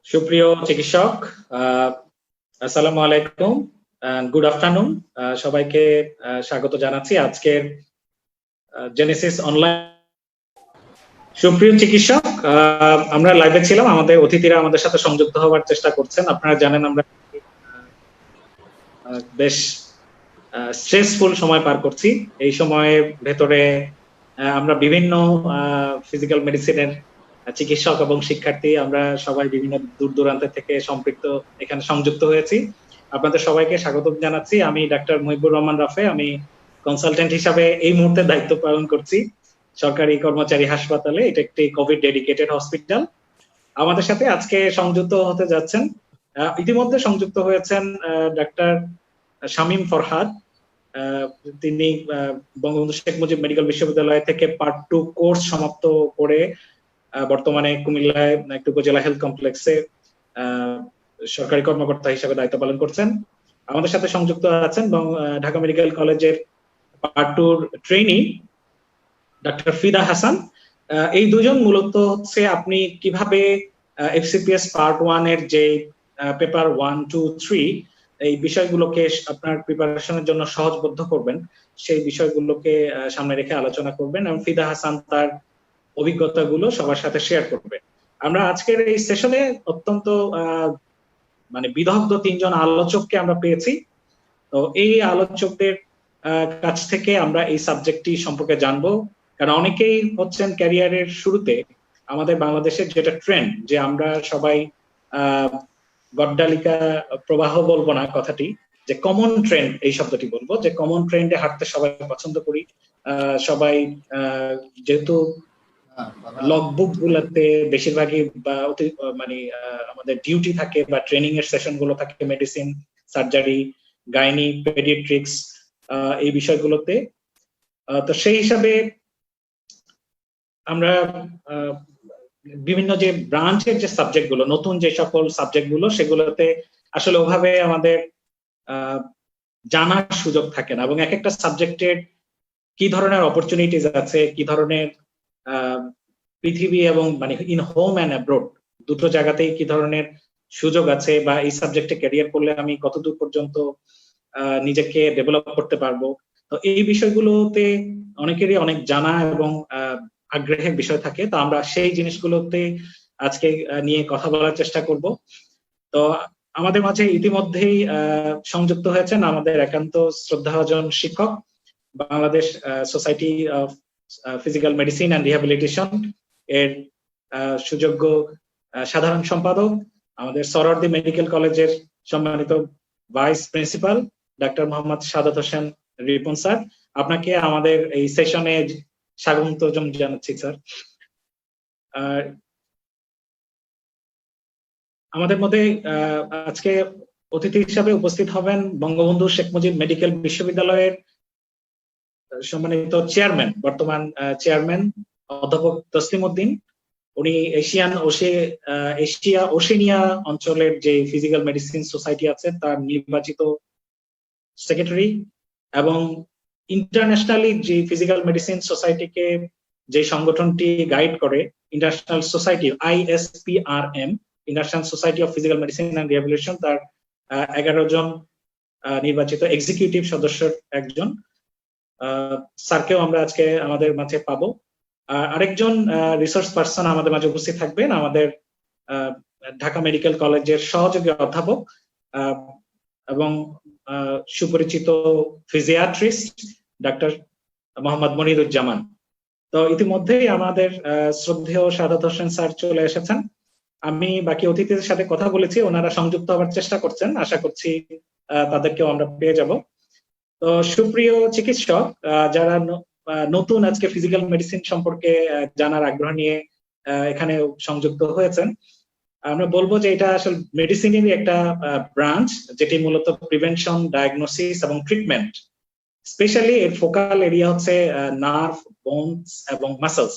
সুপ্রিয় চিকিৎসক, আসসালামু আলাইকুম, গুড আফটারনুন। সবাইকে স্বাগত জানাচ্ছি আজকের জেনেসিস অনলাইন। সুপ্রিয় চিকিৎসক, আমরা লাইভে ছিলাম, আমাদের অতিথিরা আমাদের সাথে সংযুক্ত হওয়ার চেষ্টা করছেন। আপনারা জানেন আমরা বেশ স্ট্রেসফুল সময় পার করছি। এই সময়ের ভেতরে আমরা বিভিন্ন ফিজিক্যাল মেডিসিনের চিকিৎসক এবং শিক্ষার্থী আমরা সবাই বিভিন্ন দূর দূরান্ত থেকে সম্পৃক্ত এখানে সংযুক্ত হয়েছি। আপনাদের সবাইকে স্বাগত জানাচ্ছি। আমি ডাক্তার মুহিবুর রহমান রাফে, আমি কনসালটেন্ট হিসাবে এই মুহূর্তে দায়িত্ব পালন করছি সরকারি কর্মচারী হাসপাতালে। এটা একটি কোভিড ডেডিকেটেড হসপিটাল। আমাদের সাথে আজকে সংযুক্ত হতে যাচ্ছেন, ইতিমধ্যে সংযুক্ত হয়েছেন ডাক্তার শামীম ফরহাদ। তিনি বঙ্গবন্ধু শেখ মুজিব মেডিকেল বিশ্ববিদ্যালয় থেকে পার্ট 2 কোর্স সমাপ্ত করে বর্তমানে কুমিল্লায় একটি উপজেলা হেলথ কমপ্লেক্সে সরকারি কর্মকর্তা হিসেবে দায়িত্ব পালন করছেন। আমাদের সাথে সংযুক্ত আছেন ঢাকা মেডিকেল কলেজের পার্ট 2 ট্রেইনি ডাক্তার ফিদা হাসান। এই দুজন মূলত হচ্ছে আপনি কিভাবে এফসিপিএস পার্ট 1 এর যে পেপার 1, 2, 3 এই বিষয়গুলোকে আপনার প্রিপারেশনের জন্য সহজবদ্ধ করবেন, সেই বিষয়গুলোকে সামনে রেখে আলোচনা করবেন এবং ফিদা হাসান তার অভিজ্ঞতাগুলো সবার সাথে শেয়ার করবে। আমরা আজকের এই সেশনে অত্যন্ত বিদগ্ধ 3 জন আলোচককে আমরা পেয়েছি। তো এই আলোচকদের কাছ থেকে আমরা এই সাবজেক্টটি সম্পর্কে জানবো, কারণ অনেকেই হচ্ছেন ক্যারিয়ারের শুরুতে আমাদের বাংলাদেশের যেটা ট্রেন্ড, যে আমরা সবাই গড্ডালিকা প্রবাহ বলবো না কথাটি, যে কমন ট্রেন্ড এই শব্দটি বলবো, যে কমন ট্রেন্ডে হাঁটতে সবাই পছন্দ করি। সবাই যেহেতু লগবুক গুলাতে বেশিরভাগই আমাদের ডিউটি থাকে বা ট্রেনিং এর সেশন গুলো থাকে মেডিসিন, সার্জারি, গাইনি, পেডিয়াট্রিক্স এই বিষয়গুলোতে। তো সেই হিসাবে আমরা বিভিন্ন যে ব্রাঞ্চের যে সাবজেক্ট গুলো, নতুন যে সকল সাবজেক্ট গুলো, সেগুলোতে আসলে ওভাবে আমাদের জানার সুযোগ থাকে না, এবং এক একটা সাবজেক্টের কি ধরনের অপরচুনিটিজ আছে, কি ধরনের পৃথিবী এবং ইন হোম অ্যান্ড অ্যাব্রোড দুটো জায়গাতেই কি ধরনের সুযোগ আছে, বা এই সাবজেক্টে ক্যারিয়ার করলে আমি কতদূর পর্যন্ত নিজেকে ডেভেলপ করতে পারবো। তো এই বিষয়গুলোতে অনেকেরই অনেক জানা এবং আগ্রহের বিষয় থাকে। তো আমরা সেই জিনিসগুলোতে আজকে নিয়ে কথা বলার চেষ্টা করব। তো আমাদের মাঝে ইতিমধ্যেই সংযুক্ত হয়েছেন আমাদের একান্ত শ্রদ্ধাভাজন শিক্ষক, Bangladesh society of physical medicine and rehabilitation এর সুযোগ্য সাধারণ সম্পাদক, আমাদের সরওয়ার্দী মেডিকেল কলেজের সম্মানিত ভাইস প্রিন্সিপাল ডাক্তার মোহাম্মদ সাদাত হোসেন রিপন স্যার। আপনাকে আমাদের এই সেশনে স্বাগত জানাচ্ছি স্যার। আমাদের মধ্যে আজকে অতিথি হিসাবে উপস্থিত হবেন বঙ্গবন্ধু শেখ মুজিব মেডিকেল বিশ্ববিদ্যালয়ের সম্মানিত চেয়ারম্যান, বর্তমান চেয়ারম্যান অধ্যাপক তসলিম উদ্দিন। উনি এশিয়া ওশেনিয়া অঞ্চলের যে ফিজিক্যাল মেডিসিন সোসাইটি আছে তার নির্বাচিত সেক্রেটারি, এবং ইন্টারন্যাশনালি যে ফিজিক্যাল মেডিসিন সোসাইটিকে যে সংগঠনটি গাইড করে, international society ISPRM, international society of physical medicine and rehabilitation, তার 11 জন নির্বাচিত এক্সিকিউটিভ সদস্যের একজন। স্যারকেও আমরা আজকে আমাদের মাঝে পাবো। আরেকজন রিসোর্স পার্সন আমাদের মাঝে উপস্থিত থাকবেন, আমাদের ঢাকা মেডিকেল কলেজের সহযোগী অধ্যাপক এবং সুপরিচিত ফিজিয়াট্রিস্ট ডাক্তার মোহাম্মদ মনিরুজ্জামান। তো ইতিমধ্যেই আমাদের শ্রদ্ধেয় সাদাত হোসেন স্যার চলে এসেছেন। আমি বাকি অতিথিদের সাথে কথা বলেছি, ওনারা সংযুক্ত হওয়ার চেষ্টা করছেন, আশা করছি তাদেরকেও আমরা পেয়ে যাব। তো সুপ্রিয় চিকিৎসক, যারা নতুন আজকে ফিজিক্যাল মেডিসিন সম্পর্কে জানার আগ্রহ নিয়ে এখানে সংযুক্ত হয়েছেন, আমরা বলবো যে এটা আসলে মেডিসিনেরই একটা ব্রাঞ্চ, যেটি মূলত প্রিভেনশন, ডায়াগনোসিস এবং ট্রিটমেন্ট। স্পেশালি এর ফোকাল এরিয়া হচ্ছে নার্ভ, বোনস এবং মাসলস,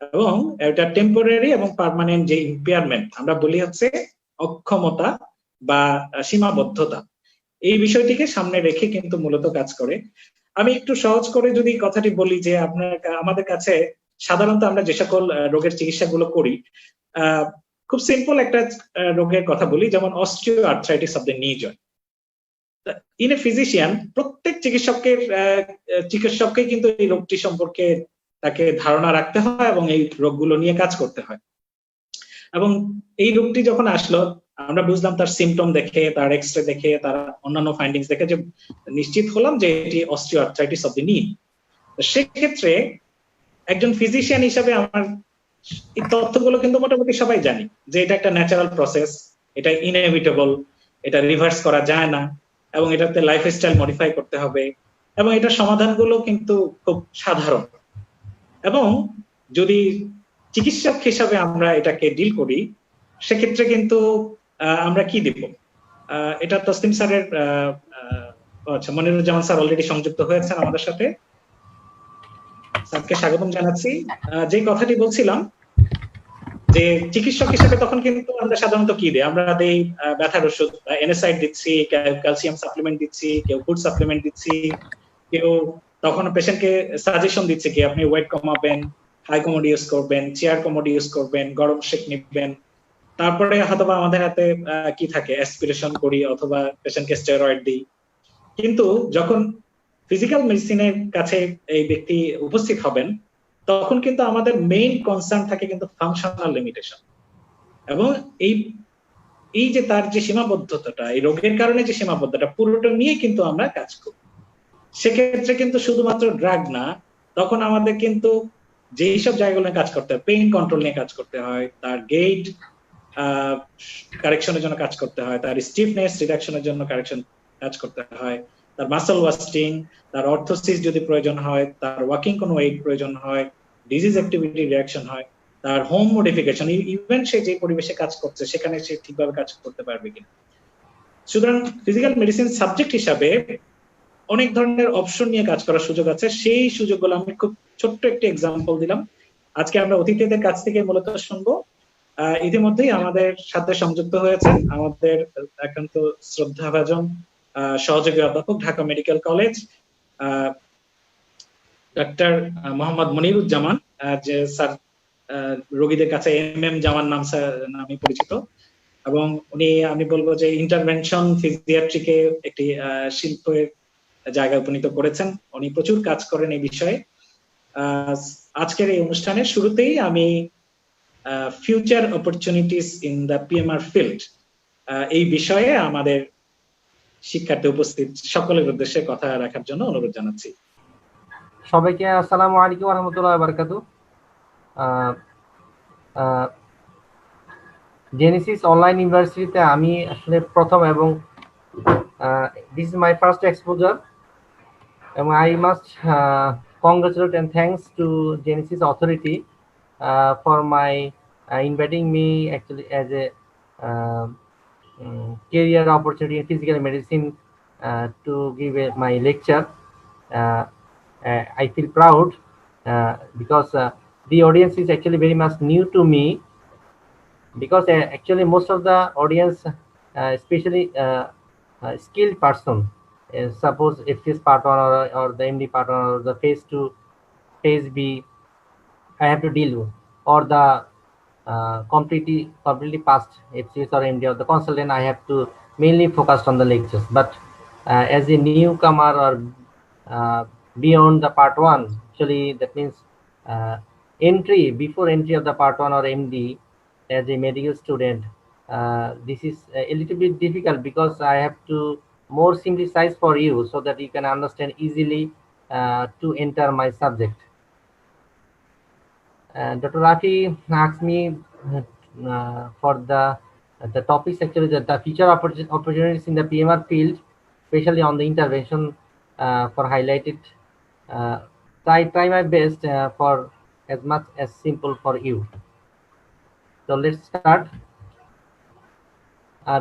এবং এটা টেম্পোরারি এবং পার্মানেন্ট যে ইম্পেয়ারমেন্ট আমরা বলি হচ্ছে অক্ষমতা বা সীমাবদ্ধতা, এই বিষয়টিকে সামনে রেখে কিন্তু মূলত কাজ করে। আমি একটু সহজ করে যদি কথাটি বলি, যে আমাদের কাছে সাধারণত আমরা যে সকল রোগের চিকিৎসাগুলো করি, খুব সিম্পল একটা রোগের কথা বলি, যেমন অস্টিও আর্থ্রাইটিস অফ দ্য নি জয়েন্ট। ইন এ ফিজিশিয়ান, প্রত্যেক চিকিৎসককে কিন্তু এই রোগটি সম্পর্কে তাকে ধারণা রাখতে হয় এবং এই রোগগুলো নিয়ে কাজ করতে হয়। এবং এই রোগটি যখন আসলো, আমরা বুঝলাম তার সিমটম দেখে, তার এক্সরে দেখে, তার অন্যান্য ফাইন্ডিংস দেখে যে নিশ্চিত হলাম যে এটি অস্টিও আর্থ্রাইটিস অফ দ্য নি। সেক্ষেত্রে একজন ফিজিশিয়ান হিসাবে আমার এই তথ্যগুলো কিন্তু মোটামুটি সবাই জানি যে এটা একটা ন্যাচারাল প্রসেস, এটা ইনএভিটেবল, এটা রিভার্স করা যায় না, এবং এটাতে লাইফস্টাইল মডিফাই করতে হবে, এবং এটার সমাধানগুলো কিন্তু খুব সাধারণ। এবং যদি চিকিৎসক হিসাবে আমরা এটাকে ডিল করি, সেক্ষেত্রে কিন্তু আমরা কি দিব? এটা তসলিম স্যারের, আচ্ছা, মনিরুজ্জামান স্যার অলরেডি সংযুক্ত হয়েছেন আমাদের সাথে, স্যারকে স্বাগতম জানাচ্ছি। যে কথাটি বলছিলাম যে চিকিৎসক হিসেবে তখন কিন্তু আমরা সাধারণত কি দিই? আমরা দেই ব্যথার ওষুধ, এনএসআইড দিচ্ছি, ক্যালসিয়াম সাপ্লিমেন্ট দিচ্ছি, কেউ ফুড সাপ্লিমেন্ট দিচ্ছি, কেউ তখন পেশেন্টকে সাজেশন দিচ্ছে কি আপনি ওয়েট কমাবেন, হাই কমোড ইউজ করবেন, চেয়ার কমোড ইউজ করবেন, গরম শেক নিবেন। তারপরে হয়তো আমাদের হাতে কি থাকে, অ্যাসপিরেশন করি অথবা পেশেন্টকে স্টেরয়েড দিই। কিন্তু যখন ফিজিক্যাল মেডিসিনের কাছে এই ব্যক্তি উপস্থিত হবেন, তখন কিন্তু আমাদের মেইন কনসার্ন থাকে কিন্তু ফাংশনাল লিমিটেশন, এবং এই যে তার যে সীমাবদ্ধতাটা, এই রোগের কারণে যে সীমাবদ্ধতা, পুরোটা নিয়ে কিন্তু আমরা কাজ করি। সেক্ষেত্রে কিন্তু শুধুমাত্র ড্রাগ না, তখন আমাদের কিন্তু যেই সব জায়গাগুলো কাজ করতে হয়, পেইন কন্ট্রোল নিয়ে কাজ করতে হয়, তার গেইট কারেকশনের জন্য কাজ করতে হয়, তার স্টিফনেস রিডাকশনের জন্য কাজ করতে হয়, তার মাসল ওয়াস্টিং, তার অর্থোসিস যদি প্রয়োজন হয়, তার ওয়াকিং কোনো এইড প্রয়োজন হয়, ডিজিজ অ্যাক্টিভিটি রিঅ্যাকশন হয়, তার হোম মডিফিকেশন, ইভেন সে যে পরিবেশে কাজ করছে সেখানে সে ঠিকভাবে কাজ করতে পারবে কিনা। সুতরাং ফিজিক্যাল মেডিসিন সাবজেক্ট হিসাবে অনেক ধরনের অপশন নিয়ে কাজ করার সুযোগ আছে। সেই সুযোগগুলো আমি খুব ছোট্ট একটি এক্সাম্পল দিলাম। আজকে আমরা অতিথিদের কাছ থেকে মূলত শুনবো। ইতিমধ্যেই আমাদের সাথে সংযুক্ত হয়েছেন আমাদের একান্ত শ্রদ্ধাভাজন সহযোগী অধ্যাপক, Dhaka medical college, doctor Mohammad Moniruzzaman, যে স্যার রোগীদের কাছে এম জামান নামে পরিচিত, এবং উনি, আমি বলবো যে ইন্টারভেনশন ফিজিয়াট্রিকে একটি শিল্পের জায়গায় উপনীত করেছেন। উনি প্রচুর কাজ করেন এই বিষয়ে। আজকের এই অনুষ্ঠানের শুরুতেই আমি future opportunities in the PMR field এই বিষয়ে আমাদের শিক্ষার্থী উপস্থিত সকলের উদ্দেশ্যে কথা রাখার জন্য অনুরোধ জানাচ্ছি। সবাইকে আসসালামু আলাইকুম ওয়া রাহমাতুল্লাহি ওয়া বারাকাতুহু। জেনেসিস অনলাইন ইউনিভার্সিটিতে আমি আসলে প্রথম, এবং this is my first exposure, এবং I must congratulate and thanks to Genesis Authority for my inviting me actually as a career opportunity in physical medicine to give my lecture. I feel proud because the audience is actually very much new to me, because actually most of the audience, especially skilled person, suppose FCS part 1 or the MD part 1 or the phase 2, phase B, I have to deal with, or the completely past FCS or MD or the consultant, I have to mainly focus on the lectures. But as a newcomer or beyond the part 1, actually that means before entry of the part 1 or MD as a medical student, this is a little bit difficult, because I have to more simplify for you so that you can understand easily to enter my subject. Dr. Rafi asked me for the topics, actually the future opportunities in the PMR field, especially on the intervention for highlighted. So I try my best for as much as simple for you. So let's start.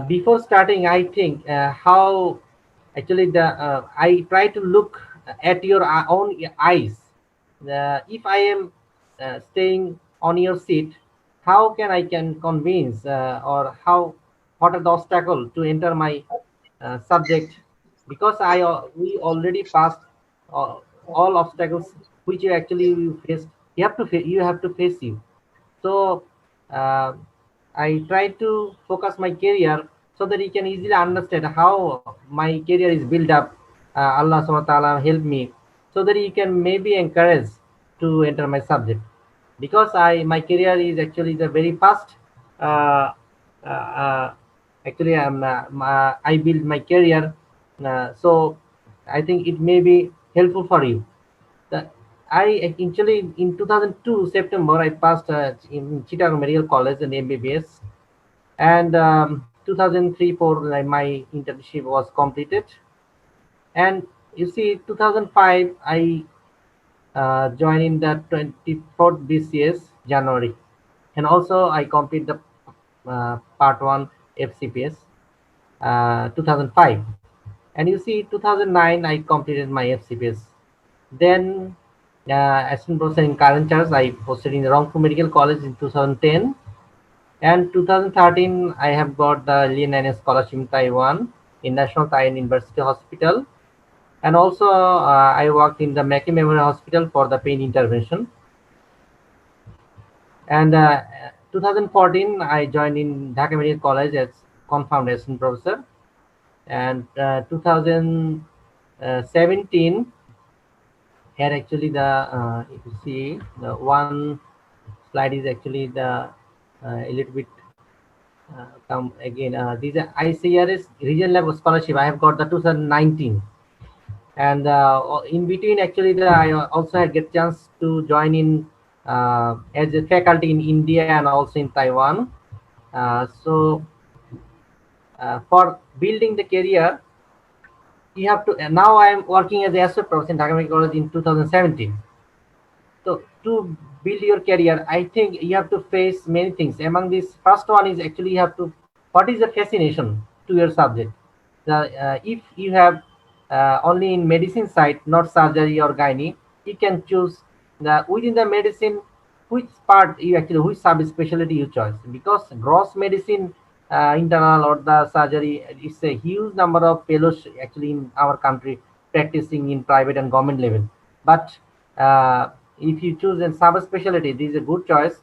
Before starting, I think how actually I try to look at your own eyes. If I am staying on your seat, how I can convince or what are the obstacles to enter my subject, because we already passed all obstacles which you faced. You have to face you. So I try to focus my career so that you can easily understand how my career is built up. Allah subhanahu wa ta'ala help me so that you can maybe encourage to enter my subject, because my career is actually the very fast. Uh, uh, Actually, I build my career, so I think it may be helpful for you. The, I actually in 2002 September I passed in Chittagong Medical College in MBBS, and 2003 4 like, my internship was completed. And you see 2005 I joined in the 24th BCS January, and also I complete the part 1 FCPS 2005. And you see 2009 I completed my FCPS. Then assistant professor in current charge I posted in the Rangpur Medical College in 2010. And 2013, I have got the Lian scholarship in Taiwan in National Taiwan University Hospital. And also, I worked in the Mackey Memorial Hospital for the pain intervention. And 2014, I joined in Dhaka Medical College as confirmed assistant professor. And 2017, here actually the, if you see, the one slide is actually the a little bit come again. These are ICRS regional level scholarship. I have got the 2019, and in between, actually, I also had get chance to join in as a faculty in India and also in Taiwan. For building the career, you have to. And now I am working as a associate professor in Dhaka Medical College in 2017. So to build your career, I think you have to face many things. Among these, first one is actually you have to, what is the fascination to your subject? If you have only in medicine side, not surgery or gynae, you can choose the within the medicine which part you actually, which subspecialty you choose, because gross medicine, internal or the surgery, it's a huge number of fellows actually in our country practicing in private and government level. But if you choose a subspecialty, this is a good choice.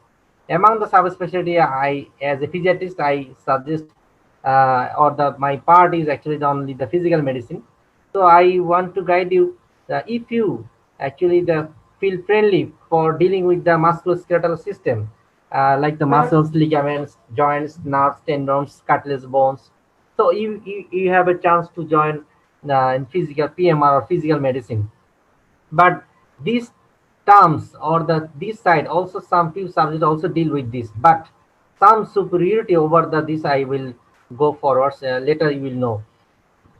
Among the subspecialty, I, as a physiatrist, I suggest, or my part is actually only the physical medicine. So I want to guide you. If you actually feel friendly for dealing with the musculoskeletal system, like the muscles, ligaments, joints, nerves, tendons, cartilage, bones. So you have a chance to join in physical PMR or physical medicine. But these terms or this side also, some few subjects also deal with this, but some superiority over this I will go forwards, later you will know.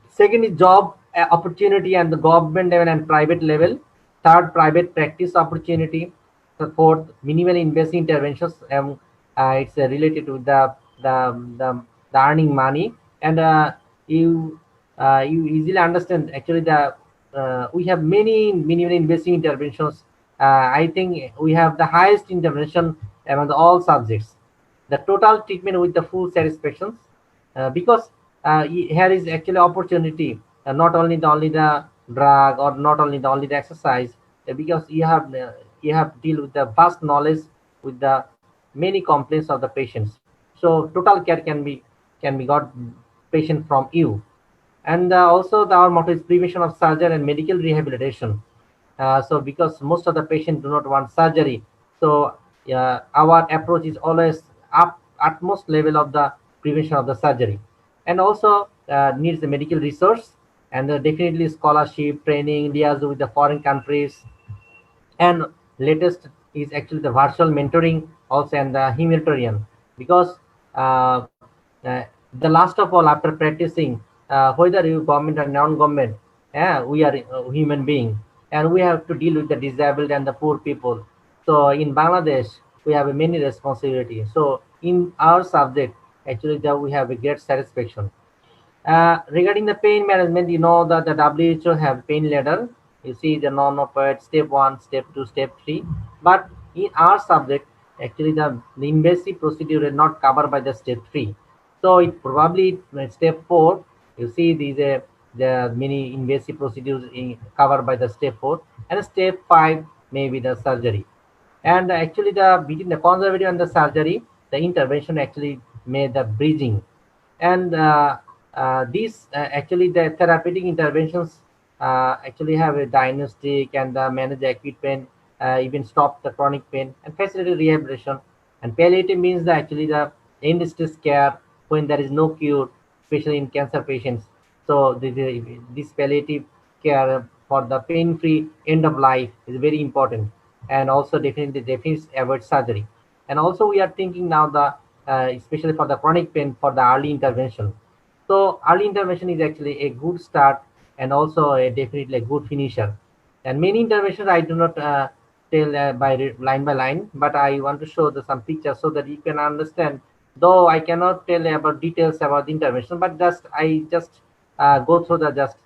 Second is job opportunity and the government level and private level. Third, private practice opportunity. The fourth, minimal invasive interventions. It's related to the earning money. And you easily understand actually we have many minimal invasive interventions. I think we have the highest intervention among all subjects. The total treatment with the full satisfactions, because here is actually opportunity, not only the drug or not only the exercise, because you have deal with the vast knowledge with the many complaints of the patients. So total care can be got patient from you. And also our motto is prevention of surgery and medical rehabilitation. So because most of the patients do not want surgery, so our approach is always up utmost level of the prevention of the surgery. And also needs the medical resource, and definitely scholarship, training, liaison with the foreign countries. And latest is actually the virtual mentoring also, and the humanitarian, because uh, uh, the last of all, after practicing, whether you government or non-government, we are human being, and we have to deal with the disabled and the poor people. So in Bangladesh we have many responsibilities. So in our subject, actually we have a great satisfaction. Regarding the pain management, you know that the WHO have pain ladder. You see the non-opioid step 1, step 2, step 3. But in our subject, actually the invasive procedure is not covered by the step 3. So it probably step 4. You see these the many invasive procedures covered by the step 4, and step 5 maybe the surgery. And actually the between the conservative and the surgery, the intervention actually made the bridging. And these actually the therapeutic interventions actually have a diagnostic and manage the acute pain, even stop the chronic pain and facilitate rehabilitation. And palliative means the actually the end stage care when there is no cure, especially in cancer patients. So this palliative care for the pain-free end of life is very important, and also definitely avoid surgery. And also we are thinking now the especially for the chronic pain for the early intervention. So early intervention is actually a good start and also definitely a good finisher. And many interventions I do not tell line by line, but I want to show some pictures so that you can understand. Though I cannot tell about details about the intervention, but I just go through the just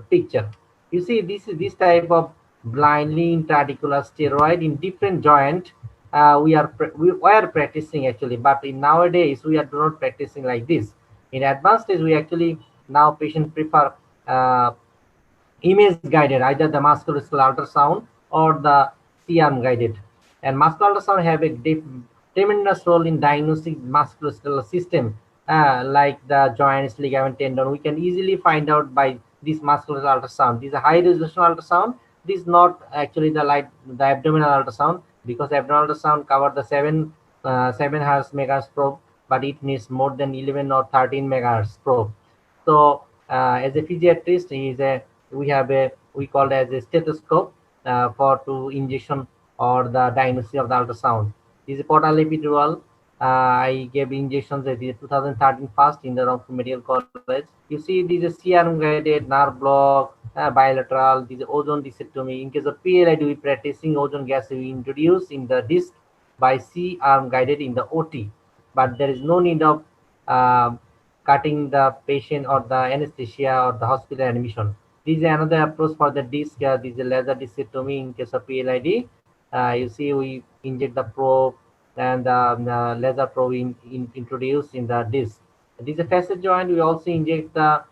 picture. You see, this type of blindly intraarticular steroid in different joint. We were practicing actually, but in nowadays we are not practicing like this. In advanced stage, we actually now patient prefer uh, image guided, either the musculoskeletal ultrasound or the C-arm guided. And muscular ultrasound have a tremendous role in diagnosing musculoskeletal system, like the joints, ligament, tendon. We can easily find out by this muscular ultrasound. This is a high resolution ultrasound. This is not actually the abdominal ultrasound, because abdominal ultrasound cover the 7 megahertz probe, but it needs more than 11 or 13 megahertz probe. So as a physiatrist, we have a we call it as a stethoscope for to injection or the diagnosis of the ultrasound. This is portal epidural. I gave injections at the 2013 first in the Rangpur Medical College. You see, these are C-arm guided nerve block, bilateral. These are ozone discectomy. In case of PLID, we practicing ozone gas we introduce in the disc by C-arm guided in the OT, but there is no need of uh, cutting the patient or the anesthesia or the hospital admission. This is another approach for the disc. This is a laser discectomy in case of PLID. You see, we inject the probe and the laser probe introduced in the disc. This is a facet joint. We also inject the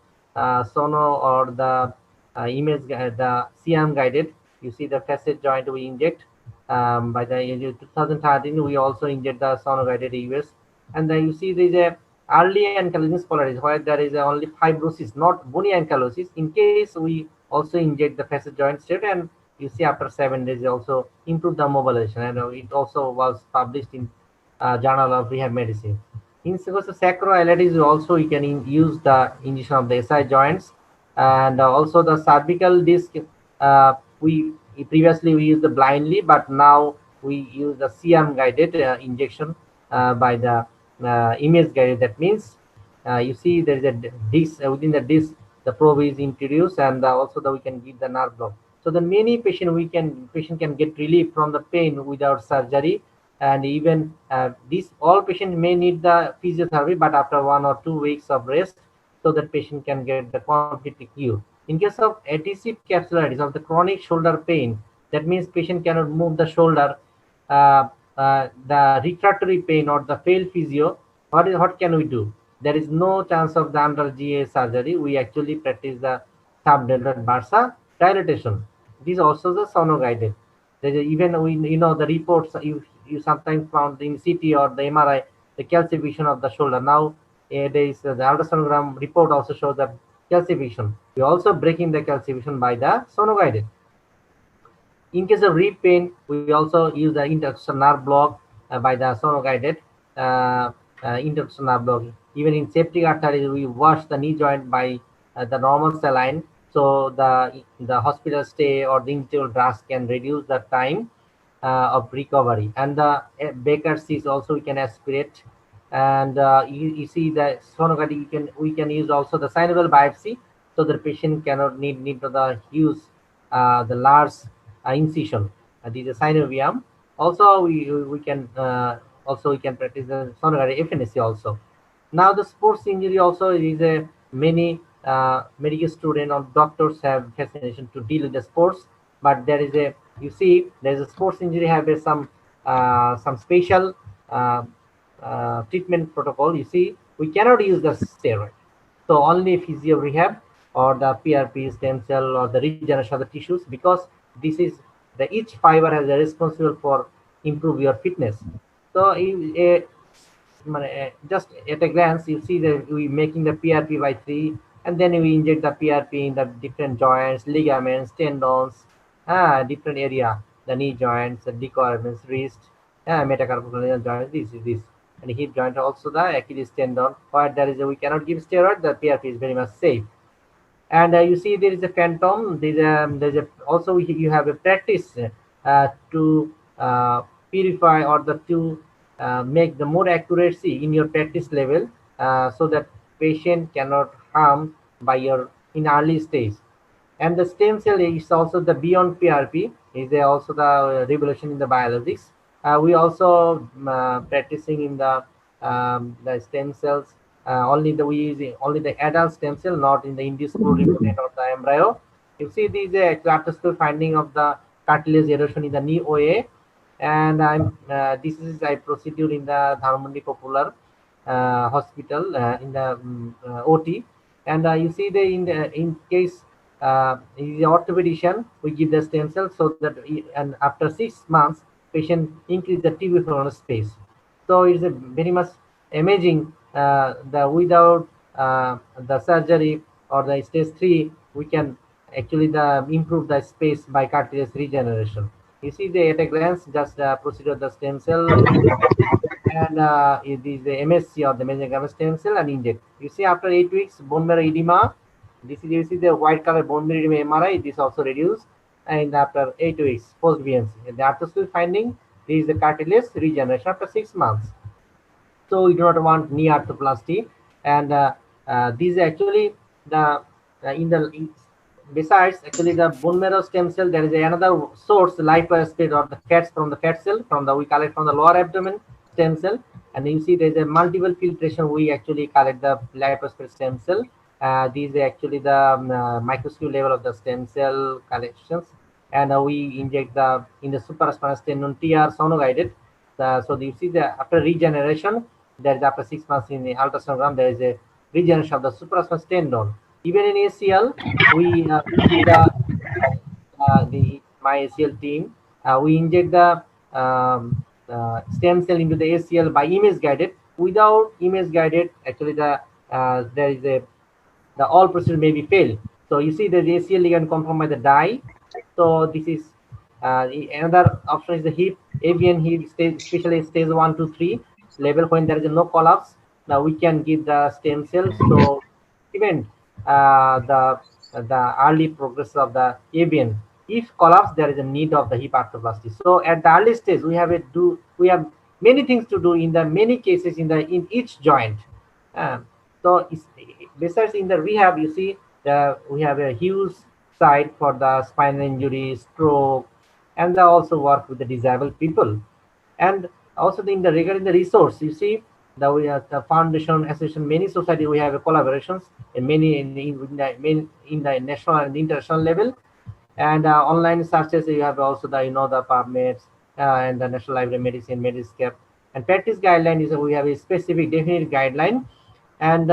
sono or the the CM guided. You see the facet joint we inject. By the 2013, we also inject the sono guided US. And then you see there is a early ankylosing spondylitis where there is only fibrosis, not bony ankylosis. In case we also inject the facet joint straight, and you see after 7 days also improve the mobilization, and it also was published in Journal of Rehab Medicine. In sacroiliitis also you can use the injection of the SI joints, and also the cervical disc. We previously we used the blindly, but now we use the CM guided injection by the image guided. That means you see there is a disc within the disc, the probe is introduced, and also we can give the nerve block. So the many patient can get relief from the pain without surgery. And even these all patients may need the physiotherapy, but after 1 or 2 weeks of rest, so that patient can get the complete cure. In case of adhesive capsulitis of the chronic shoulder pain, that means patient cannot move the shoulder, the refractory pain or the failed physio. What can we do? There is no chance of the under GA surgery. We actually practice the subdeltoid bursa dilatation. This is also the sono guided. Even we the reports you sometimes found in CT or the MRI the calcification of the shoulder. Now there is the ultrasonogram report also shows the calcification. We also breaking the calcification by the sono guided. In case of rib pain, we also use the intercostal nerve block by the sono guided intercostal nerve block. Even in septic arteries, we wash the knee joint by the normal saline, so the hospital stay or the initial drugs can reduce the time of recovery. And the Baker's cyst also we can aspirate. And you see the sonography, we can use also the synovial biopsy, so the patient cannot need the use the large incision. This is a synovium. Also we can practice the sonography FNC also. Now the sports injury also is a many medical student or doctors have fascination to deal with the sports, but there is a you see there's a sports injury have a, some special uh, treatment protocol. You see we cannot use the steroid, so only physio rehab or the PRP stem cell or the regeneration of the tissues, because this is the each fiber has a responsible for improve your fitness. So a just at a glance, you see that we making the PRP by 3, and then we inject the PRP in the different joints, ligaments, tendons, different area, the knee joints, the decollements, wrist, metacarpal joints, this. And hip joint also the Achilles tendon, where there is we cannot give steroid, the PRP is very much safe. And you see there is a phantom, there's a also you have a practice to purify or the to make the more accuracy in your practice level, so that patient cannot harm by your in early stage. And the stem cell is also the beyond PRP, is there also the revolution in the biologics. We also practicing in the stem cells, only the we use only the adult stem cell, not in the induced pluripotent or the embryo. You see these classical finding of the cartilage erosion in the knee OA, and this is a procedure in the Dharmandi Popular Hospital in the OT. And you see the in case in the orthopedician, we give the stem cells so that and after 6 months, patient increase the TB flow space. So it's a very much amazing. The without the surgery or the stage 3, we can actually the improve the space by cartilage regeneration. You see the at a glance, just procedure the stem cell, and it is the MSC or the mesenchymal stem cell and inject. You see after 8 weeks, bone marrow edema. This is you see the white color bone marrow edema MRI. This also reduced, and after 8 weeks post BNC, the after still finding this is the cartilage regeneration after 6 months. So we do not want knee arthroplasty, and these actually the besides actually the bone marrow stem cell, there is another source lipoaspid or the fats from the fat cell from the we collect from the lower abdomen stem cell, and you see there is a multiple filtration. We actually collect the lipoaspid stem cell. These are actually the microscopic level of the stem cell collections, and we inject the in the supraspinous tendon TR sonoguided. So you see the after regeneration, there is after 6 months in the ultrasonogram, there is a regeneration of the supraspinous tendon. Even in ACL, we the my ACL team, we inject the stem cell into the ACL by image guided. Without image guided, actually there is a the all procedure may be failed. So you see the ACL ligament compromise the dye. So this is another option is the hip, avian hip stage, especially stage 1 to 3 level when there is no collapse. Now we can give the stem cells. So prevent the early progress of the avian. If collapse, there is a need of the hip arthroplasty. So at the early stage, we have many things to do in the many cases in each joint. So besides in the rehab, you see we have a huge side for the spinal injury, stroke, and they also work with the disabled people. And also in the regarding the resource, you see that we have the foundation, association, many society we have collaborations in many in the national and international level. And online searches, you have also the the PubMed and the National Library of Medicine, Medscape, and practice guideline is we have a specific definite guideline, and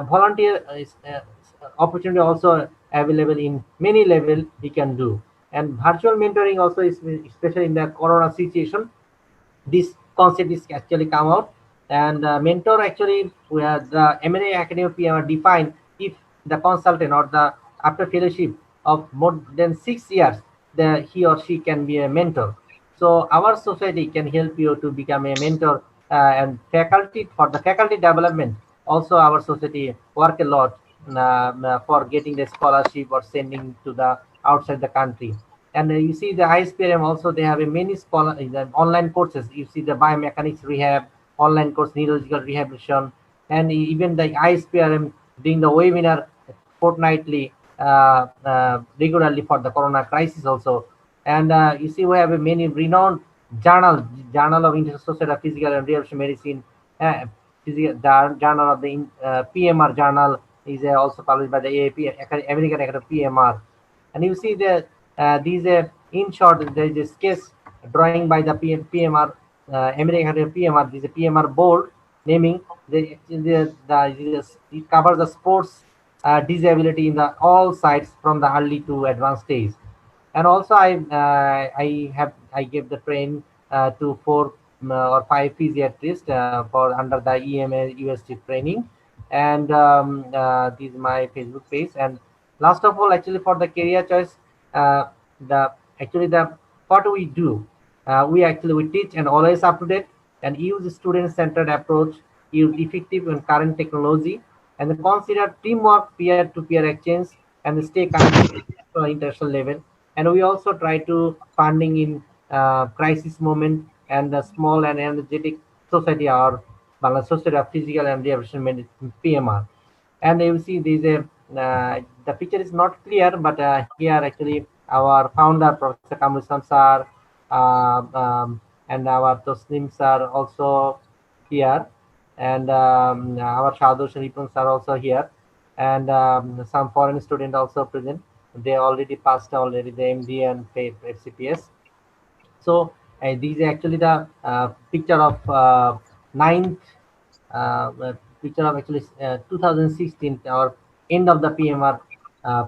volunteer opportunity also available in many level we can do. And virtual mentoring also is, especially in the corona situation, this concept is actually come out. And mentor actually where the M&A Academy PMR define if the consultant or the after fellowship of more than 6 years, he or she can be a mentor. So our society can help you to become a mentor, and faculty for the faculty development. Also, our society work a lot for getting the scholarship or sending to the outside the country. And you see the ISPRM also, they have a many the online courses. You see the biomechanics rehab, online course, neurological rehabilitation, and even the ISPRM doing the webinar fortnightly, regularly for the corona crisis also. And you see we have a many renowned journal of International Society of Physical and Rehabilitation Medicine, the journal of the PMR journal is also published by the AAP, American Academy of PMR. And you see the these in short, there is a sketch drawing by the PMR, American Academy of PMR. This is a PMR board naming it covers the sports disability in the all sides from the early to advanced stage. And also I gave the train to 4 or 5 physiatrists for under the EMA UST training. And this is my Facebook page. And last of all, actually for the career choice, the actually the what we do, we teach and always up to date and use student-centered approach, use effective and current technology, and consider teamwork, peer-to-peer exchange, and stay connected to international level. And we also try to funding in crisis moment and the small and energetic society or Bangladesh Society of Physical and Rehabilitation Medicine PMR. And you see the picture is not clear, but here actually our founder Professor Kamrul Islam sir and our Toslim sir also here, and our Shahdur Sharifun sir also here, and some foreign student also present. They already passed already the MD and FCPS. So these are actually the picture of ninth picture of actually 2016, our end of the PMR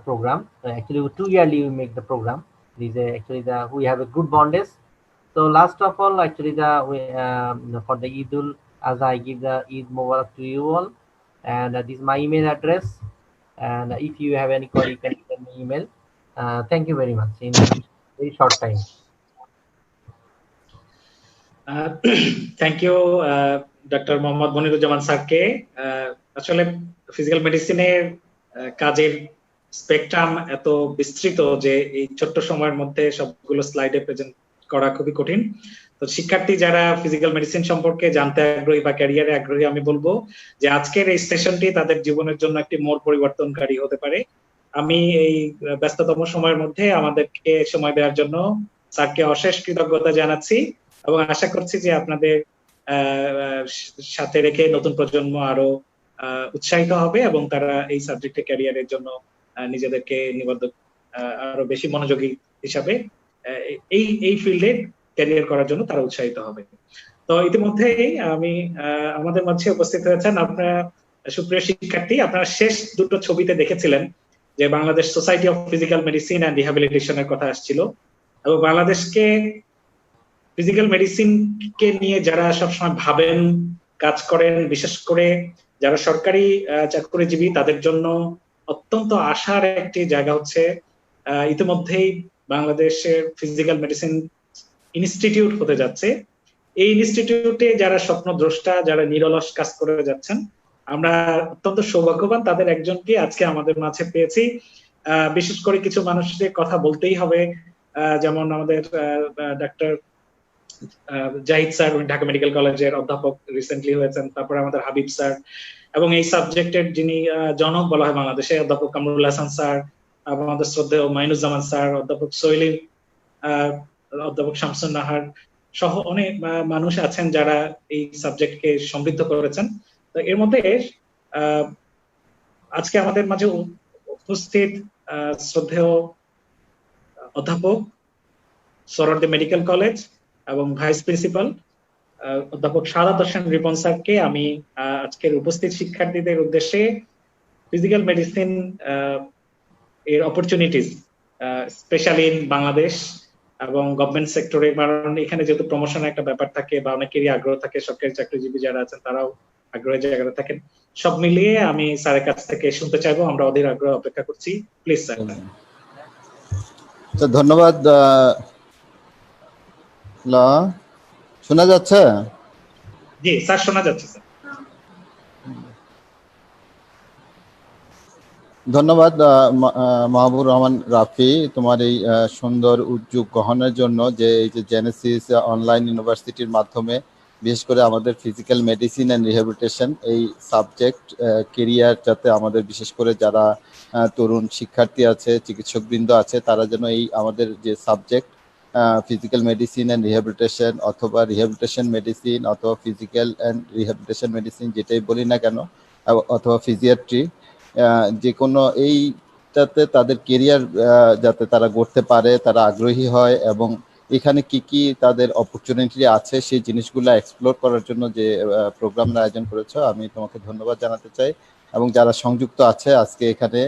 program. Actually 2 yearly we make the program. These are actually we have a good bondage. So last of all, actually for the Eidul, as I give the Eid Mubarak to you all, and this is my email address. And if you have any query, you can send me email. Thank you very much in very short time. Thank you doctor Mohammad Moniruzzaman স্যারকে। আসলে physical মেডিসিনের কাজের spectrum এত বিস্তৃত যে এই ছোট্ট সময়ের মধ্যে সবগুলো স্লাইডে প্রেজেন্ট করা খুবই কঠিন। তো শিক্ষার্থী যারা ফিজিক্যাল মেডিসিন সম্পর্কে জানতে আগ্রহী বা ক্যারিয়ারে আগ্রহী, আমি বলবো যে আজকের এই সেশনটি তাদের জীবনের জন্য একটি মোড় পরিবর্তনকারী হতে পারে। আমি এই ব্যস্ততম সময়ের মধ্যে আমাদেরকে সময় দেওয়ার জন্য স্যারকে অশেষ কৃতজ্ঞতা জানাচ্ছি এবং আশা করছি যে আপনাদের সাথে রেখে নতুন প্রজন্ম আরো উৎসাহিত হবে এবং তারা এই সাবজেক্টে ক্যারিয়ারের জন্য নিজেদেরকে নিবদ্ধ আরো বেশি মনোযোগী হিসাবে এই ফিল্ডে ক্যারিয়ার করার জন্য তারা উৎসাহিত হবে। তো ইতিমধ্যেই আমি আমাদের মাঝে উপস্থিত হয়েছেন আপনারা সুপ্রিয় শিক্ষার্থী। আপনারা শেষ দুটো ছবিতে দেখেছিলেন যে Bangladesh society of physical medicine and রিহ্যাবিলিটেশনের কথা আসছিল, এবং বাংলাদেশকে ফিজিক্যাল মেডিসিন কে নিয়ে যারা সবসময় ভাবেন, কাজ করেন, বিশেষ করে যারা সরকারি চাকরিজীবী, তাদের জন্য অত্যন্ত আশার একটি জায়গা হচ্ছে ইতিমধ্যেই বাংলাদেশের ফিজিক্যাল মেডিসিন ইনস্টিটিউট হতে যাচ্ছে। এই ইনস্টিটিউটে যারা স্বপ্নদ্রষ্টা, যারা নিরলস কাজ করে যাচ্ছেন, আমরা অত্যন্ত সৌভাগ্যবান তাদের একজনকে আজকে আমাদের মাঝে পেয়েছি। বিশেষ করে কিছু মানুষদের কথা বলতেই হবে, যেমন আমাদের doctor Zahid sir, Dhaka medical কলেজের অধ্যাপক রিসেন্টলি হয়েছেন। তারপরে আমাদের হাবিব স্যার, এবং এই সাবজেক্টের যিনি জনক বলা হয় বাংলাদেশে, অধ্যাপক কামরুল হাসান স্যার, আমাদের শ্রদ্ধেয় মাইনুজ্জামান স্যার, অধ্যাপক সৈলিম, অধ্যাপক শামসুন নাহার সহ অনেক মানুষ আছেন যারা এই সাবজেক্টকে সমৃদ্ধ করেছেন। তো এর মধ্যে আজকে আমাদের মাঝে উপস্থিত শ্রদ্ধেয় অধ্যাপক সোহরাওয়ার্দী মেডিকেল কলেজ এবং ভাইস প্রিন্সিপাল অধ্যাপক শাহাদাত হোসেন রিপন স্যারকে আমি আজকের উপস্থিত শিক্ষার্থীদের উদ্দেশ্যে ফিজিক্যাল মেডিসিন এর অপরচুনিটিস স্পেশালি ইন বাংলাদেশ এবং গভর্নমেন্ট সেক্টরে, কারণ এখানে যেহেতু প্রমোশনের একটা ব্যাপার থাকে বা অনেকেরই আগ্রহ থাকে, সরকারি চাকরিজীবী যারা আছেন তারাও আগ্রহের জায়গাটা থাকেন, সব মিলিয়ে আমি স্যারের কাছ থেকে শুনতে চাইবো। আমরা অধীর আগ্রহ অপেক্ষা করছি। Please sir. ধন্যবাদ। শোনা যাচ্ছে? জি স্যার, শোনা যাচ্ছে স্যার। ধন্যবাদ মাহবুব রহমান রাফি, তোমার এই সুন্দর উদ্যোগ গ্রহণের জন্য, যে এই যে জেনেসিস অনলাইন ইউনিভার্সিটির মাধ্যমে বিশেষ করে আমাদের ফিজিক্যাল মেডিসিন অ্যান্ড রিহ্যাবিলিটেশন এই সাবজেক্ট কেরিয়ার, যাতে আমাদের বিশেষ করে যারা তরুণ শিক্ষার্থী আছে, চিকিৎসকবৃন্দ আছে, তারা যেন এই আমাদের যে subject physical medicine and rehabilitation অথবা রিহ্যাবিলিটেশন মেডিসিন অথবা ফিজিক্যাল অ্যান্ড রিহ্যাবিলিটেশন মেডিসিন যেটাই বলি না কেন, অথবা ফিজিয়াট্রি, যে কোনো এইটাতে তাদের কেরিয়ার যাতে তারা গড়তে পারে, তারা আগ্রহী হয়, এবং এখানে কি কি তাদের অপরচুনিটি আছে সেই জিনিসগুলো এক্সপ্লোর করার জন্য যে প্রোগ্রামের আয়োজন করেছো, আমি তোমাকে ধন্যবাদ জানাতে চাই। এবং যারা সংযুক্ত আছে আজকে এখানে,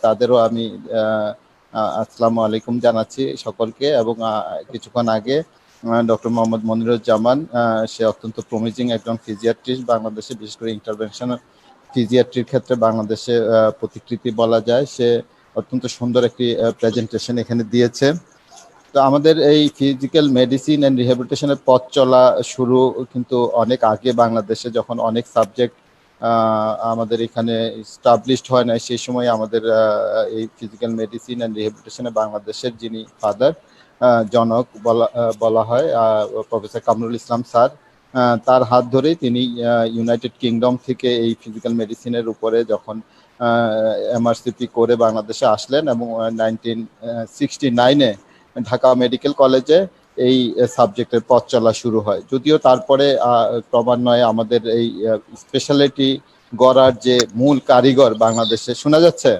তাদেরও আমি আসসালামু আলাইকুম জানাচ্ছি সকলকে। এবং কিছুক্ষণ আগে ডক্টর মোহাম্মদ মনিরুজ্জামান। সে অত্যন্ত প্রমিজিং একজন ফিজিয়াট্রিস্ট, বাংলাদেশে বিশেষ করে ইন্টারভেনশনাল ফিজিয়াট্রির ক্ষেত্রে বাংলাদেশে প্রতিকৃতি বলা যায়। সে অত্যন্ত সুন্দর একটি প্রেজেন্টেশন এখানে দিয়েছে। তো আমাদের এই ফিজিক্যাল মেডিসিন অ্যান্ড রিহ্যাবিলিটেশনের পথ চলা শুরু কিন্তু অনেক আগে, বাংলাদেশে যখন অনেক সাবজেক্ট আমাদের এখানে স্টাবলিশড হয় না, সেই সময় আমাদের এই ফিজিক্যাল মেডিসিন অ্যান্ড রিহ্যাবিলিটেশনে বাংলাদেশের যিনি ফাদার জনক বলা হয় প্রফেসর কামরুল ইসলাম স্যার, তার হাত ধরেই তিনি ইউনাইটেড কিংডম থেকে এই ফিজিক্যাল মেডিসিনের উপরে যখন এমআরসিপি করে বাংলাদেশে আসলেন এবং 1969-এ ঢাকা মেডিকেল কলেজে এই সাবজেক্টের পথ চলা শুরু হয়। যদিও তারপরে ক্রমান্বয়ে আমাদের এই স্পেশালিটি গড়ার যে মূল কারিগর বাংলাদেশে, শোনা যাচ্ছে?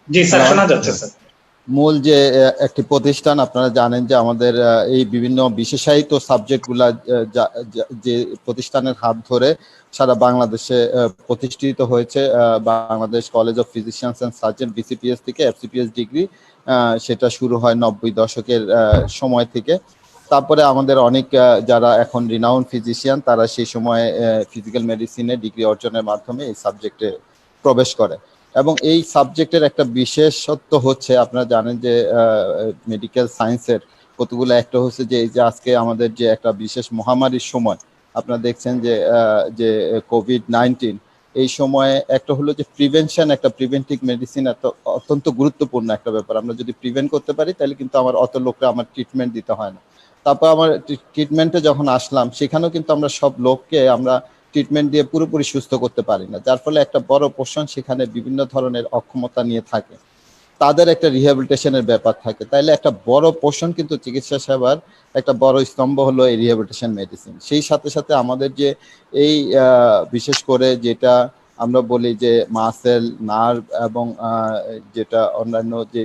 জি স্যার, শোনা যাচ্ছে স্যার। মূল যে একটি প্রতিষ্ঠান, আপনারা জানেন যে আমাদের এই বিভিন্ন বিশেষায়িত সাবজেক্টগুলা যে প্রতিষ্ঠানের হাত ধরে সারা বাংলাদেশে প্রতিষ্ঠিত হয়েছে, Bangladesh college of physicians and surgeon BCPS থেকে এফসিপিএস ডিগ্রি, সেটা শুরু হয় 90 দশকের সময় থেকে। তারপরে আমাদের অনেক যারা এখন রিনাউন্ড ফিজিশিয়ান, তারা সেই সময় ফিজিক্যাল মেডিসিনে ডিগ্রি অর্জনের মাধ্যমে এই সাবজেক্টে প্রবেশ করে। এবং এই সাবজেক্টের একটা বিশেষত্ব হচ্ছে, আপনারা জানেন যে মেডিকেল সায়েন্সের কতগুলো একটা হচ্ছে যে এই যে আজকে আমাদের যে একটা বিশেষ মহামারীর সময় আপনারা দেখছেন যে কোভিড-19, এই সময়ে একটা হলো যে প্রিভেনশন, একটা প্রিভেন্টিভ মেডিসিন অত্যন্ত গুরুত্বপূর্ণ একটা ব্যাপার। আমরা যদি প্রিভেন্ট করতে পারি তাহলে কিন্তু আমার অত লোকরা আমার ট্রিটমেন্ট দিতে হয় না। তারপর আমার ট্রিটমেন্টে যখন আসলাম, সেখানেও কিন্তু আমরা সব লোককে আমরা ট্রিটমেন্ট দিয়ে পুরোপুরি সুস্থ করতে পারি না, যার ফলে একটা বড় পোর্শন সেখানে বিভিন্ন ধরনের অক্ষমতা নিয়ে থাকে, তাদের একটা রিহ্যাবিলিটেশনের ব্যাপার থাকে। তাইলে একটা বড় পোর্শন কিন্তু চিকিৎসা সেবার একটা বড় স্তম্ভ হলো এই রিহ্যাবিলিটেশন মেডিসিন। সেই সাথে সাথে আমাদের যে এই বিশেষ করে যেটা আমরা বলি যে মাসেল, নার্ভ এবং যেটা অন্যান্য যে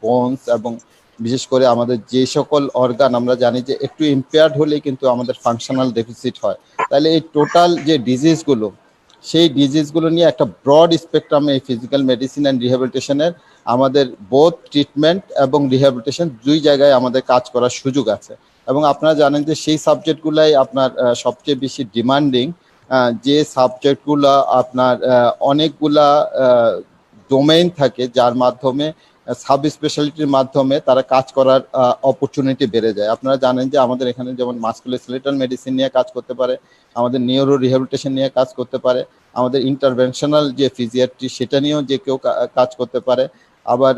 বোনস এবং বিশেষ করে আমাদের যে সকল অর্গান আমরা জানি যে একটু ইম্পেয়ার্ড হলেই কিন্তু আমাদের ফাংশনাল ডেফিসিট হয়। তাহলে এই টোটাল যে ডিজিজগুলো, সেই ডিজিজগুলো নিয়ে একটা ব্রড স্পেকট্রাম এই ফিজিক্যাল মেডিসিন অ্যান্ড রিহ্যাবিলিটেশনের আমাদের বোথ ট্রিটমেন্ট এবং রিহ্যাবিলিটেশন দুই জায়গায় আমাদের কাজ করার সুযোগ আছে। এবং আপনারা জানেন যে সেই সাবজেক্টগুলাই আপনার সবচেয়ে বেশি ডিমান্ডিং, যে সাবজেক্টগুলো আপনার অনেকগুলা ডোমেইন থাকে, যার মাধ্যমে সাব স্পেশালিটির মাধ্যমে তারা কাজ করার অপরচুনিটি বেড়ে যায়। আপনারা জানেন যে আমাদের এখানে যেমন মাসকুলোস্কেলেটাল মেডিসিন নিয়ে কাজ করতে পারে, আমাদের নিউরো রিহ্যাবিলিটেশন নিয়ে কাজ করতে পারে, আমাদের ইন্টারভেনশনাল যে ফিজিয়াট্রি সেটা নিয়েও যে কেউ কাজ করতে পারে, আবার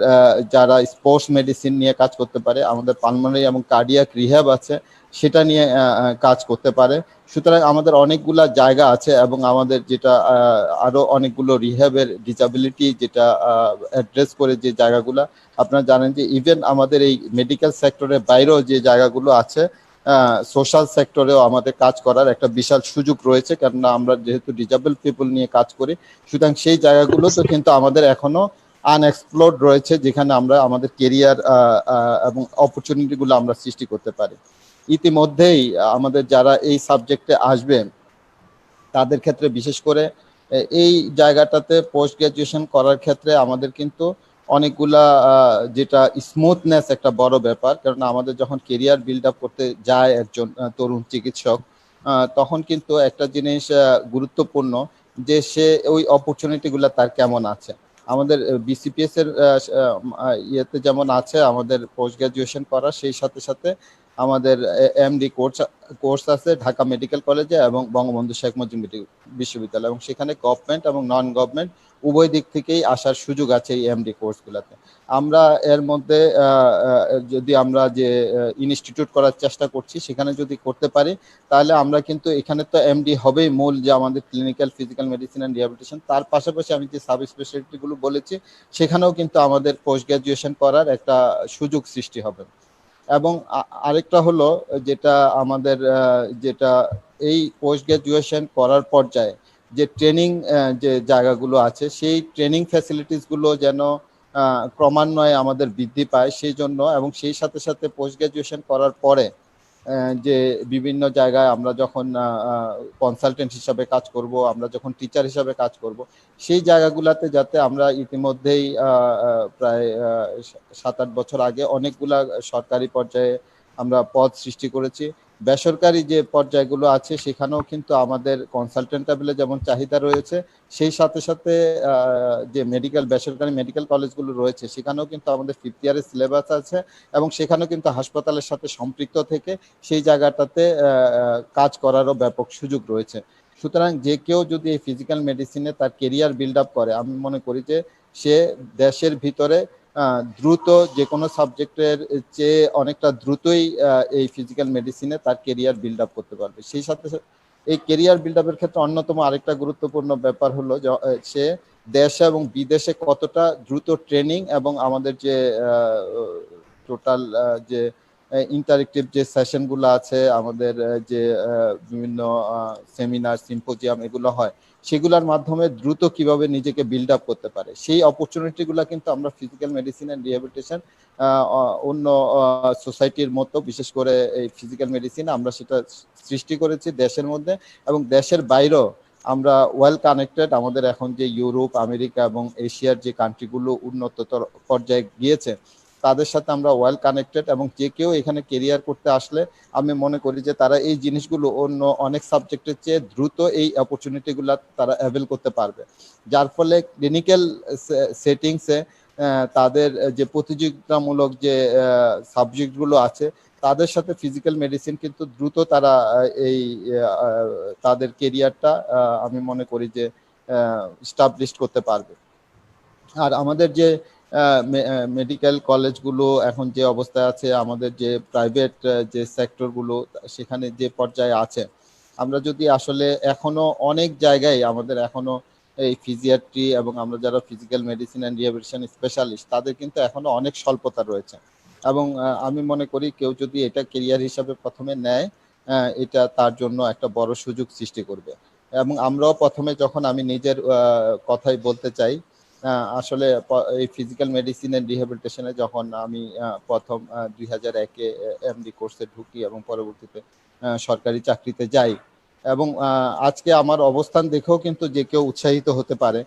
যারা স্পোর্টস মেডিসিন নিয়ে কাজ করতে পারে, আমাদের পালমোনারি এবং কার্ডিয়াক রিহ্যাব আছে সেটা নিয়ে কাজ করতে পারে। সুতরাং আমাদের অনেকগুলা জায়গা আছে এবং আমাদের যেটা আরো অনেকগুলো রিহ্যাবের ডিসএবিলিটি যেটা অ্যাড্রেস করে যে জায়গাগুলো, আপনারা জানেন যে ইভেন আমাদের এই মেডিকেল সেক্টরের বাইরেও যে জায়গাগুলো আছে, সোশ্যাল সেক্টরেও আমাদের কাজ করার একটা বিশাল সুযোগ রয়েছে, কেননা আমরা যেহেতু ডিসেবল পিপল নিয়ে কাজ করি। সুতরাং সেই জায়গাগুলো তো কিন্তু আমাদের এখনো আনএক্সপ্লোরড রয়েছে, যেখানে আমরা আমাদের কেরিয়ার এবং অপরচুনিটিগুলো আমরা সৃষ্টি করতে পারি। ইতিমধ্যেই আমাদের যারা এই সাবজেক্টে আসবেন তাদের ক্ষেত্রে বিশেষ করে এই জায়গাটাতে পোস্ট গ্রাজুয়েশন করার ক্ষেত্রে আমাদের কিন্তু অনেকগুলা যেটা স্মুথনেস একটা বড় ব্যাপার, কারণ আমাদের যখন কেরিয়ার বিল্ড আপ করতে যায় একজন তরুণ চিকিৎসক, তখন কিন্তু একটা জিনিস গুরুত্বপূর্ণ যে সে ওই অপরচুনিটিগুলো তার কেমন আছে। আমাদের বিসিপিএস এর ইয়েতে যেমন আছে আমাদের পোস্ট গ্রাজুয়েশন করা, সেই সাথে সাথে আমাদের এমডি কোর্স আছে ঢাকা মেডিকেল কলেজে এবং বঙ্গবন্ধু শেখ মুজিব বিশ্ববিদ্যালয়, এবং সেখানে গভর্নমেন্ট এবং নন গভর্নমেন্ট উভয় দিক থেকেই আসার সুযোগ আছে এই এমডি কোর্সগুলোতে। আমরা এর মধ্যে যদি আমরা যে ইনস্টিটিউট করার চেষ্টা করছি সেখানে যদি করতে পারি, তাহলে আমরা কিন্তু এখানে তো এমডি হবেই মূল যে আমাদের clinical physical medicine and rehabilitation, তার পাশাপাশি আমি যে সাব স্পেশালিটিগুলো বলেছি সেখানেও কিন্তু আমাদের পোস্ট গ্রাজুয়েশন করার একটা সুযোগ সৃষ্টি হবে। এবং আরেকটা হলো যেটা আমাদের যেটা এই পোস্ট গ্রাজুয়েশন করার পর্যায়ে যে ট্রেনিং যে জায়গাগুলো আছে, সেই ট্রেনিং ফ্যাসিলিটিসগুলো যেন ক্রমান্বয়ে আমাদের বৃদ্ধি পায় সেই জন্য, এবং সেই সাথে সাথে পোস্ট গ্রাজুয়েশন করার পরে যে বিভিন্ন জায়গায় আমরা যখন কনসালটেন্ট হিসাবে কাজ করব, আমরা যখন টিচার হিসাবে কাজ করব, সেই জায়গাগুলোতে যাতে আমরা ইতিমধ্যেই প্রায় 7-8 বছর আগে অনেকগুলা সরকারি পর্যায়ে আমরা পদ সৃষ্টি করেছি। বেসরকারি যে পর্যায়গুলো আছে সেখানেও কিন্তু আমাদের কনসালটেন্ট লেভেলে যেমন চাহিদা রয়েছে, সেই সাথে সাথে যে বেসরকারি মেডিকেল কলেজগুলো রয়েছে সেখানেও কিন্তু আমাদের 5th ইয়ারের সিলেবাস আছে, এবং সেখানেও কিন্তু হাসপাতালের সাথে সম্পৃক্ত থেকে সেই জায়গাটাতে কাজ করারও ব্যাপক সুযোগ রয়েছে। সুতরাং যে কেউ যদি এই ফিজিক্যাল মেডিসিনে তার কেরিয়ার বিল্ড আপ করে, আমি মনে করি যে সে দেশের ভিতরে দ্রুত যে কোনো সাবজেক্টের চেয়ে অনেকটা দ্রুতই এই ফিজিক্যাল মেডিসিনে তার কেরিয়ার বিল্ড আপ করতে পারবে। সেই সাথে এই কেরিয়ার বিল্ড আপের ক্ষেত্রে অন্যতম আরেকটা গুরুত্বপূর্ণ ব্যাপার হলো সে দেশে এবং বিদেশে কতটা দ্রুত ট্রেনিং এবং আমাদের যে টোটাল যে ইন্টারেক্টিভ যে সেশনগুলো আছে, আমাদের যে বিভিন্ন সেমিনার সিম্পোজিয়াম এগুলো হয়, সেগুলোর মাধ্যমে দ্রুত কিভাবে নিজেকে বিল্ড আপ করতে পারে, সেই অপরচুনিটিগুলো কিন্তু আমরা ফিজিক্যাল মেডিসিন অ্যান্ড রিহ্যাবিলিটেশন অন্য সোসাইটির মতো, বিশেষ করে এই ফিজিক্যাল মেডিসিন আমরা সেটা সৃষ্টি করেছি দেশের মধ্যে, এবং দেশের বাইরেও আমরা ওয়েল কানেক্টেড। আমাদের এখন যে ইউরোপ, আমেরিকা এবং এশিয়ার যে কান্ট্রিগুলো উন্নততর পর্যায়ে গিয়েছে, তাদের সাথে আমরা ওয়েল কানেক্টেড, এবং যে কেউ এখানে কেরিয়ার করতে আসলে আমি মনে করি যে তারা এই জিনিসগুলো অন্য অনেক সাবজেক্টের চেয়ে দ্রুত এই অপরচুনিটিগুলো তারা অ্যাভেল করতে পারবে, যার ফলে ক্লিনিক্যাল সেটিংসে তাদের যে প্রতিযোগিতামূলক যে সাবজেক্টগুলো আছে তাদের সাথে ফিজিক্যাল মেডিসিন কিন্তু দ্রুত তারা এই তাদের কেরিয়ারটা আমি মনে করি যে স্টাবলিশ করতে পারবে। আর আমাদের যে মেডিকেল কলেজগুলো এখন যে অবস্থায় আছে, আমাদের যে প্রাইভেট যে সেক্টরগুলো সেখানে যে পর্যায়ে আছে, আমরা যদি আসলে এখনো অনেক জায়গায় আমাদের এখনো এই ফিজিয়াট্রি এবং আমরা যারা physical medicine and rehabilitation specialist তাদের কিন্তু এখনো অনেক স্বল্পতা রয়েছে, এবং আমি মনে করি কেউ যদি এটা কেরিয়ার হিসাবে প্রথমে নেয়, এটা তার জন্য একটা বড় সুযোগ সৃষ্টি করবে। এবং আমরাও প্রথমে যখন আমি নিজের কথাই বলতে চাই, আসলে এই ফিজিক্যাল মেডিসিন এন্ড রিহ্যাবিলিটেশনে যখন আমি প্রথম 2001-এ এমডি কোর্সে ঢুকি এবং পরবর্তীতে সরকারি চাকরিতে যাই, এবং আজকে আমার অবস্থান দেখেও কিন্তু যে কেউ উৎসাহিত হতে পারে,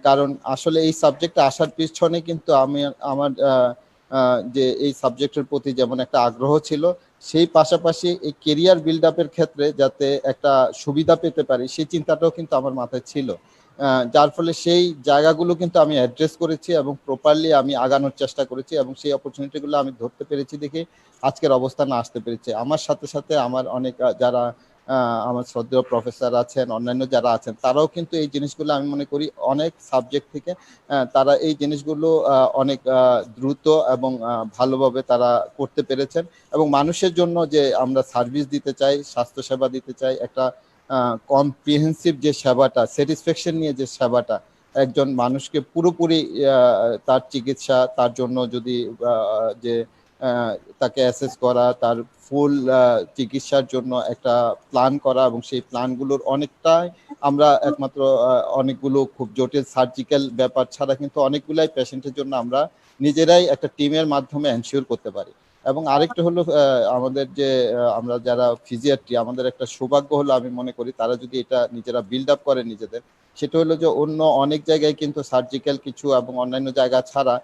কারণ আসলে এই সাবজেক্টে আসার পিছনে কিন্তু আমি আমার যে এই সাবজেক্টের প্রতি যেমন একটা আগ্রহ ছিল, সেই পাশাপাশি এই কেরিয়ার বিল্ড আপের ক্ষেত্রে যাতে একটা সুবিধা পেতে পারি সেই চিন্তাটাও কিন্তু আমার মাথায় ছিল, যার ফলে সেই জায়গাগুলো কিন্তু আমি অ্যাড্রেস করেছি এবং প্রপারলি আমি আগানোর চেষ্টা করেছি, এবং সেই অপরচুনিটিগুলো আমি ধরতে পেরেছি দেখে আজকের অবস্থানে আসতে পেরেছি। আমার সাথে সাথে আমার অনেক যারা আমার শ্রদ্ধেয় প্রফেসর আছেন, অন্যান্য যারা আছেন, তারাও কিন্তু এই জিনিসগুলো আমি মনে করি অনেক সাবজেক্ট থেকে তারা এই জিনিসগুলো অনেক দ্রুত এবং ভালোভাবে তারা করতে পেরেছেন, এবং মানুষের জন্য যে আমরা সার্ভিস দিতে চাই, স্বাস্থ্যসেবা দিতে চাই, একটা কম্প্রিহেন্সিভ যে সেবাটা, স্যাটিসফ্যাকশন নিয়ে যে সেবাটা, একজন মানুষকে পুরোপুরি তার চিকিৎসা, তার জন্য যদি যে তাকে অ্যাসেস করা, তার ফুল চিকিৎসার জন্য একটা প্ল্যান করা, এবং সেই প্ল্যানগুলোর অনেকটাই আমরা একমাত্র অনেকগুলো খুব জটিল সার্জিক্যাল ব্যাপার ছাড়া কিন্তু অনেকগুলাই পেশেন্টের জন্য আমরা নিজেরাই একটা টিমের মাধ্যমে এনশিওর করতে পারি। এবং আরেকটা হলো আমাদের যে আমরা যারা ফিজিয়াট্রি, আমাদের একটা সৌভাগ্য হলো আমি মনে করি তারা যদি এটা নিজেরা বিল্ড আপ করে নিজেদের, সেটা হলো যে অন্য অনেক জায়গায় কিন্তু সার্জিক্যাল কিছু এবং অন্যান্য জায়গা ছাড়া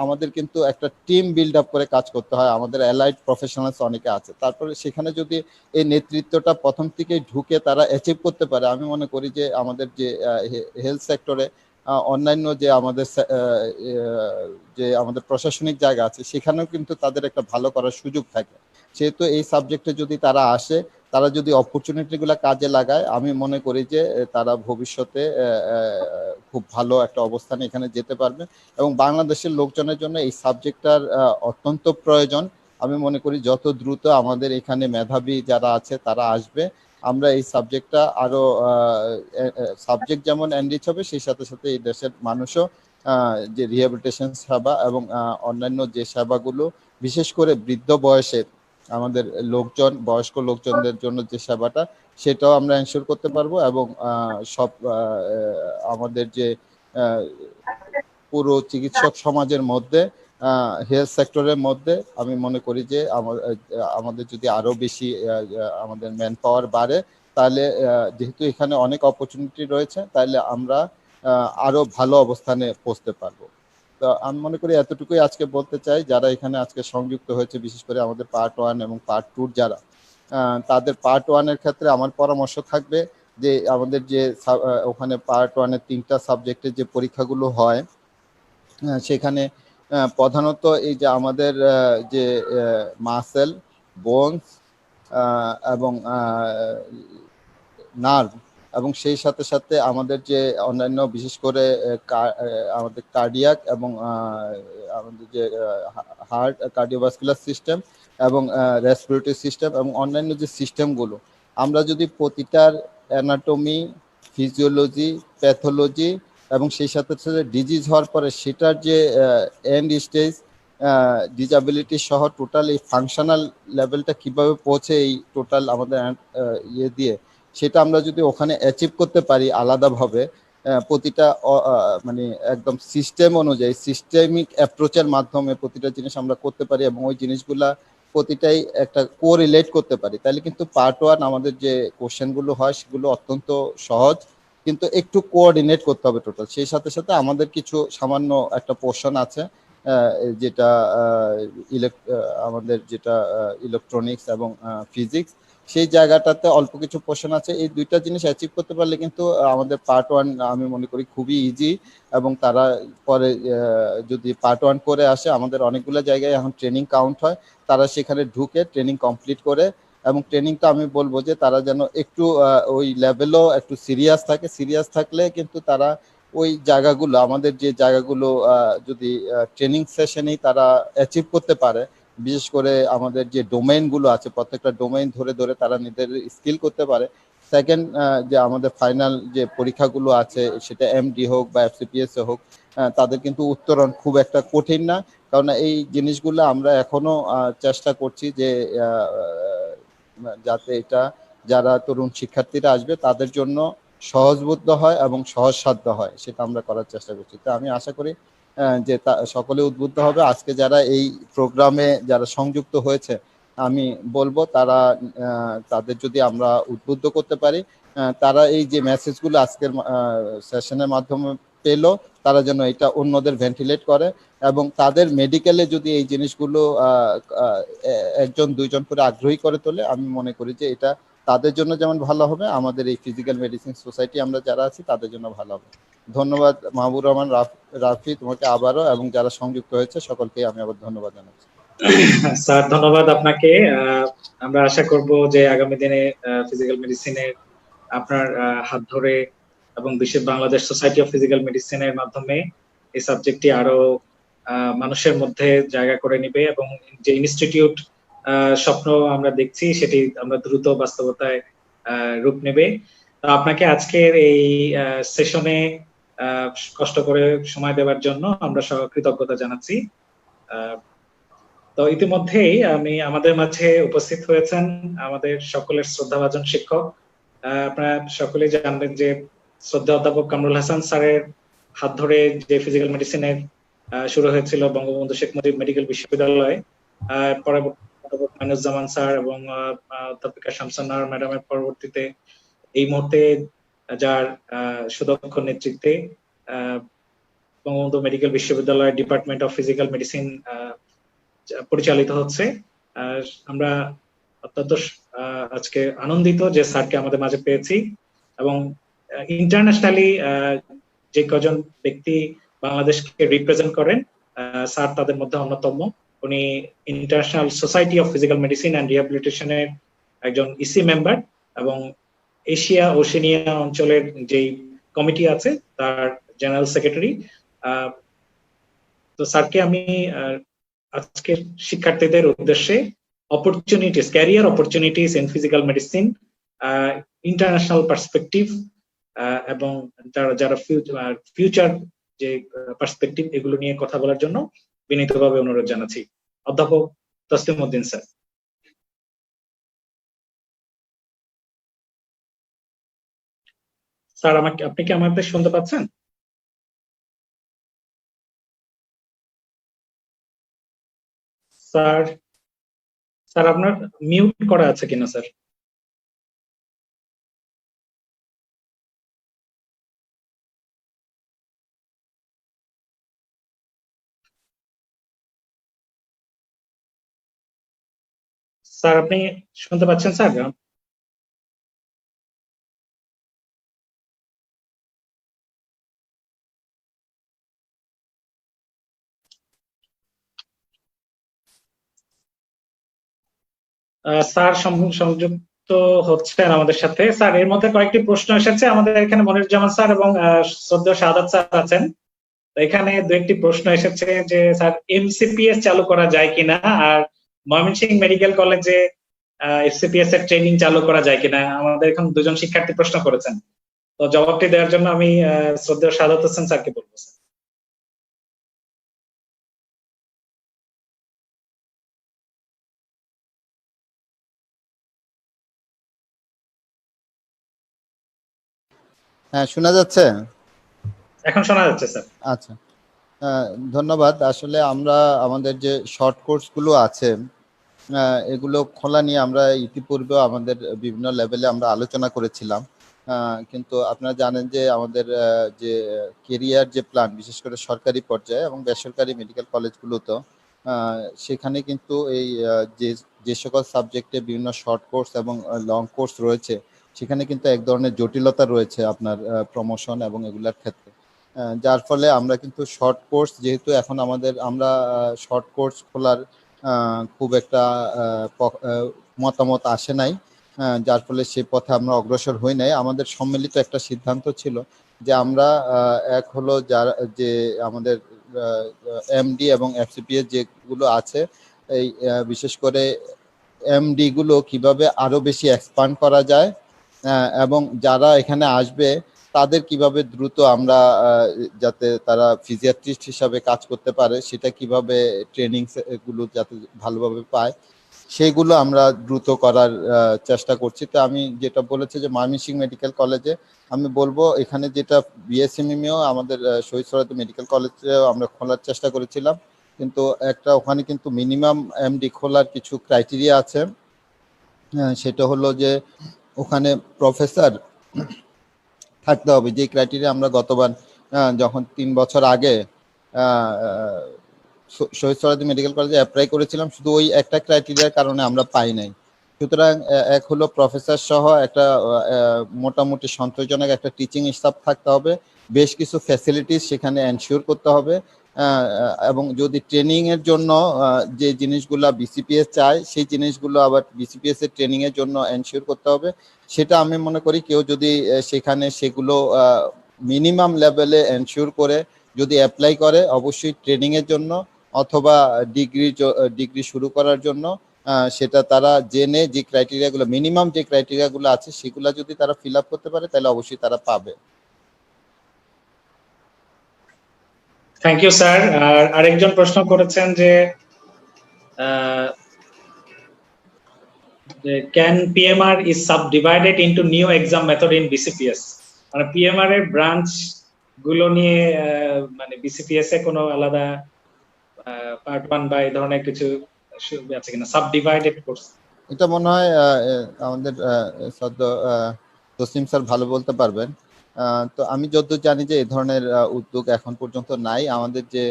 আমাদের কিন্তু একটা টিম বিল্ড আপ করে কাজ করতে হয়, আমাদের অ্যালাইড প্রফেশনালস অনেকে আছে, তারপরে সেখানে যদি এই নেতৃত্বটা প্রথম থেকেই ঢুকে তারা অ্যাচিভ করতে পারে, আমি মনে করি যে আমাদের যে হেলথ সেক্টরে অন্যান্য যে আমাদের প্রশাসনিক জায়গা আছে সেখানেও কিন্তু তাদের একটা ভালো করার সুযোগ থাকে। সেহেতু এই সাবজেক্টে যদি তারা আসে, তারা যদি অপরচুনিটিগুলো কাজে লাগায়, আমি মনে করি যে তারা ভবিষ্যতে খুব ভালো একটা অবস্থানে এখানে যেতে পারবে, এবং বাংলাদেশের লোকজনের জন্য এই সাবজেক্টটার অত্যন্ত প্রয়োজন। আমি মনে করি যত দ্রুত আমাদের এখানে মেধাবী যারা আছে তারা আসবে, আমরা এই সাবজেক্টটা আরো সাবজেক্ট যেমন এনরিচ হবে, সেই সাথে সাথে এই দেশের মানুষও যে রিহ্যাবিলিটেশন সেবা এবং অন্যান্য যে সেবাগুলো, বিশেষ করে বৃদ্ধ বয়সের আমাদের লোকজন, বয়স্ক লোকজনদের জন্য যে সেবাটা, সেটাও আমরা এনশিওর করতে পারবো, এবং সব আমাদের যে পুরো চিকিৎসক সমাজের মধ্যে হেলথ সেক্টরের মধ্যে আমি মনে করি যে আমাদের যদি আরো বেশি আমাদের ম্যান পাওয়ার বাড়ে, তাহলে যেহেতু এখানে অনেক অপরচুনিটি রয়েছে, তাহলে আমরা আরো ভালো অবস্থানে পৌঁছতে পারবো। তো আমি মনে করি এতটুকুই আজকে বলতে চাই। যারা এখানে আজকে সংযুক্ত হয়েছে, বিশেষ করে আমাদের পার্ট 1 এবং পার্ট 2 যারা, তাদের পার্ট 1-এর ক্ষেত্রে আমার পরামর্শ থাকবে যে আমাদের যে ওখানে পার্ট 1-এর 3টা সাবজেক্টের যে পরীক্ষাগুলো হয়, সেখানে প্রধানত এই যে আমাদের যে মাসেল, বোনস এবং নার্ভ, এবং সেই সাথে সাথে আমাদের যে অন্যান্য বিশেষ করে আমাদের কার্ডিয়াক এবং আমাদের যে হার্ট, কার্ডিওভাস্কুলার সিস্টেম এবং রেসপিরেটরি সিস্টেম এবং অন্যান্য যে সিস্টেমগুলো, আমরা যদি প্রতিটার অ্যানাটমি, ফিজিওলজি, প্যাথোলজি এবং সেই সাথে সাথে ডিজিজ হওয়ার পরে সেটার যে এন্ড স্টেজ ডিজাবিলিটি সহ টোটাল এই ফাংশনাল লেভেলটা কিভাবে পৌঁছে এই টোটাল আমাদের ইয়ে দিয়ে, সেটা আমরা যদি ওখানে অ্যাচিভ করতে পারি আলাদাভাবে, প্রতিটা মানে একদম সিস্টেম অনুযায়ী সিস্টেমিক অ্যাপ্রোচের মাধ্যমে প্রতিটা জিনিস আমরা করতে পারি এবং ওই জিনিসগুলা প্রতিটাই একটা কোরিলেট করতে পারি, তাহলে কিন্তু পার্ট 1 আমাদের যে কোশ্চেনগুলো হয় সেগুলো অত্যন্ত সহজ, কিন্তু একটু কোঅর্ডিনেট করতে হবে টোটাল। সেই সাথে সাথে আমাদের কিছু সামান্য একটা পোর্শন আছে যেটা আমাদের যেটা ইলেকট্রনিক্স এবং ফিজিক্স, সেই জায়গাটাতে অল্প কিছু পোর্শন আছে। এই দুইটা জিনিস অ্যাচিভ করতে পারলে কিন্তু আমাদের পার্ট 1 আমি মনে করি খুবই ইজি, এবং তারা পরে যদি পার্ট 1 করে আসে, আমাদের অনেকগুলো জায়গায় এখন ট্রেনিং কাউন্ট হয়, তারা সেখানে ঢুকে ট্রেনিং কমপ্লিট করে, এবং ট্রেনিংটা আমি বলবো যে তারা যেন একটু ওই লেভেলও একটু সিরিয়াস থাকে, সিরিয়াস থাকলে কিন্তু তারা ওই জায়গাগুলো, আমাদের যে জায়গাগুলো যদি ট্রেনিং সেশনেই তারা অ্যাচিভ করতে পারে, বিশেষ করে আমাদের যে ডোমেইনগুলো আছে প্রত্যেকটা ডোমেইন ধরে ধরে তারা নিজেদের স্কিল করতে পারে, সেকেন্ড যে আমাদের ফাইনাল যে পরীক্ষাগুলো আছে সেটা এমডি হোক বা এফসিপিএস হোক, তাদের কিন্তু উত্তরণ খুব একটা কঠিন না, কারণ এই জিনিসগুলো আমরা এখনো চেষ্টা করছি যে যাতে এটা যারা তরুণ শিক্ষার্থীরা আসবে তাদের জন্য সহজবোধ্য হয় এবং সহজসাধ্য হয়, সেটা আমরা করার চেষ্টা করছি। তো আমি আশা করি যে সকলে উদ্বুদ্ধ হবে। আজকে যারা এই প্রোগ্রামে যারা সংযুক্ত হয়েছে, আমি বলবো তারা তাদের যদি আমরা উদ্বুদ্ধ করতে পারি, তারা এই যে মেসেজগুলো আজকের সেশনের মাধ্যমে পেলো, তারা যেন এটা অন্যদের ভেন্টিলেট করে, এবং তাদের মেডিকেলে যদি এই জিনিসগুলো একজন দুইজন করে আগ্রহী করে তোলে, আমি মনে করি যে এটা তাদের জন্য যেমন ভালো হবে, আমাদের এই ফিজিক্যাল মেডিসিন সোসাইটি আমরা যারা আছি তাদের জন্য ভালো হবে। ধন্যবাদ মাহবুব রহমান রাফি, তোমাকে আবারও, এবং যারা সংযুক্ত হয়েছে সকলকে আমি আবার ধন্যবাদ জানাচ্ছি। স্যার ধন্যবাদ আপনাকে। আমরা আশা করব যে আগামী দিনে ফিজিক্যাল মেডিসিনের আপনার হাত ধরে এবং বিশ্বের বাংলাদেশ সোসাইটি অফ ফিজিক্যাল মেডিসিনের মাধ্যমে এই সাবজেক্টটি আরো মানুষের মধ্যে জায়গা করে নিবে, এবং যে ইনস্টিটিউট স্বপ্ন আমরা দেখছি সেটি আমরা দ্রুত বাস্তবতায় রূপ নেবে। আপনাকে আজকের এই সেশনে কষ্ট করে সময় দেওয়ার জন্য আমরা কৃতজ্ঞতা জানাচ্ছি। তো ইতিমধ্যেই আমাদের মাঝে উপস্থিত হয়েছেন আমাদের সকলের শ্রদ্ধাভাজন শিক্ষক। আপনারা সকলেই জানবেন যে শ্রদ্ধা অধ্যাপক কামরুল হাসান স্যারের হাত ধরে যে ফিজিক্যাল মেডিসিনের শুরু হয়েছিল বঙ্গবন্ধু শেখ মুজিব মেডিকেল বিশ্ববিদ্যালয়ে, পরবর্তী অধ্যাপক মাইনুজ্জামান স্যার এবং অধ্যাপিকা শামসুন্নাহার ম্যাডামের পরবর্তীতে এই মুহূর্তে যার সুদক্ষ নেতৃত্বে বঙ্গবন্ধু মেডিকেল বিশ্ববিদ্যালয় ডিপার্টমেন্ট অফ ফিজিক্যাল মেডিসিন পরিচালিত হচ্ছে। আমরা অত্যন্ত আজকে আনন্দিত যে স্যারকে আমাদের মাঝে পেয়েছি, এবং ইন্টারন্যাশনালি যে কজন ব্যক্তি বাংলাদেশকে রিপ্রেজেন্ট করেন, স্যার তাদের মধ্যে অন্যতম। উনি international society of physical medicine and রিহ্যাবিলিটেশনের একজন ইসি মেম্বার, এবং এশিয়া ওশেনিয়া অঞ্চলের যে কমিটি আছে তার জেনারেল সেক্রেটারি। তো স্যারকে আমি আজকে শিক্ষার্থীদের উদ্দেশ্যে career opportunities in physical medicine, international perspective, এবং যারা ফিউচার যে পার্সপেক্টিভ এগুলো নিয়ে কথা বলার জন্য বিনীতভাবে অনুরোধ জানাচ্ছি। অধ্যাপক তসলিম উদ্দিন স্যার। স্যার আপনি কি আমাদের শুনতে পাচ্ছেন? স্যার স্যার আপনার মিউট করা আছে কিনা স্যার? স্যার আপনি শুনতে পাচ্ছেন স্যার? স্যার সংযুক্ত হচ্ছেন আমাদের সাথে। স্যার এর মধ্যে কয়েকটি প্রশ্ন এসেছে আমাদের এখানে, মনিরুজ্জামান স্যার এবং শ্রদ্ধেয় শাহাদাত স্যার আছেন। এখানে দু একটি প্রশ্ন এসেছে যে স্যার এমসিপিএস চালু করা যায় কিনা, আর ময়মনসিংহ মেডিকেল কলেজে এফসিপিএস এর ট্রেনিং চালু করা যায় কিনা, আমাদের এখন দুজন শিক্ষার্থী প্রশ্ন করেছেন। তো জবাবটি দেওয়ার জন্য আমি শ্রদ্ধেয় শাহাদাত হোসেন স্যারকে বলবো। হ্যাঁ, শোনা যাচ্ছে? এখন শোনা যাচ্ছে স্যার। আচ্ছা, ধন্যবাদ। আসলে আমরা আমাদের যে শর্ট কোর্সগুলো আছে এগুলো খোলা নিয়ে আমরা ইতিপূর্বে আমাদের বিভিন্ন লেভেলে আমরা আলোচনা করেছিলাম, কিন্তু আপনারা জানেন যে আমাদের যে কেরিয়ার যে প্ল্যান, বিশেষ করে সরকারি পর্যায়ে এবং বেসরকারি মেডিকেল কলেজগুলোতেও সেখানে কিন্তু এই যে সকল সাবজেক্টে বিভিন্ন শর্ট কোর্স এবং লং কোর্স রয়েছে, সেখানে কিন্তু এক ধরনের জটিলতা রয়েছে আপনার প্রমোশন এবং এগুলোর ক্ষেত্রে। যার ফলে আমরা কিন্তু শর্ট কোর্স, যেহেতু এখন আমরা শর্ট কোর্স খোলার খুব একটা মতামত আসে নাই, যার ফলে সে পথে আমরা অগ্রসর হই নাই। আমাদের সম্মিলিত একটা সিদ্ধান্ত ছিল যে আমরা এক হলো যারা যে আমাদের এমডি এবং এফসিপিএস যেগুলো আছে, এই বিশেষ করে এমডি গুলো কিভাবে আরো বেশি এক্সপান্ড করা যায় এবং যারা এখানে আসবে তাদের কিভাবে দ্রুত আমরা যাতে তারা ফিজিয়াট্রিস্ট হিসাবে কাজ করতে পারে, সেটা কিভাবে ট্রেনিং গুলো যাতে ভালোভাবে পায়, সেইগুলো আমরা দ্রুত করার চেষ্টা করছি। তো আমি যেটা বলেছি যে ময়মনসিংহ মেডিকেল কলেজে আমি বলবো, এখানে যেটা বিএসএমএমও আমাদের শহীদ সোহরাওয়ার্দী মেডিকেল কলেজেও আমরা খোলার চেষ্টা করেছিলাম, কিন্তু একটা ওখানে কিন্তু মিনিমাম এমডি খোলার কিছু ক্রাইটেরিয়া আছে। সেটা হলো যে ওখানে প্রফেসর থাকতে হবে, যে ক্রাইটেরিয়া আমরা গতবার যখন 3 বছর আগে শহীদ সোহরাওয়ার্দী মেডিকেল কলেজে অ্যাপ্লাই করেছিলাম, শুধু ওই একটা ক্রাইটেরিয়ার কারণে আমরা পাই নাই। সুতরাং এক হলো প্রফেসর সহ একটা মোটামুটি সন্তোষজনক একটা টিচিং স্টাফ থাকতে হবে, বেশ কিছু ফ্যাসিলিটিস সেখানে এনশিওর করতে হবে, এবং যদি ট্রেনিং এর জন্য যে জিনিসগুলো বিসিপিএস চায় সেই জিনিসগুলো আবার বিসিপিএস এর ট্রেনিং এর জন্য এনশিওর করতে হবে। সেটা আমি মনে করি কেউ যদি সেখানে সেগুলো মিনিমাম লেভেলে এনশিওর করে যদি অ্যাপ্লাই করে, অবশ্যই ট্রেনিং এর জন্য অথবা ডিগ্রি শুরু করার জন্য সেটা তারা জেনে যে ক্রাইটেরিয়াগুলো, মিনিমাম যে ক্রাইটেরিয়াগুলো আছে সেগুলো যদি তারা ফিল আপ করতে পারে, তাহলে অবশ্যই তারা পাবে। Thank you sir. আর আরেকজন প্রশ্ন করেছেন যে can PMR is subdivided into new exam method in BCPS, মানে পিএমআর এর ব্রাঞ্চ গুলো নিয়ে মানে বিসিপিএস এ কোনো আলাদা পার্ট 1 বা এই ধরনের কিছু আছে কিনা, সাবডিভাইডেড কোর্স? এটা মনে হয় আমাদের সদ্য তসলিম স্যার ভালো বলতে পারবেন। তো আমি যতদূর জানি যে এই ধরনের উদ্যোগ এখন পর্যন্ত নাই। আমাদের যে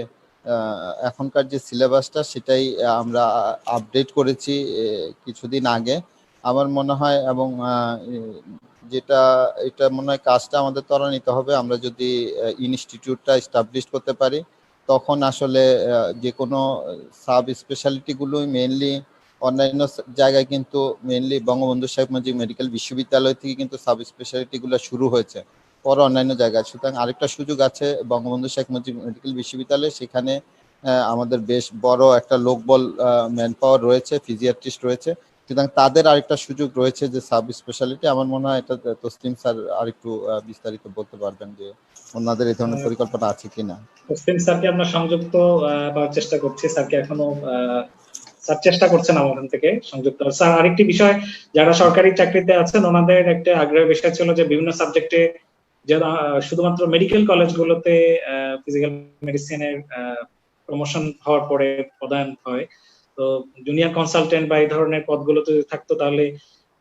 এখনকার যে সিলেবাসটা সেটাই আমরা আপডেট করেছি কিছুদিন আগে আমার মনে হয়, এবং এটা মনে হয় কাজটা আমাদের ত্বরান্বিত হবে আমরা যদি ইনস্টিটিউটটা এস্টাবলিশ করতে পারি। তখন আসলে যে কোনো সাব স্পেশালিটিগুলোই মেইনলি অন্যান্য জায়গায় কিন্তু মেইনলি বঙ্গবন্ধু শেখ মুজিব মেডিকেল বিশ্ববিদ্যালয় থেকে কিন্তু সাব স্পেশালিটিগুলো শুরু হয়েছে, পরে অন্যান্য জায়গায়। সুতরাং আরেকটা সুযোগ আছে বঙ্গবন্ধু শেখ মুজিব মেডিকেল বিশ্ববিদ্যালয়ে, সেখানে আমাদের বেশ বড় একটা লোকবল ম্যান পাওয়ার রয়েছে, ফিজিয়াট্রিস্ট রয়েছে, সুতরাং তাদের আরেকটা সুযোগ রয়েছে যে সাব স্পেশালিটি। আমার মনে হয় এটা তসলিম স্যার আরেকটু বিস্তারিত বলতে পারবেন যে ওনাদের এই ধরনের পরিকল্পনা আছে কিনা। তসলিম স্যারকে আমরা সংযুক্ত করার চেষ্টা করছি, স্যারকে এখনো স্যার চেষ্টা করছেন আমাদের থেকে সংযুক্ত। স্যার আরেকটি বিষয়, যারা সরকারি চাকরিতে আছেন ওনাদের একটা আগ্রহের বিষয় ছিল যে বিভিন্ন সাবজেক্টে যে শুধুমাত্র মেডিকেল কলেজগুলোতে ফিজিক্যাল মেডিসিনের প্রমোশন হওয়ার পরে পদায়ন হয়, তো জুনিয়র কনসালটেন্ট বা এই ধরনের পদগুলো যদি থাকতো তাহলে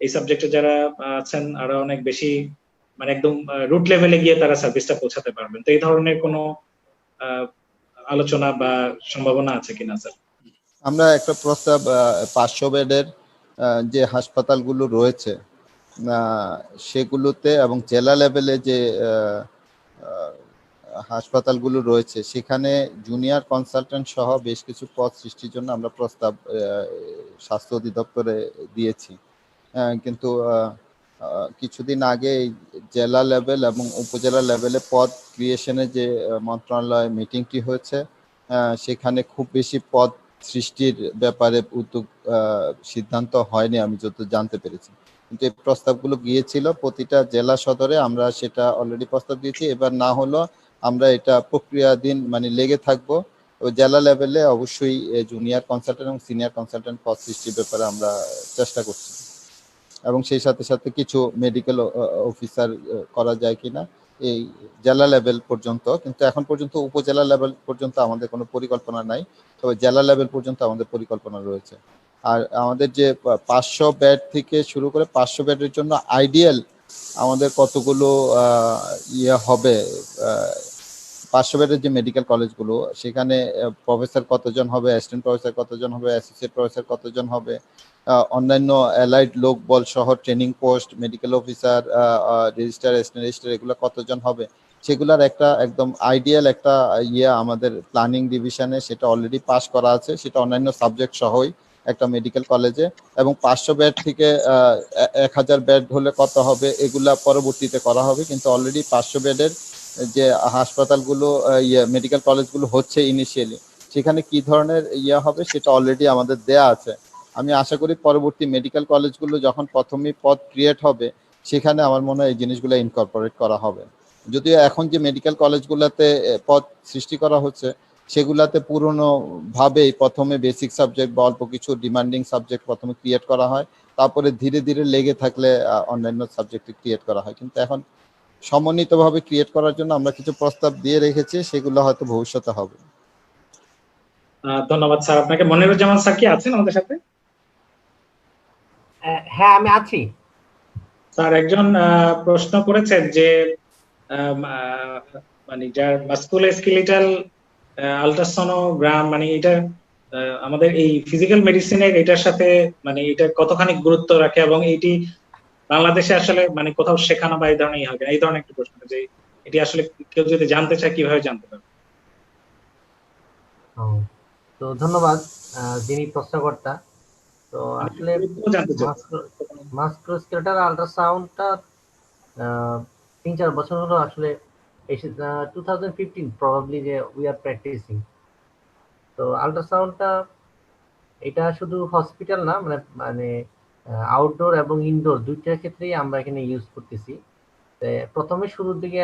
এই সাবজেক্টে যারা আছেন আরো অনেক বেশি মানে একদম রুট লেভেলে গিয়ে তারা সার্ভিসটা পৌঁছাতে পারবেন। তো এই ধরনের কোনো আলোচনা বা সম্ভাবনা আছে কিনা স্যার? আমরা একটা প্রস্তাব 500 বেডের যে হাসপাতালগুলো রয়েছে সেগুলোতে এবং জেলা লেভেলে যে হাসপাতালগুলো রয়েছে সেখানে জুনিয়র কনসালটেন্ট সহ বেশ কিছু পদ সৃষ্টির জন্য আমরা প্রস্তাব স্বাস্থ্য অধিদপ্তরে দিয়েছি। কিন্তু কিছুদিন আগে জেলা লেভেল এবং উপজেলা লেভেলে পদ ক্রিয়েশনের যে মন্ত্রণালয় মিটিংটি হয়েছে সেখানে খুব বেশি পদ সৃষ্টির ব্যাপারে সিদ্ধান্ত হয়নি আমি যত জানতে পেরেছি। কিন্তু এই প্রস্তাবগুলো গিয়েছিল প্রতিটা জেলা সদরে, আমরা সেটা অলরেডি প্রস্তাব দিয়েছি। এবার না হলো আমরা এটা প্রক্রিয়াধীন মানে লেগে থাকবো। জেলা লেভেলে অবশ্যই জুনিয়র কনসালটেন্ট এবং সিনিয়র কনসালটেন্ট পদ সৃষ্টির ব্যাপারে আমরা চেষ্টা করছি, এবং সেই সাথে সাথে কিছু মেডিকেল অফিসার করা যায় কিনা এই জেলা লেভেল পর্যন্ত। কিন্তু এখন পর্যন্ত উপজেলা লেভেল পর্যন্ত আমাদের কোনো পরিকল্পনা নাই, তবে জেলা লেভেল পর্যন্ত আমাদের পরিকল্পনা রয়েছে। আর আমাদের যে 500 বেড থেকে শুরু করে 500 বেডের জন্য আইডিয়াল আমাদের কতগুলো হবে, 500 বেডের যে মেডিকেল কলেজগুলো সেখানে প্রফেসর কতজন হবে, অ্যাসিস্ট্যান্ট প্রফেসর কতজন হবে, অ্যাসোসিয়েট প্রফেসর কতজন হবে, অন্যান্য অ্যালাইড লোক বল সহ training post, medical officer, registrar, assistant registrar এগুলো কতজন হবে, সেগুলোর একটা একদম আইডিয়াল একটা আমাদের প্ল্যানিং ডিভিশনে সেটা অলরেডি পাস করা আছে, সেটা অন্যান্য সাবজেক্ট সহই একটা মেডিকেল কলেজে। এবং 500 বেড থেকে 1000 বেড হলে কত হবে এগুলা পরবর্তীতে করা হবে। কিন্তু অলরেডি 500 বেডের যে হাসপাতালগুলো মেডিকেল কলেজগুলো হচ্ছে ইনিশিয়ালি, সেখানে কি ধরনের হবে সেটা অলরেডি আমাদের দেয়া আছে। আমি আশা করি পরবর্তী মেডিকেল কলেজগুলো যখন প্রথমেই পদ ক্রিয়েট হবে সেখানে আমার মনে হয় এই জিনিসগুলো ইনকর্পোরেট করা হবে। যদিও এখন যে মেডিকেল কলেজগুলোতে পদ সৃষ্টি করা হচ্ছে সেগুলাতে পুরনো ভাবেই প্রথমে বেসিক সাবজেক্ট বা অল্প কিছু ডিমান্ডিং সাবজেক্ট প্রথমে ক্রিয়েট করা হয়, তারপরে ধীরে ধীরে লেগে থাকলে অন্যান্য সাবজেক্ট ক্রিয়েট করা হয়। কিন্তু এখন সমন্বিতভাবে ক্রিয়েট করার জন্য আমরা কিছু প্রস্তাব দিয়ে রেখেছি, সেগুলো হয়তো ভবিষ্যতে হবে। ধন্যবাদ স্যার আপনাকে। মনিরুজ্জামান স্যার কি আছেন আমাদের সাথে? হ্যাঁ, আমি আছি স্যার। একজন প্রশ্ন করেছেন যে মানে যার মাস্কুলোস্কেলিটাল আল্ট্রাসনোগ্রাম মানে এটা আমাদের এই ফিজিক্যাল মেডিসিনের এটার সাথে মানে এটা কতখানি গুরুত্ব রাখে, এবং এটি বাংলাদেশে আসলে মানে কোথাও শেখানো বা এই ধরনের হবে, এই ধরনের একটু প্রশ্ন যে এটি আসলে কেউ যদি জানতে চায় কিভাবে জানতে পারবে? তো ধন্যবাদ যিনি প্রশ্নকর্তা। তো আসলে জানতে চাই। মাস্কুলোস্কেলেটাল আল্ট্রাসাউন্ডটা 3-4 বছর হলো আসলে 2015 প্রবাবলি যে উই আর প্র্যাকটিসিং। তো আল্ট্রাসাউন্ডটা এটা শুধু হসপিটাল না, মানে মানে আউটডোর এবং ইনডোর দুইটার ক্ষেত্রেই আমরা এখানে ইউজ করতেছি। প্রথমে শুরুর দিকে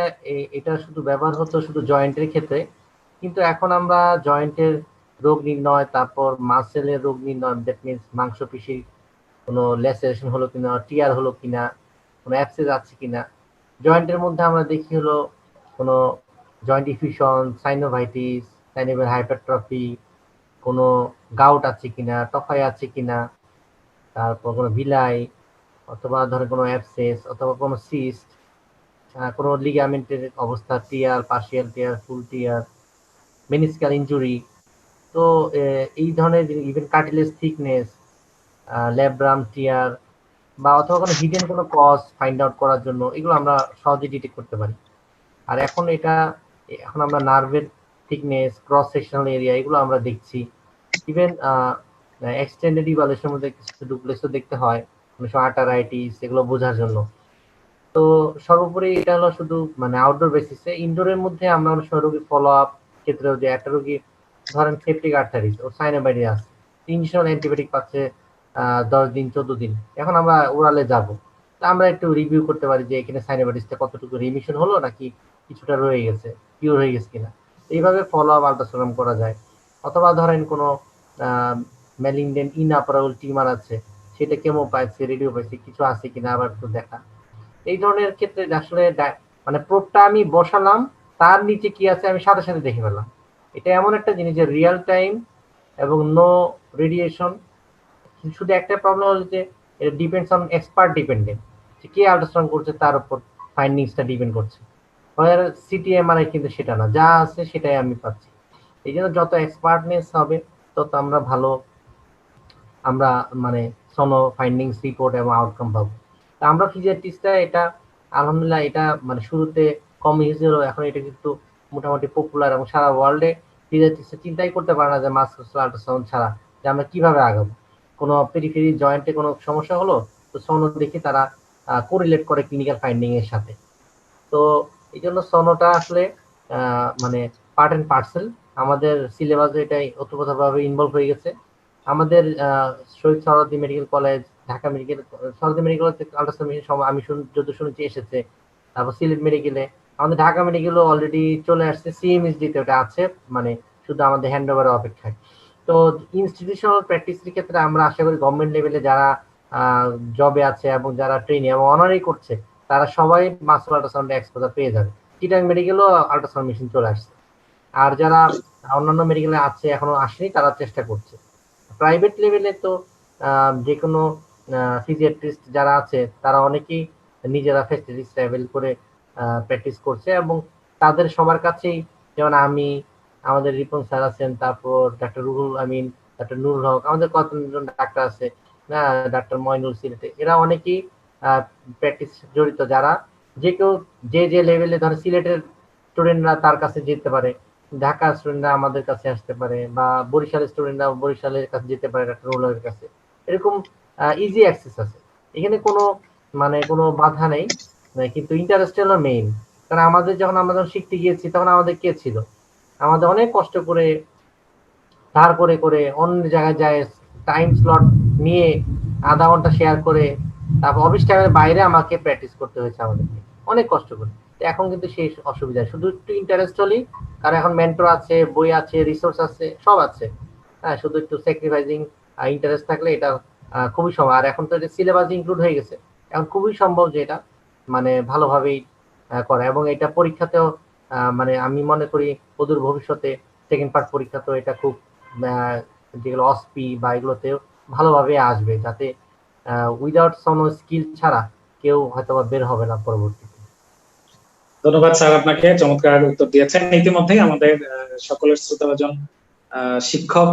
এটা শুধু ব্যবহার হতো শুধু জয়েন্টের ক্ষেত্রে, কিন্তু এখন আমরা জয়েন্টের রোগ নির্ণয়, তারপর মাসেলের রোগ নির্ণয়, দ্যাট মিনস মাংসপেশির কোনো ল্যাসেরেশন হলো কিনা, টিয়ার হলো কিনা, কোনো অ্যাবসেস আছে কিনা, জয়েন্টের মধ্যে আমরা দেখি হলো কোনো joint effusion, synovitis, synovial hypertrophy, কোনো গাউট আছে কিনা, টফাই আছে কিনা, তারপর কোনো ভিলাই অথবা ধরে কোনো অ্যাবসেস অথবা কোনো সিস্ট, কোনো লিগামেন্টের অবস্থা, টিয়ার, পার্শিয়াল টিয়ার, ফুল টিয়ার, মেনিসকাল ইনজুরি। তো এই ধরনের ইভেন কার্টিলেজ থিকনেস, ল্যাব্রাম টিয়ার বা অথবা কোনো হিডেন কোনো কজ ফাইন্ড আউট করার জন্য এগুলো আমরা সহজে ডিটেক্ট করতে পারি। আর এখন আমরা নার্ভের থিকনেস, ক্রস সেকশনাল এরিয়া এগুলো আমরা দেখছি। ইভেন এক্সটেন্ডেড ইভালুয়েশনের মধ্যে কিছু ডুপ্লেক্সও দেখতে হয়, অনেক সময় আর্টারাইটিস এগুলো বোঝার জন্য। তো সর্বোপরি এটা হলো শুধু মানে আউটডোর বেসিসে। ইনডোরের মধ্যে আমরা অনেক সময় রোগী ফলো আপ ক্ষেত্রেও যে একটা রোগী ধরেন সেপটিক আর্টারিস ও সাইনোভাইটিস, ইনজেকশন অ্যান্টিবায়োটিক পাচ্ছে 10 দিন 14 দিন, এখন আমরা ওরালে যাব, তা আমরা একটু রিভিউ করতে পারি যে এখানে সাইনোভাইটিসটা কতটুকু রিমিশন হলো নাকি কিছুটা রয়ে গেছে, কিউর হয়ে গেছে কিনা। এইভাবে ফলো আপ আল্ট্রাসাউন্ড করা যায়। অথবা ধরেন কোনো ম্যালিগন্যান্ট ইনঅপারেবল টিউমার আছে, সেটা কেমো পাইছে, রেডিও পাইছে, কিছু আছে কিনা আবার একটু দেখা। এই ধরনের ক্ষেত্রে আসলে মানে প্রোবটা আমি বসালাম, তার নিচে কি আছে আমি সাথে সাথে দেখে ফেললাম। এটা এমন একটা জিনিস যে রিয়েল টাইম এবং নো রেডিয়েশন। শুধু একটা প্রবলেম হলো যে এটা ডিপেন্ডস অন এক্সপার্ট ডিপেন্ডেন্ট, যে কে আল্ট্রাসাউন্ড করছে তার উপর ফাইন্ডিংসটা ডিপেন্ড করছে। সিটি এমআরআই কিন্তু সেটা না, যা আছে সেটাই আমি পাচ্ছি। এই জন্য যত এক্সপার্টনেস হবে তত আমরা ভালো আমরা মানে সোনো ফাইন্ডিংস রিপোর্ট এবং আউটকাম পাবো। তা আমরা ফিজিয়াট্রিস্টরা এটা আলহামদুলিল্লাহ এটা মানে শুরুতে কম ইউজ হলো, এখন এটা কিন্তু মোটামুটি পপুলার এবং সারা ওয়ার্ল্ডে ফিজিয়াট্রিস্টরা চিন্তাই করতে পারে না যে মাস্কুলার আল্ট্রাসাউন্ড ছাড়া যে আমরা কিভাবে আগাবো। কোনো পেরিফেরি জয়েন্টে কোনো সমস্যা হলো তো সোনো দেখে তারা কোরিলেট করে ক্লিনিক্যাল ফাইন্ডিং এর সাথে। তো এই জন্য সোনোটা আসলে মানে পার্ট অ্যান্ড পার্সেল আমাদের সিলেবাসে এটাই ওতপ্রোতভাবে ইনভলভ হয়ে গেছে। আমাদের Shaheed Suhrawardy medical college, Dhaka medical Suhrawardy medical college ultrasound machine আমি যত শুনেছি এসেছে। তারপর সিলেট মেডিকেলে, আমাদের ঢাকা মেডিকেলও অলরেডি চলে আসছে, সিএমএসডিতে ওটা আছে, মানে শুধু আমাদের হ্যান্ড ওভারের অপেক্ষায়। তো ইনস্টিটিউশনাল প্র্যাকটিসের ক্ষেত্রে আমরা আশা করি গভর্নমেন্ট লেভেলে যারা জবে আছে এবং যারা ট্রেনিং এবং অনারই করছে তারা সবাই মাসুল আল্ট্রাসাউন্ডে এক্সপোজার পেয়ে যাবে। চিটাং মেডিকেলও আল্ট্রাসাউন্ড মেশিন চলে আসছে, আর যারা অন্যান্য মেডিকেলে আছে এখনো আসেনি তারা চেষ্টা করছে। প্রাইভেট লেভেলে তো যে কোনো ফিজিয়াট্রিস্ট যারা আছে তারা অনেকেই নিজেরা ফেসিলিটিস ট্রাভেল করে প্র্যাকটিস করছে, এবং তাদের সবার কাছেই যেমন আমি, আমাদের রিপন স্যার আছেন, তারপর ডাক্তার রুহুল আমিন, ডাক্তার নুরুল হক, আমাদের কতজন ডাক্তার আছে না, ডাক্তার ময়নুল সিলেটে, এরা অনেকেই প্র্যাকটিস জড়িত, যারা যে কেউ যে লেভেলে ধরে সিলেটের স্টুডেন্টরা তার কাছে যেতে পারে, ঢাকার স্টুডেন্টরা আমাদের কাছে আসতে পারে, বা বরিশালের স্টুডেন্টরা বরিশালের কাছে যেতে পারে ডাক্তার রুহুলের কাছে। এরকম ইজি অ্যাক্সেস আছে, এখানে কোনো মানে কোনো বাধা নেই, কিন্তু ইন্টারেস্ট হলো মেইন। কারণ আমাদের যখন আমরা যখন শিখতে গিয়েছি তখন আমাদের কে ছিল, আমাদের অনেক কষ্ট করে ধার করে করে অন্য জায়গায় যায়, টাইম স্লট নিয়ে আধা ঘন্টা শেয়ার করে তারপর অফিস টাইমের বাইরে আমাকে প্র্যাকটিস করতে হয়েছে আমাদেরকে অনেক কষ্ট করে। তো এখন কিন্তু সেই অসুবিধা, শুধু একটু ইন্টারেস্ট হলেই, কারণ এখন মেন্টর আছে, বই আছে, রিসোর্স আছে, সব আছে। হ্যাঁ, শুধু একটু স্যাক্রিফাইসিং ইন্টারেস্ট থাকলে এটা খুবই সম্ভব। আর এখন তো এটা সিলেবাস ইনক্লুড হয়ে গেছে, এখন খুবই সম্ভব যে এটা মানে ভালোভাবেই করা, এবং এটা পরীক্ষাতেও মানে আমি মনে করি অদূর ভবিষ্যতে সেকেন্ড পার্ট পরীক্ষা তো এটা খুব যেগুলো অসপি বা এগুলোতেও ভালোভাবে আসবে, যাতে উইদাউট কোনো স্কিল ছাড়া কেউ হয়তো বের হবে না পরবর্তীতে। ধন্যবাদ স্যার, আপনাকে চমৎকার উত্তর দিয়েছেন। ইতিমধ্যেই আমাদের সকলের শ্রোতাভাজন শিক্ষক,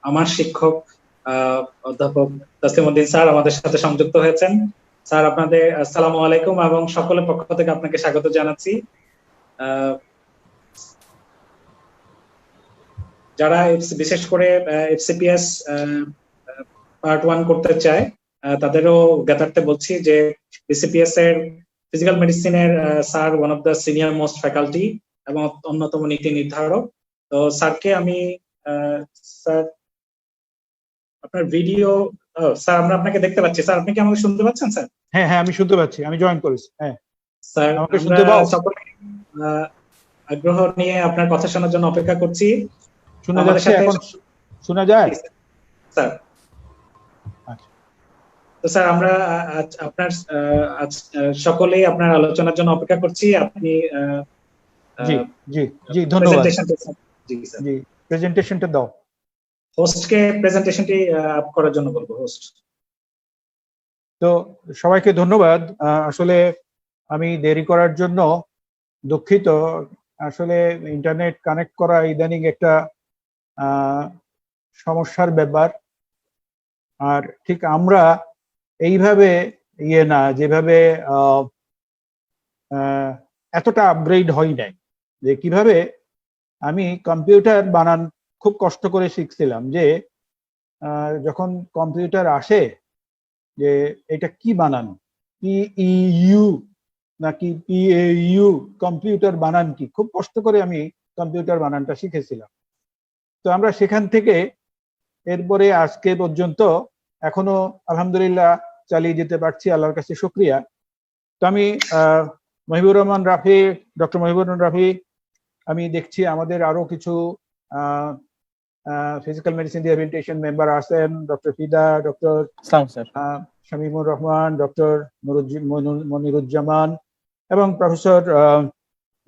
আমার শিক্ষক অধ্যাপক তাসলিমউদ্দিন স্যার আমাদের সাথে সংযুক্ত হয়েছেন। স্যার আপনাদের আসসালামু আলাইকুম এবং সকলের পক্ষ থেকে আপনাকে স্বাগত জানাচ্ছি। যারা বিশেষ করে এফসিপিএস পার্ট 1 করতে চায় তাদেরও জ্ঞাতার্থে বলছি যে বিসিপিএস এর ফিজিক্যাল মেডিসিনের sir one of the senior most faculty এবং অন্যতম নীতি নির্ধারক। তো স্যারকে আমি স্যার আপনার ভিডিও, স্যার আমরা আপনাকে দেখতে পাচ্ছি, স্যার আপনি কি আমাকে শুনতে পাচ্ছেন? স্যার হ্যাঁ হ্যাঁ আমি শুনতে পাচ্ছি, আমি জয়েন করেছি। হ্যাঁ স্যার, আমাকে শুনতে পাও? সকলে আগ্রহ নিয়ে আপনার কথা শোনার জন্য অপেক্ষা করছি। শোনা যাচ্ছে এখন? শোনা যায় স্যার? তো স্যার আমরা আপনার সকলেই আপনার আলোচনার জন্য অপেক্ষা করছি। আপনি জি জি জি ধন্যবাদ। জি প্রেজেন্টেশনটা দাও। হোস্টকে প্রেজেন্টেশনটি আপ করার জন্য বলবো। হোস্ট। তো সবাইকে ধন্যবাদ। আসলে আমি দেরি করার জন্য দুঃখিত। আসলে ইন্টারনেট কানেক্ট করা ইদানিং একটা সমস্যার ব্যাপার। আর ঠিক আমরা এইভাবে না, যেভাবে এতটা আপগ্রেড হয় নাই, যে কিভাবে আমি কম্পিউটার বানান খুব কষ্ট করে শিখছিলাম, যে যখন কম্পিউটার আসে যে এটা কি বানান, PEU নাকি PAU, কম্পিউটার বানান কি, খুব কষ্ট করে আমি কম্পিউটার বানানটা শিখেছিলাম। তো আমরা সেখান থেকে এরপরে আজকে পর্যন্ত এখনো আলহামদুলিল্লাহ চালিয়ে যেতে পারছি, আল্লাহর কাছে শুকরিয়া। তো আমি মহিবুর রহমান রাফি, ডক্টর মহিবুর রহমান রাফি, আমি দেখছি আমাদের আরো কিছু ফিজিক্যাল মেডিসিন রিহ্যাবিলিটেশন মেম্বার আছেন, ডক্টর ফিদা, ডক্টর শামীমুর রহমান, ডক্টর মনিরুজ্জামান এবং প্রফেসর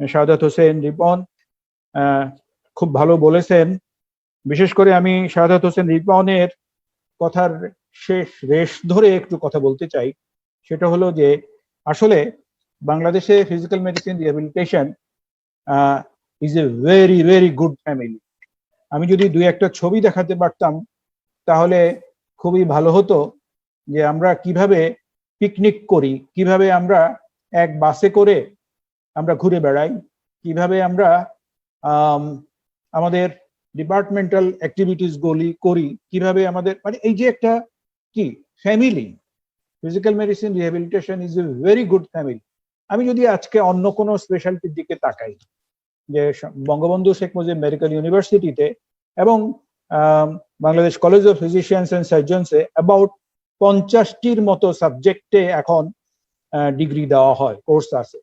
শাহাদাত হোসেন রিপন। খুব ভালো বলেছেন বিশেষ করে আমি শাহাদাত হোসেন রিপনের কথার শেষ রেশ ধরে একটু কথা বলতে চাই। সেটা হলো যে আসলে বাংলাদেশে physical medicine rehabilitation is a very very good family. আমি যদি দুই একটা ছবি দেখাতে পারতাম তাহলে খুবই ভালো হতো, যে আমরা কিভাবে পিকনিক করি, কিভাবে আমরা এক বাসে করে আমরা ঘুরে বেড়াই, কিভাবে আমরা আমাদের ডিপার্টমেন্টাল অ্যাক্টিভিটিস গুলি করি, কিভাবে আমাদের মানে এই যে একটা কি family, physical medicine rehabilitation is a very good family. আমি যদি আজকে অন্য কোনো স্পেশালিটির দিকে তাকাই, যে বঙ্গবন্ধু শেখ মুজিব মেডিকেল ইউনিভার্সিটিতে এবং Bangladesh college of physicians and সার্জনসে অ্যাবাউট 50টির মতো সাবজেক্টে এখন ডিগ্রি দেওয়া হয়, কোর্স আছে।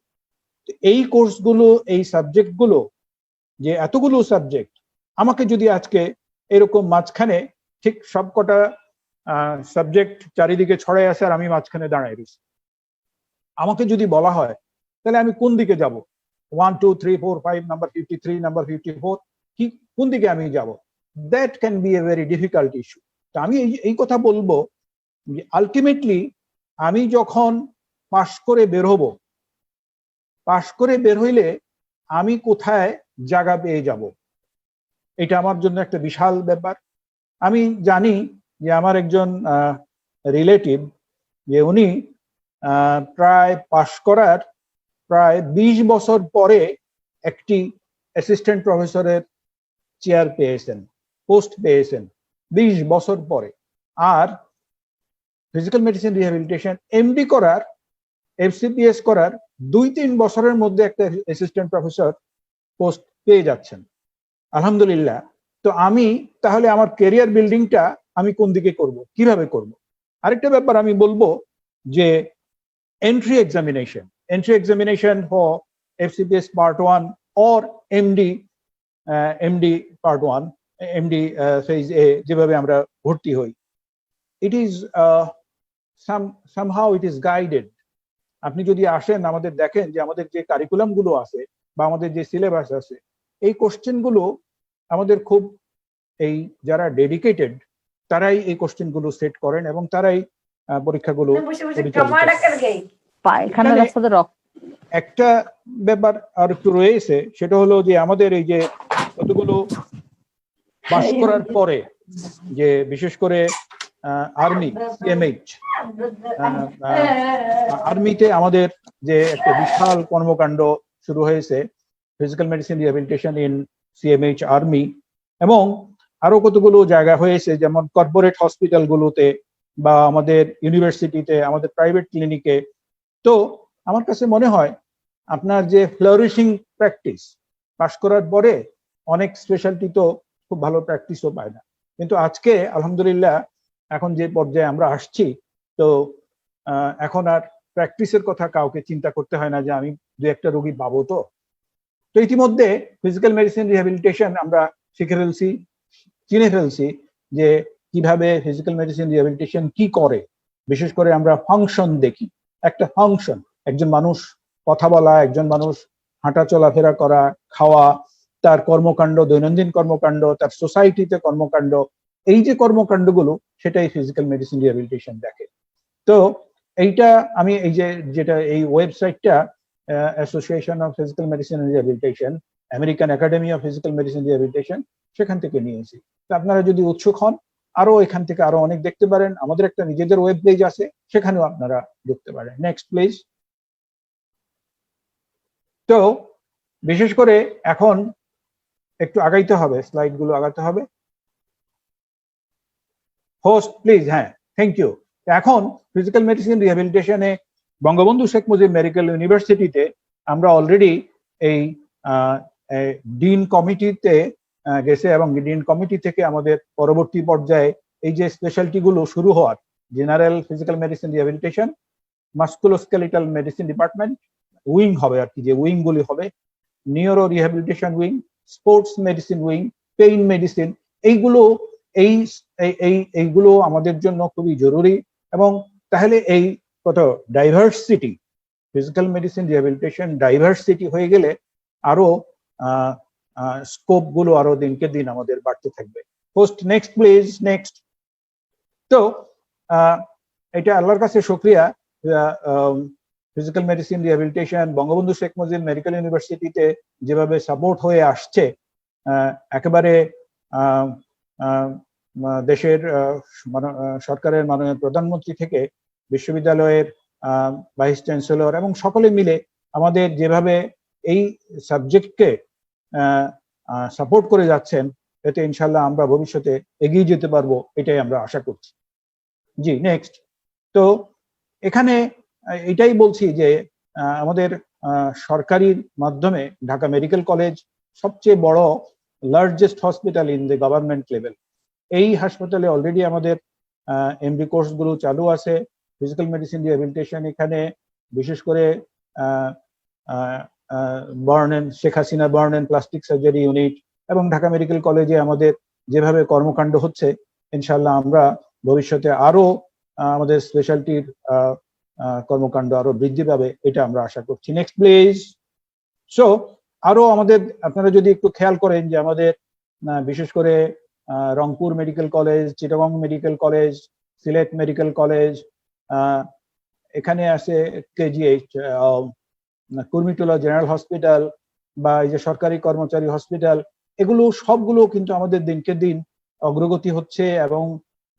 এই কোর্সগুলো, এই সাবজেক্টগুলো, যে এতগুলো সাবজেক্ট, আমাকে যদি আজকে এরকম মাঝখানে ঠিক সবকটা সাবজেক্ট চারিদিকে ছড়াই আছে আর আমি মাঝখানে দাঁড়াই রয়েছি, আমাকে যদি বলা হয় তাহলে আমি কোন দিকে যাব? 1 2 3 4 5 নাম্বার 53, নাম্বার 54, কি কোন দিকে আমি যাব? That can B a very difficult issue. তা আমি এই কথা বলবো যে আলটিমেটলি আমি যখন পাশ করে বের হব, পাশ করে বের হইলে আমি কোথায় জায়গা পেয়ে যাব, এটা আমার জন্য একটা বিশাল ব্যাপার। আমি জানি যে আমার একজন রিলেটিভ, যে উনি প্রায় পাশ করার প্রায় 20 বছর পরে একটি অ্যাসিস্ট্যান্ট প্রফেসরের চেয়ার পেয়েছেন, পোস্ট পেয়েছেন 20 বছর পরে। আর ফিজিক্যাল মেডিসিন রিহ্যাবিলিটেশন এমডি করার, এফসিপিএস করার 2-3 বছরের মধ্যে একটা অ্যাসিস্ট্যান্ট প্রফেসর পোস্ট পেয়ে যাচ্ছেন, আলহামদুলিল্লাহ। তো আমি তাহলে আমার ক্যারিয়ার বিল্ডিংটা আমি কোন দিকে করব, কিভাবে করব? আরেকটা ব্যাপার আমি বলবো যে entry examination for FCPS part 1 or MD part 1, MD phase এ যেভাবে আমরা ভর্তি হই, it is somehow it is guided. আপনি যদি আসেন, আমাদের দেখেন যে আমাদের যে কারিকুলাম গুলো আছে বা আমাদের যে সিলেবাস আছে, এই কোশ্চেন গুলো আমাদের খুব, এই যারা ডেডিকেটেড তারাই এই কোশ্চেন গুলো সেট করেন এবং তারাই পরীক্ষাগুলো একটা ব্যাপার আর একটু রয়েছে, সেটা হলো যে আমাদের এই যে কতগুলো পাস করার পরে, যে বিশেষ করে আর্মি, সিএমএইচ, আর্মিতে আমাদের যে একটা বিশাল কর্মকাণ্ড শুরু হয়েছে, physical medicine rehabilitation in CMH army, এবং আরো কতগুলো জায়গা হয়েছে, যেমন কর্পোরেট হসপিটাল গুলোতে বা আমাদের ইউনিভার্সিটিতে, আমাদের প্রাইভেট ক্লিনিকে। তো আমার কাছে মনে হয় আপনার যে ফ্লারিশিং প্র্যাকটিস, পাস করার পরে অনেক স্পেশালিটি তো খুব ভালো প্র্যাকটিসও পায় না, কিন্তু আজকে আলহামদুলিল্লাহ এখন যে পর্যায়ে আমরা আসছি, তো এখন আর প্র্যাকটিসের কথা কাউকে চিন্তা করতে হয় না যে আমি দু একটা রোগী পাবো। তো ইতিমধ্যে ফিজিক্যাল মেডিসিন রিহ্যাবিলিটেশন আমরা শিখে ফেলছি, চিনে ফেলছি যে কিভাবে ফিজিক্যাল মেডিসিন রিহ্যাবিলিটেশন কি করে। বিশেষ করে আমরা ফাংশন দেখি, একটা ফাংশন, একজন মানুষ কথা বলা, একজন মানুষ হাঁটা চলাফেরা করা, খাওয়া, তার কর্মকাণ্ড, দৈনন্দিন কর্মকাণ্ড, তার সোসাইটিতে কর্মকাণ্ড, এই যে কর্মকাণ্ডগুলো, সেটাই ফিজিক্যাল মেডিসিন রিহ্যাবিলিটেশন দেখে। তো এইটা আমি এই যে যেটা এই ওয়েবসাইটটা association of physical medicine rehabilitation, American academy of physical medicine rehabilitation, সেখান থেকে নিয়েছি। তো আপনারা যদি উৎসুক হন, আরো এখান থেকে আরো অনেক দেখতে পারেন। আমাদের একটা নিজেদের ওয়েব পেজ আছে, সেখানেও আপনারা দেখতে পারেন। Next please. তো বিশেষ করে এখন একটু আগাইতে হবে, স্লাইড গুলো আগাতে হবে। Host please. হ্যাঁ, থ্যাংক ইউ। এখন ফিজিক্যাল মেডিসিন রিহ্যাবিলিটেশনে বঙ্গবন্ধু শেখ মুজিব মেডিকেল ইউনিভার্সিটিতে আমরা অলরেডি এই ডিন কমিটিতে গেছে, এবং ডিন কমিটি থেকে আমাদের পরবর্তী পর্যায়ে এই যে স্পেশালিটি গুলো শুরু হওয়ার, general physical medicine rehabilitation, musculoskeletal medicine department wing হবে আর কি, যে উইং গুলি হবে, neuro rehabilitation wing, sports medicine wing, pain medicine, এইগুলো আমাদের জন্য খুবই জরুরি। এবং তাহলে এই কত diversity, physical medicine rehabilitation diversity হয়ে গেলে আরো স্কোপ গুলো আরো দিনকে দিন আমাদের বাড়তে থাকবে। Post next please, next. তো এটা আল্লাহর কাছে শুকরিয়া, physical medicine rehabilitation Bangabandhu Sheikh Mujib medical ইউনিভার্সিটিতে যেভাবে সাপোর্ট হয়ে আসছে, একেবারে দেশের সরকারের মাননীয় প্রধানমন্ত্রী থেকে বিশ্ববিদ্যালয়ের ভাইস চ্যান্সেলর এবং সকলে মিলে আমাদের যেভাবে এই সাবজেক্টকে সাপোর্ট করে যাচ্ছেন, এতে ইনশাল্লাহ আমরা ভবিষ্যতে এগিয়ে যেতে পারবো, এটাই আমরা আশা করছি। জি নেক্সট। তো এখানে এটাই বলছি যে আমাদের সরকারির মাধ্যমে ঢাকা মেডিকেল কলেজ সবচেয়ে বড় largest hospital in the government level. এই হাসপাতালে অলরেডি আমাদের এমডি কোর্স গুলো চালু আছে। ফিজিক্যাল মেডিসিন রিহ্যাবিলিটেশন এখানে বিশেষ করে burn Sheikh Hasina burn and plastic surgery unit এবং ঢাকা মেডিকেল কলেজে আমাদের যেভাবে কর্মকাণ্ড হচ্ছে, ইনশাল্লাহ আমরা ভবিষ্যতে আরো আমাদের স্পেশালিটির কর্মকাণ্ড আরো বৃদ্ধি পাবে, এটা আমরা আশা করছি। Next please. সো আরো আমাদের আপনারা যদি একটু খেয়াল করেন যে আমাদের বিশেষ করে Rangpur medical college, Chittagong medical college, Sylhet medical college, এখানে আছে কেজিএইচ, কুর্মিটোলা জেনারেল হসপিটাল বা এই যে সরকারি কর্মচারী হসপিটাল, এগুলো সবগুলো কিন্তু আমাদের দিনকে দিন অগ্রগতি হচ্ছে এবং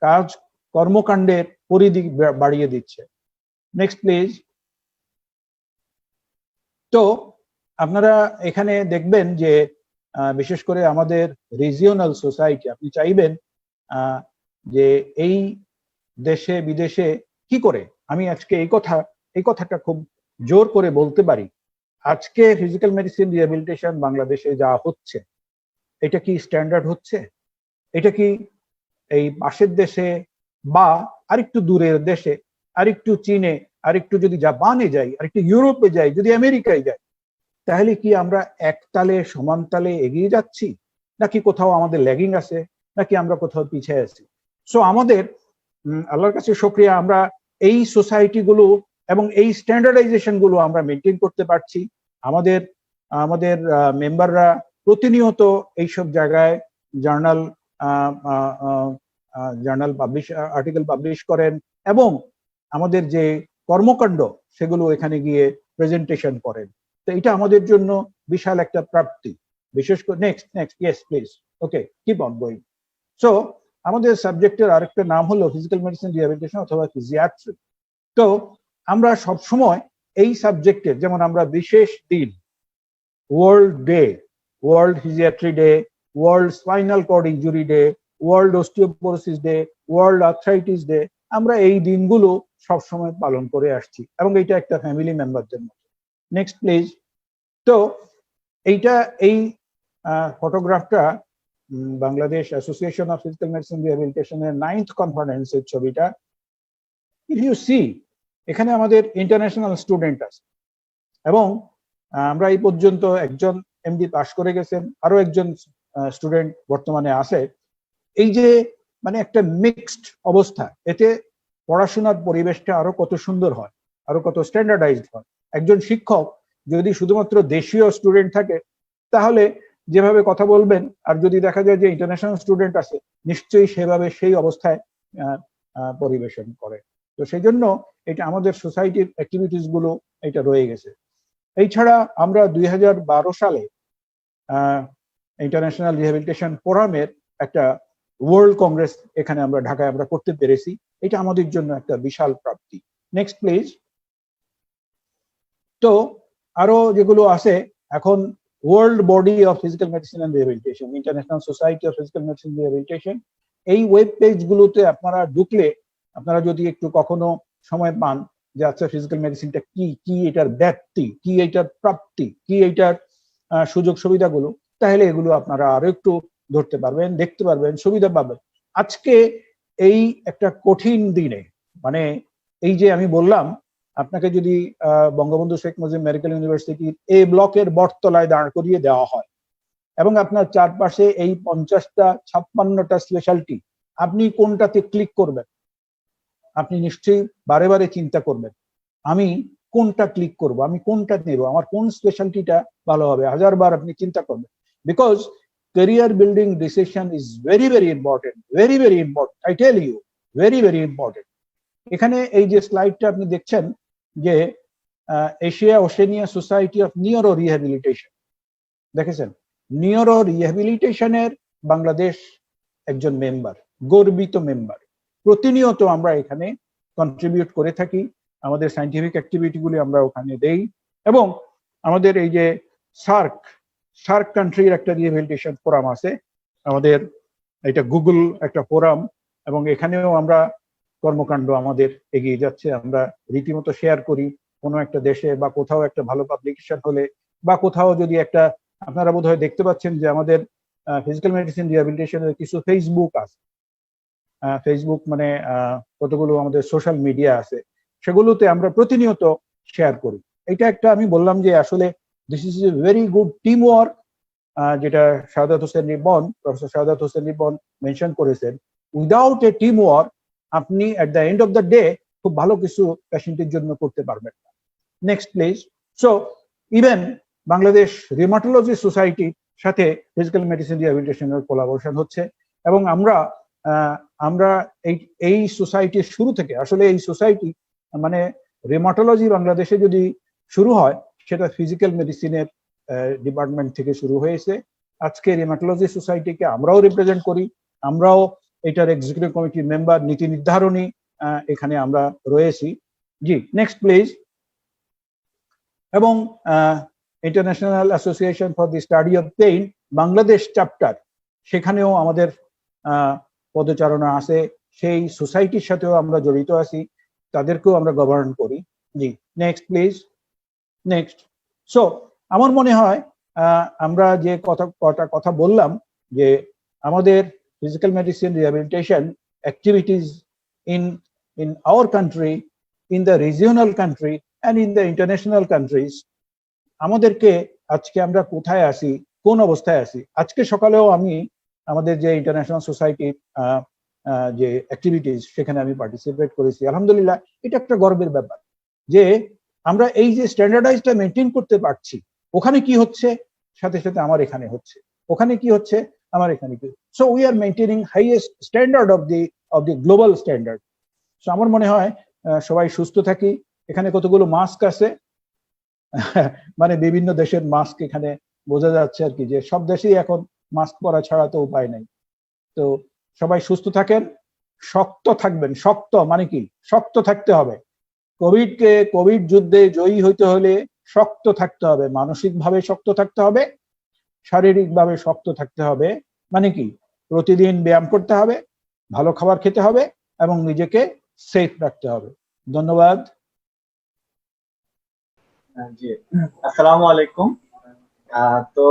কাজ কর্মকাণ্ডের পরিধি বাড়িয়ে দিচ্ছে। Next please. তো আপনারা এখানে দেখবেন যে বিশেষ করে আমাদের রিজিওনাল সোসাইটি, আপনি চাইবেন যে এই দেশে বিদেশে কি করে, আমি আজকে এই কথাটা খুব জোর করে বলতে পারি, আজকে ফিজিক্যাল মেডিসিন রিহ্যাবিলিটেশন বাংলাদেশে যা হচ্ছে, এটা কি স্ট্যান্ডার্ড হচ্ছে? এটা কি এই পাশের দেশে বা আরেকটু দূরের দেশে, আরেকটু চীনে, আরেকটু যদি জাপানে যাই, আরেকটু ইউরোপে যাই, যদি আমেরিকায় যাই, তাহলে কি আমরা একতালে সমান তালে এগিয়ে যাচ্ছি, নাকি কোথাও আমাদের ল্যাগিং আছে, নাকি আমরা কোথাও পিছিয়ে আছি? সো আমাদের আল্লাহর কাছে শুকরিয়া, আমরা এই সোসাইটি গুলো এবং এই স্ট্যান্ডার্ডাইজেশন গুলো আমরা মেনটেন করতে পারছি। আমাদের মেম্বাররা প্রতিনিয়ত এইসব জায়গায় জার্নাল পাবলিশ, আর্টিকেল পাবলিশ করেন এবং আমাদের যে কর্মকাণ্ড সেগুলো এখানে গিয়ে প্রেজেন্টেশন করেন। তো এটা আমাদের জন্য বিশাল একটা প্রাপ্তি। বিশেষ করে next yes please, okay keep on going. So আমাদের সাবজেক্টের আরেকটা নাম হলো ফিজিক্যাল মেডিসিন রিহ্যাবিলিটেশন অথবা ফিজিয়াট্রি। তো আমরা সব সময় এই সাবজেক্টের, যেমন আমরা বিশেষ দিন, world day, world physiatry day, world spinal cord injury day, world osteoporosis day, world arthritis day, আমরা এই দিনগুলো সবসময় পালন করে আসছি এবং এটা একটা ফ্যামিলি মেম্বারদের মতো। Next please. তো এই ফটোগ্রাফটা Bangladesh association of physical medicine রিহ্যাবিলিটেশনের 9th কনফারেন্সের ছবিটা। ইফ ইউ সি, এখানে আমাদের ইন্টারন্যাশনাল স্টুডেন্ট আছে এবং আমরা এই পর্যন্ত একজন এমডি পাশ করে গেছেন, আরো একজন স্টুডেন্ট বর্তমানে আছে। এই যে মানে একটা মিক্সড অবস্থা, এতে পড়াশোনার পরিবেশটা আরো কত সুন্দর হয়, আরো কত স্ট্যান্ডার্ডাইজড হয়। একজন শিক্ষক যদি শুধুমাত্র দেশীয় স্টুডেন্ট থাকে তাহলে যেভাবে কথা বলবেন, আর যদি দেখা যায় যে ইন্টারন্যাশনাল স্টুডেন্ট আছে, নিশ্চয়ই সেভাবে সেই অবস্থায় পরিবেশন করে। তো সেই জন্য এটা আমাদের সোসাইটির অ্যাক্টিভিটিস গুলো এটা রয়ে গেছে। এছাড়া আমরা 2012 সালে ইন্টারন্যাশনাল রিহ্যাবিলিটেশন ফোরামের একটা ওয়ার্ল্ড কংগ্রেস এখানে আমরা ঢাকায় আমরা করতে পেরেছি, এটা আমাদের জন্য একটা বিশাল প্রাপ্তি। Next please. তো আরো যেগুলো আছে, এখন world body of physical medicine and rehabilitation, international society of physical medicine rehabilitation, এই ওয়েব পেজ গুলোতে আপনারা ঢুকলে, আপনারা যদি একটু কখনো সময় পান যে আচ্ছা ফিজিক্যাল মেডিসিনটা কি এটার ব্যাপ্তি, কি এটার প্রাপ্তি, কি এটার সুযোগ সুবিধাগুলো, তাহলে এগুলো আপনারা আরো একটু ধরতে পারবেন, দেখতে পারবেন, সুবিধা পাবেন। আজকে এই একটা কঠিন দিনে, মানে এই যে আমি বললাম, আপনাকে যদি বঙ্গবন্ধু শেখ মুজিব মেডিকেল ইউনিভার্সিটির এ ব্লকের বটতলায় দাঁড় করিয়ে দেওয়া হয় এবং আপনার চারপাশে এই 50টা 56টা স্পেশালিটি, আপনি কোনটাতে ক্লিক করবেন? আপনি নিশ্চয়ই বারে বারে চিন্তা করবেন, আমি কোনটা ক্লিক করব, আমি কোনটা নেব, আমার কোন স্পেশালিটিটা ভালো হবে, হাজারবার আপনি চিন্তা করবেন। because career building decision is very very important, very very important, I tell you, very very important. এখানে এই যে স্লাইডটা আপনি দেখছেন যে Asia Oceania society of neuro rehabilitation, দেখেছেন নিউরো রিহ্যাবিলিটেশনের বাংলাদেশ একজন মেম্বার, গর্বিত মেম্বার। প্রতিনিয়ত আমরা এখানে কন্ট্রিবিউট করে থাকি, আমাদের সায়েন্টিফিক অ্যাক্টিভিটিগুলি আমরা ওখানে দেই, এবং আমাদের এই যে সার্ক কান্ট্রির একটা রিহ্যাবিলিটেশন ফোরাম আছে আমাদের, এটা গুগল একটা ফোরাম, এবং এখানেও আমরা কর্মকাণ্ড আমাদের এগিয়ে যাচ্ছে। আমরা রীতিমতো শেয়ার করি কোনো একটা দেশে বা কোথাও একটা ভালো পাবলিকেশন হলে, বা কোথাও যদি একটা, আপনারা বোধহয় দেখতে পাচ্ছেন যে আমাদের ফিজিক্যাল মেডিসিন রিহ্যাবিলিটেশনের কিছু ফেসবুক আছে, ফেসবুক মানে কতগুলো আমাদের সোশ্যাল মিডিয়া আছে, সেগুলোতে আমরা প্রতিনিয়ত শেয়ার করি। এটা একটা আমি বললাম যে আসলে this is a very good team work, যেটা Shahadat Hossain ribbon, professor Shahadat Hossain ribbon mention করেছেন। উইদাউট এ টিম ওয়ার্ক আপনি at the end of the day খুব ভালো কিছু পেশেন্টের জন্য করতে পারবেন না। Next please. So even Bangladesh rheumatology সোসাইটির সাথে ফিজিক্যাল মেডিসিন রিহ্যাবিলিটেশনের কোলাবোরেশন হচ্ছে, এবং আমরা এই সোসাইটির শুরু থেকে, আসলে এই সোসাইটি মানে রিউমাটোলজি বাংলাদেশে যদি শুরু হয় সেটা ফিজিক্যাল মেডিসিনের ডিপার্টমেন্ট থেকে শুরু হয়েছে। আজকে রিউমাটোলজি সোসাইটিকে আমরাও রিপ্রেজেন্ট করি, আমরাও এটার এক্সিকিউটিভ কমিটির মেম্বার, নীতি নির্ধারণী এখানে আমরা রয়েছি। জি নেক্সট প্লিজ। এবং international association for the study of pain Bangladesh chapter, সেখানেও আমাদের পদচারণা আছে, সেই সোসাইটির সাথেও আমরা জড়িত আছি, তাদেরকেও আমরা গভর্ন করি। জি নেক্সট প্লিজ। নেক্সট। সো আমার মনে হয় আমরা যে কথা বললাম যে আমাদের physical medicine rehabilitation activities in our country, in the regional country and in the international countries, আমাদেরকে আজকে আমরা কোথায় আছি, কোন অবস্থায় আছি। আজকে সকালেও আমি আমাদের যে ইন্টারন্যাশনাল সোসাইটির যে অ্যাক্টিভিটিস সেখানে আমি পার্টিসিপেট করেছি। আলহামদুলিল্লাহ, এটা একটা গর্বের ব্যাপার যে আমরা এই যে স্ট্যান্ডার্ডাইজটা মেনটেন করতে পারছি। ওখানে কি হচ্ছে সাথে সাথে আমার এখানে হচ্ছে, ওখানে কি হচ্ছে আমার এখানে কি। So we are maintaining highest standard of the global standard. So আমার মনে হয় সবাই সুস্থ থাকি। এখানে কতগুলো মাস্ক আছে, মানে বিভিন্ন দেশের মাস্ক এখানে বোঝা যাচ্ছে আর কি, যে সব দেশেই এখন মাস্ক পরা ছাড়া তো উপায় নাই। তো সবাই সুস্থ থাকেন, শক্ত থাকবেন। শক্ত মানে কি? শক্ত থাকতে হবে। কোভিড যুদ্ধে জয়ী হইতে হলে শক্ত থাকতে হবে, মানসিকভাবে শক্ত থাকতে হবে, শারীরিকভাবে শক্ত থাকতে হবে। মানে কি? প্রতিদিন ব্যায়াম করতে হবে, ভালো খাবার খেতে হবে এবং নিজেকে সেফ রাখতে হবে। ধন্যবাদ। জি, আসসালামু আলাইকুম। তো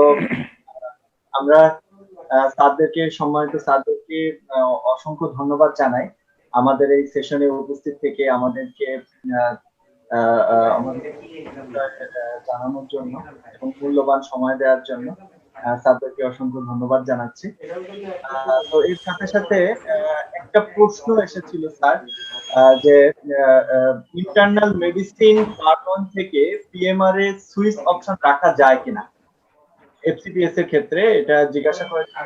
আমরা স্যারদেরকে, সম্মানিত স্যারদেরকে অসংখ্য ধন্যবাদ জানাই আমাদের এই সেশনে উপস্থিত থেকে আমাদেরকে জানানোর জন্য এবং মূল্যবান সময় দেওয়ার জন্য স্যারদেরকে অসংখ্য ধন্যবাদ জানাচ্ছি। তো এর সাথে সাথে একটা প্রশ্ন এসেছিল স্যার, যে ইন্টারনাল মেডিসিন পার্ট 1 থেকে পিএমআর এ সুইচ অপশন রাখা যায় কিনা এফসিপিএস এর ক্ষেত্রে, এটা জিজ্ঞাসা করেছেন।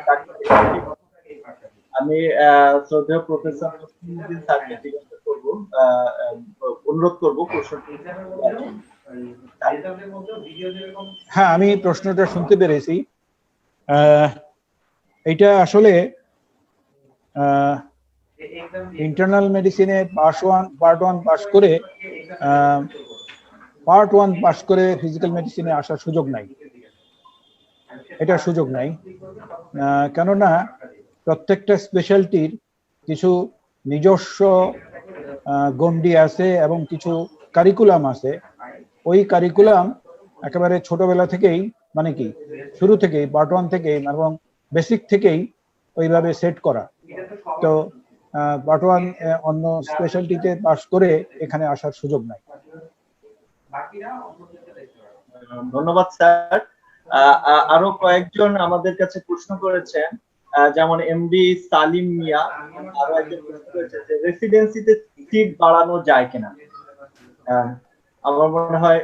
আমি শ্রদ্ধেয় প্রফেসর মুসলিম স্যারকে জিজ্ঞাসা করব, অনুরোধ করব প্রশ্নটি। হ্যাঁ, আমি প্রশ্নটা শুনতে পেরেছি। এটা আসলে ইন্টারনাল মেডিসিনে পার্ট ওয়ান পাস করে ফিজিক্যাল মেডিসিনে আসার সুযোগ নাই, এটা সুযোগ নাই। কেননা প্রত্যেকটা স্পেশালিটির কিছু নিজস্ব গণ্ডি আছে এবং কিছু কারিকুলাম আছে। ওই কারিকুলাম একেবারে ছোটবেলা থেকেই, মানে কি শুরু থেকেই, পার্ট 1 থেকেই এবং বেসিক থেকেই ওইভাবে সেট করা। তো পার্ট 1 অন্য স্পেশালিটিতে পাস করে এখানে আসার সুযোগ নাই। ধন্যবাদ স্যার। আরো কয়েকজন আমাদের কাছে প্রশ্ন করেছেন, যেমন এমডি সালিম মিয়া আরো একজন প্রশ্ন করেছে যে রেসিডেন্সিতে সিট বাড়ানো যায় কিনা। আমার মনে হয়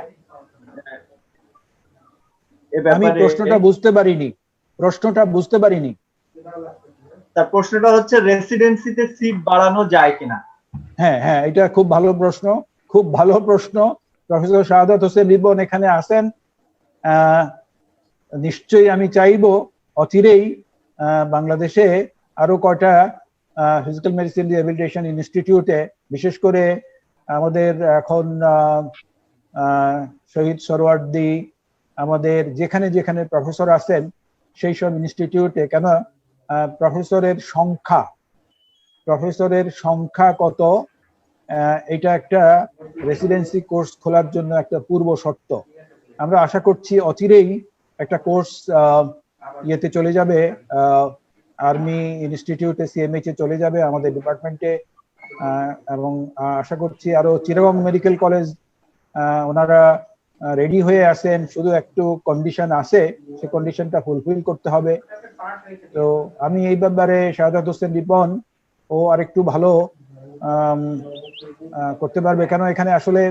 আমি প্রশ্নটা বুঝতে পারিনি। প্রশ্নটা বুঝতে পারিনি। তার প্রশ্নটা হচ্ছে রেসিডেন্সিতে সিট বাড়ানো যায় কিনা। হ্যাঁ হ্যাঁ, এটা খুব ভালো প্রশ্ন, খুব ভালো প্রশ্ন। প্রফেসর শাহাদাত হোসেন রিপন এখানে আছেন। নিশ্চয়ই আমি চাইবো অচিরেই বাংলাদেশে আরো কয়টা ফিজিক্যাল মেডিসিন রিহ্যাবিলিটেশন ইনস্টিটিউটে, বিশেষ করে আমাদের এখন শহীদ সরওয়ার্দী, আমাদের যেখানে যেখানে প্রফেসর আছেন সেই সব ইনস্টিটিউটে, কেন প্রফেসরের সংখ্যা কত, এটা একটা রেসিডেন্সি কোর্স খোলার জন্য একটা পূর্ব শর্ত। আমরা আশা করছি অচিরেই একটা কোর্স ইয়েতে চলে যাবে, আর্মি ইনস্টিটিউটে সিএমএইচ এ চলে যাবে আমাদের ডিপার্টমেন্টে, এবং আশা করছি আরো চিটাগং মেডিকেল কলেজ ওনারা রেডি হয়ে আছেন, শুধু একটু কন্ডিশন আছে, সেই কন্ডিশনটা ফুলফিল করতে হবে। তো আমি এই ব্যাপারে শাহাদাত হোসেন রিপন ও আরেকটু ভালো করতে পারবে, কেন এখানে আসলে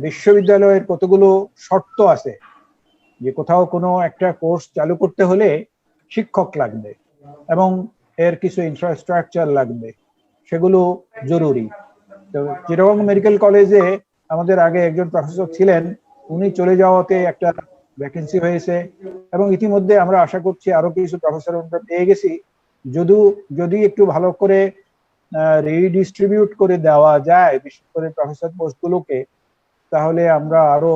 বিশ্ববিদ্যালয়ের কতগুলো শর্ত আছে যে কোথাও কোনো একটা কোর্স চালু করতে হলে শিক্ষক লাগবে এবং এর কিছু ইনফ্রাস্ট্রাকচার লাগবে, সেগুলো জরুরি। তো চিটাগং মেডিকেল কলেজে আমাদের আগে একজন প্রফেসর ছিলেন, উনি চলে যাওয়াতে একটা ভ্যাকেন্সি হয়েছে এবং ইতিমধ্যে আমরা আশা করছি আরো কিছু প্রফেসর আমরা পেয়ে গেছি। যদি একটু ভালো করে রিডিস্ট্রিবিউট করে দেওয়া যায় বিশেষ করে প্রফেসর পোস্টগুলোকে, তাহলে আমরা আরো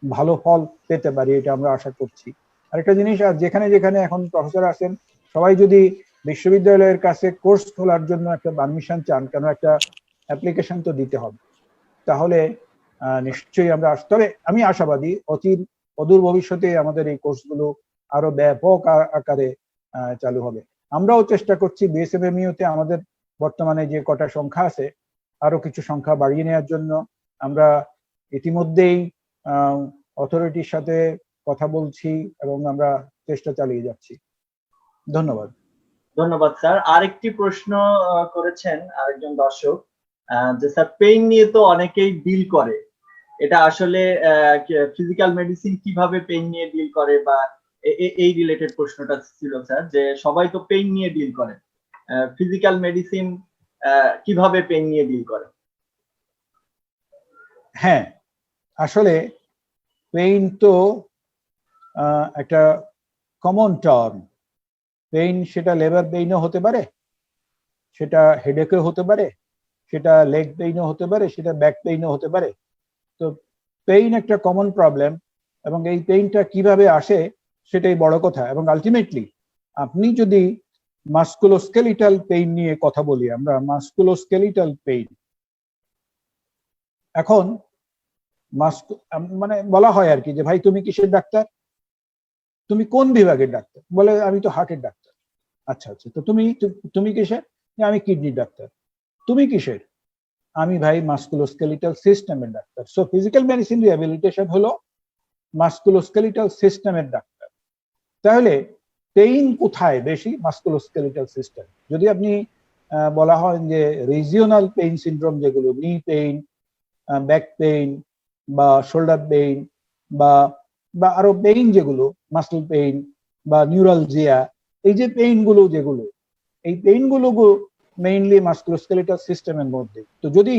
ভালো ফল পেতে পারি, এটা আমরা আশা করছি। আরেকটা জিনিস, আর যেখানে যেখানে এখন প্রফেসর আছেন সবাই যদি বিশ্ববিদ্যালয়ের কাছে কোর্স খোলার জন্য একটা পারমিশন চান, কেন একটা অ্যাপ্লিকেশন তো দিতে হবে, তাহলে নিশ্চয়ই আমরা তবে আমি আশাবাদী অদূর ভবিষ্যতে আমাদের এই কোর্সগুলো আরো ব্যাপক আকারে চালু হবে। আমরাও চেষ্টা করছি বিএসএমএমইউতে আমাদের বর্তমানে যে কটা সংখ্যা আছে আরো কিছু সংখ্যা বাড়িয়ে নেওয়ার জন্য। আমরা ইতিমধ্যেই অথরিটির সাথে কথা বলছি এবং আমরা চেষ্টা চালিয়ে যাচ্ছি। ধন্যবাদ। ধন্যবাদ স্যার। আরেকটি প্রশ্ন করেছেন আরেকজন দর্শক, যে স্যার পেইন নিয়ে তো অনেকেই ডিল করে, এটা আসলে ফিজিক্যাল মেডিসিন কিভাবে পেইন নিয়ে ডিল করে, বা এই রিলেটেড প্রশ্নটা ছিল স্যার, যে সবাই তো পেইন নিয়ে ডিল করে, ফিজিক্যাল মেডিসিন কিভাবে পেইন নিয়ে ডিল করে? হ্যাঁ, আসলে পেইন তো একটা কমন টার্ম। পেইন সেটা লেবার পেইনও হতে পারে, সেটা হেডেকও হতে পারে, সেটা লেগ পেইনও হতে পারে, সেটা ব্যাক পেইনও হতে পারে। তো পেইন একটা কমন প্রবলেম এবং এই পেইনটা কিভাবে আসে সেটাই বড় কথা। এবং আলটিমেটলি আপনি যদি মাস্কুলোস্কেলিটাল পেইন নিয়ে কথা বলি, আমরা মাস্কুলোস্কেলিটাল পেইন, এখন মানে বলা হয় আর কি যে ভাই তুমি কিসের ডাক্তার, তুমি কোন বিভাগের ডাক্তার, বলে আমি তো হার্টের ডাক্তার। আচ্ছা আচ্ছা, তো তুমি কিসের? আমি কিডনির ডাক্তার। তুমি কিসের? আমি ভাই মাস্কুলোস্কেলিটাল সিস্টেমের doctor. So physical medicine rehabilitation হলো মাস্কুলোস্কেলিটাল সিস্টেমের ডাক্তার। তাহলে পেইন কোথায় বেশি? Musculoskeletal system. যদি আপনি বলা হয় যে রিজিওনাল পেইন সিনড্রোম, যেগুলো নি পেইন, ব্যাক পেইন বা শোল্ডার পেইন বা আরো পেইন যেগুলো মাসল পেইন বা নিউরালজিয়া, এই যে পেইন গুলো যেগুলো, এই পেইন গুলো মেইনলি মাস্কুলোস্কেলিটাল সিস্টেমের মধ্যে। তো যদি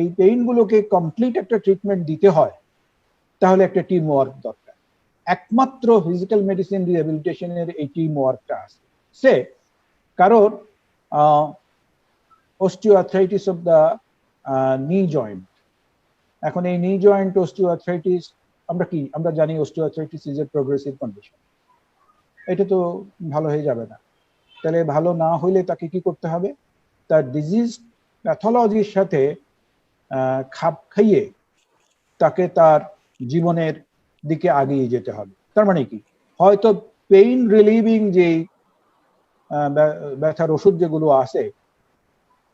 এই পেইন গুলোকে কমপ্লিট একটা ট্রিটমেন্ট দিতে হয় তাহলে একটা টিম ওয়ার্ক দরকার। একমাত্র ফিজিক্যাল মেডিসিন রিহ্যাবিলিটেশনের এই টিম ওয়ার্কটা আছে। সে কারোর অস্টিওআর্থ্রাইটিস অফ দা নি জয়েন্ট, এখন এই নি জয়েন্ট অস্টিওআর্থ্রাইটিস আমরা জানি osteoarthritis is a progressive condition, এটা তো ভালো হয়ে যাবে না। তাহলে ভালো না হইলে তাকে কি করতে হবে? তার ডিজিজ প্যাথোলজির সাথে খাপ খাইয়ে তাকে তার জীবনের দিকে আগিয়ে যেতে হবে। তার মানে কি, হয়তো পেইন রিলিভিং যে ব্যথার ওষুধ যেগুলো আছে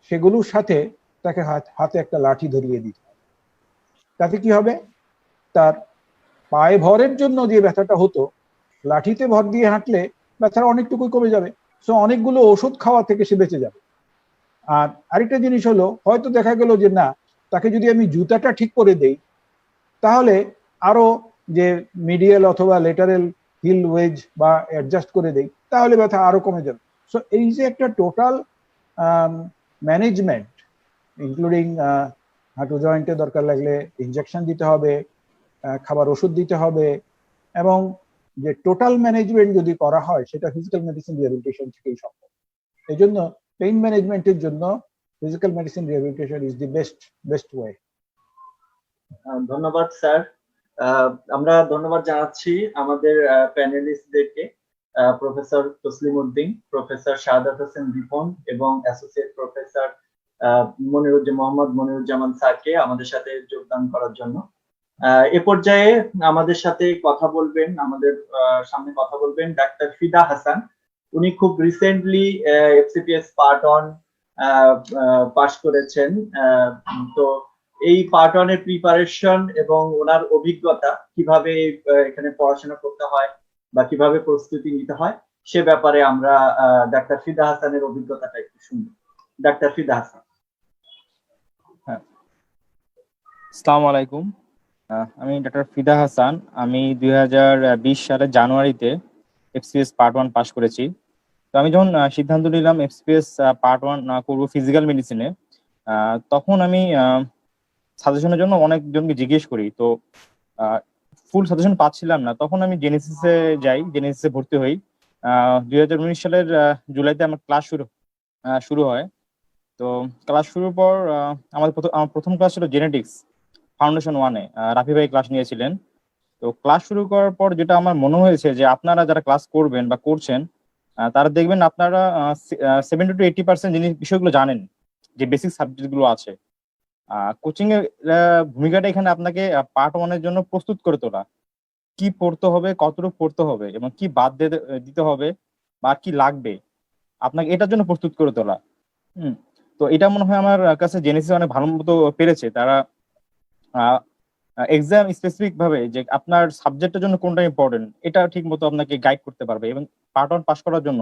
সেগুলোর সাথে তাকে হাতে একটা লাঠি ধরিয়ে দিতে হবে। তাতে কি হবে? তার পায়ে ভরের জন্য যে ব্যথাটা হতো, লাঠিতে ভর দিয়ে হাঁটলে ব্যথাটা অনেকটুকুই কমে যাবে। সো অনেকগুলো ওষুধ খাওয়া থেকে সে বেঁচে যাবে। আর আরেকটা জিনিস হলো, হয়তো দেখা গেল যে না, তাকে যদি আমি জুতাটা ঠিক করে দেই তাহলে আরো যে মিডিয়াল অথবা লেটারেল হিল ওয়েজ বা অ্যাডজাস্ট করে দেই, তাহলে ব্যথা আরো কমে যাবে। সো এই যে একটা টোটাল ম্যানেজমেন্ট, ইনক্লুডিং হাঁটু জয়েন্টে দরকার লাগলে ইনজেকশন দিতে হবে, খাবার ওষুধ দিতে হবে, এবং যে টোটাল ম্যানেজমেন্ট যদি করা হয় সেটা ফিজিক্যাল মেডিসিন রিহ্যাবিলিটেশন থেকেই সম্ভব। এই জন্য পেইন ম্যানেজমেন্টের জন্য physical medicine rehabilitation is the best way. ধন্যবাদ স্যার। আমরা ধন্যবাদ জানাচ্ছি আমাদের প্যানেলিস্টদেরকে, প্রফেসর তসলিম উদ্দিন, প্রফেসর শাহাদাত হোসেন রিপন এবং অ্যাসোসিয়েট প্রফেসর মোহাম্মদ মনিরুজ্জামান স্যারকে আমাদের সাথে যোগদান করার জন্য। এ পর্যায়ে আমাদের সাথে কথা বলবেন, আমাদের সামনে কথা বলবেন ডাক্তার ফিদা হাসান। উনি খুব রিসেন্টলি এফসিপিএস পার্ট 1 পাস করেছেন। তো এই পার্ট 1 এর প্রিপারেশন এবং ওনার অভিজ্ঞতা, কিভাবে এখানে পড়াশোনা করতে হয় বা কিভাবে প্রস্তুতি নিতে হয়, সে ব্যাপারে আমরা ডাক্তার ফিদা হাসানের অভিজ্ঞতাটা একটু শুনবো। ডাক্তার ফিদা হাসান। আসসালামু আলাইকুম। আমি ডাক্তার ফিদা হাসান। আমি 2020 সালের জানুয়ারিতে এফসিপিএস পার্ট 1 পাস করেছি। তো আমি যখন সিদ্ধান্ত নিলাম এফসিপিএস পার্ট 1 করবো ফিজিক্যাল মেডিসিনে, তখন আমি সাজেশনের জন্য অনেকজনকে জিজ্ঞেস করি। তো ফুল সাজেশন পাচ্ছিলাম না। তখন আমি জেনেসিসে যাই, জেনেসিসে ভর্তি হই। 2019 সালের জুলাইতে আমার ক্লাস শুরু হয়। তো ক্লাস শুরুর পর আমার প্রথম ক্লাস ছিল জেনেটিক্স ফাউন্ডেশন 1-এ। রাফি ভাই ক্লাস নিয়েছিলেন। তো ক্লাস শুরু করার পর যেটা আমার মনে হয়েছে যে আপনারা যারা ক্লাস করবেন বা করছেন, তারা দেখবেন আপনারা 70 to 80% বিষয়গুলো জানেন, যে বেসিক সাবজেক্ট গুলো আছে। কোচিং এর ভূমিকাটা এখানে আপনাকে পার্ট 1 এর জন্য প্রস্তুত করে তোলা, কি পড়তে হবে, কতটুকু পড়তে হবে এবং কি বাদ দিতে হবে বা কি লাগবে, আপনাকে এটার জন্য প্রস্তুত করে তোলা। তো এটা মনে হয় আমার কাছে জেনেসিস অনেক ভালো মতো পেরেছে। তারা এক্সাম স্পেসিফিক ভাবে যে আপনার সাবজেক্টের জন্য কোনটা ইম্পর্টেন্ট, এটা ঠিক মতো আপনাকে গাইড করতে পারবে। এবং পার্ট 1 পাস করার জন্য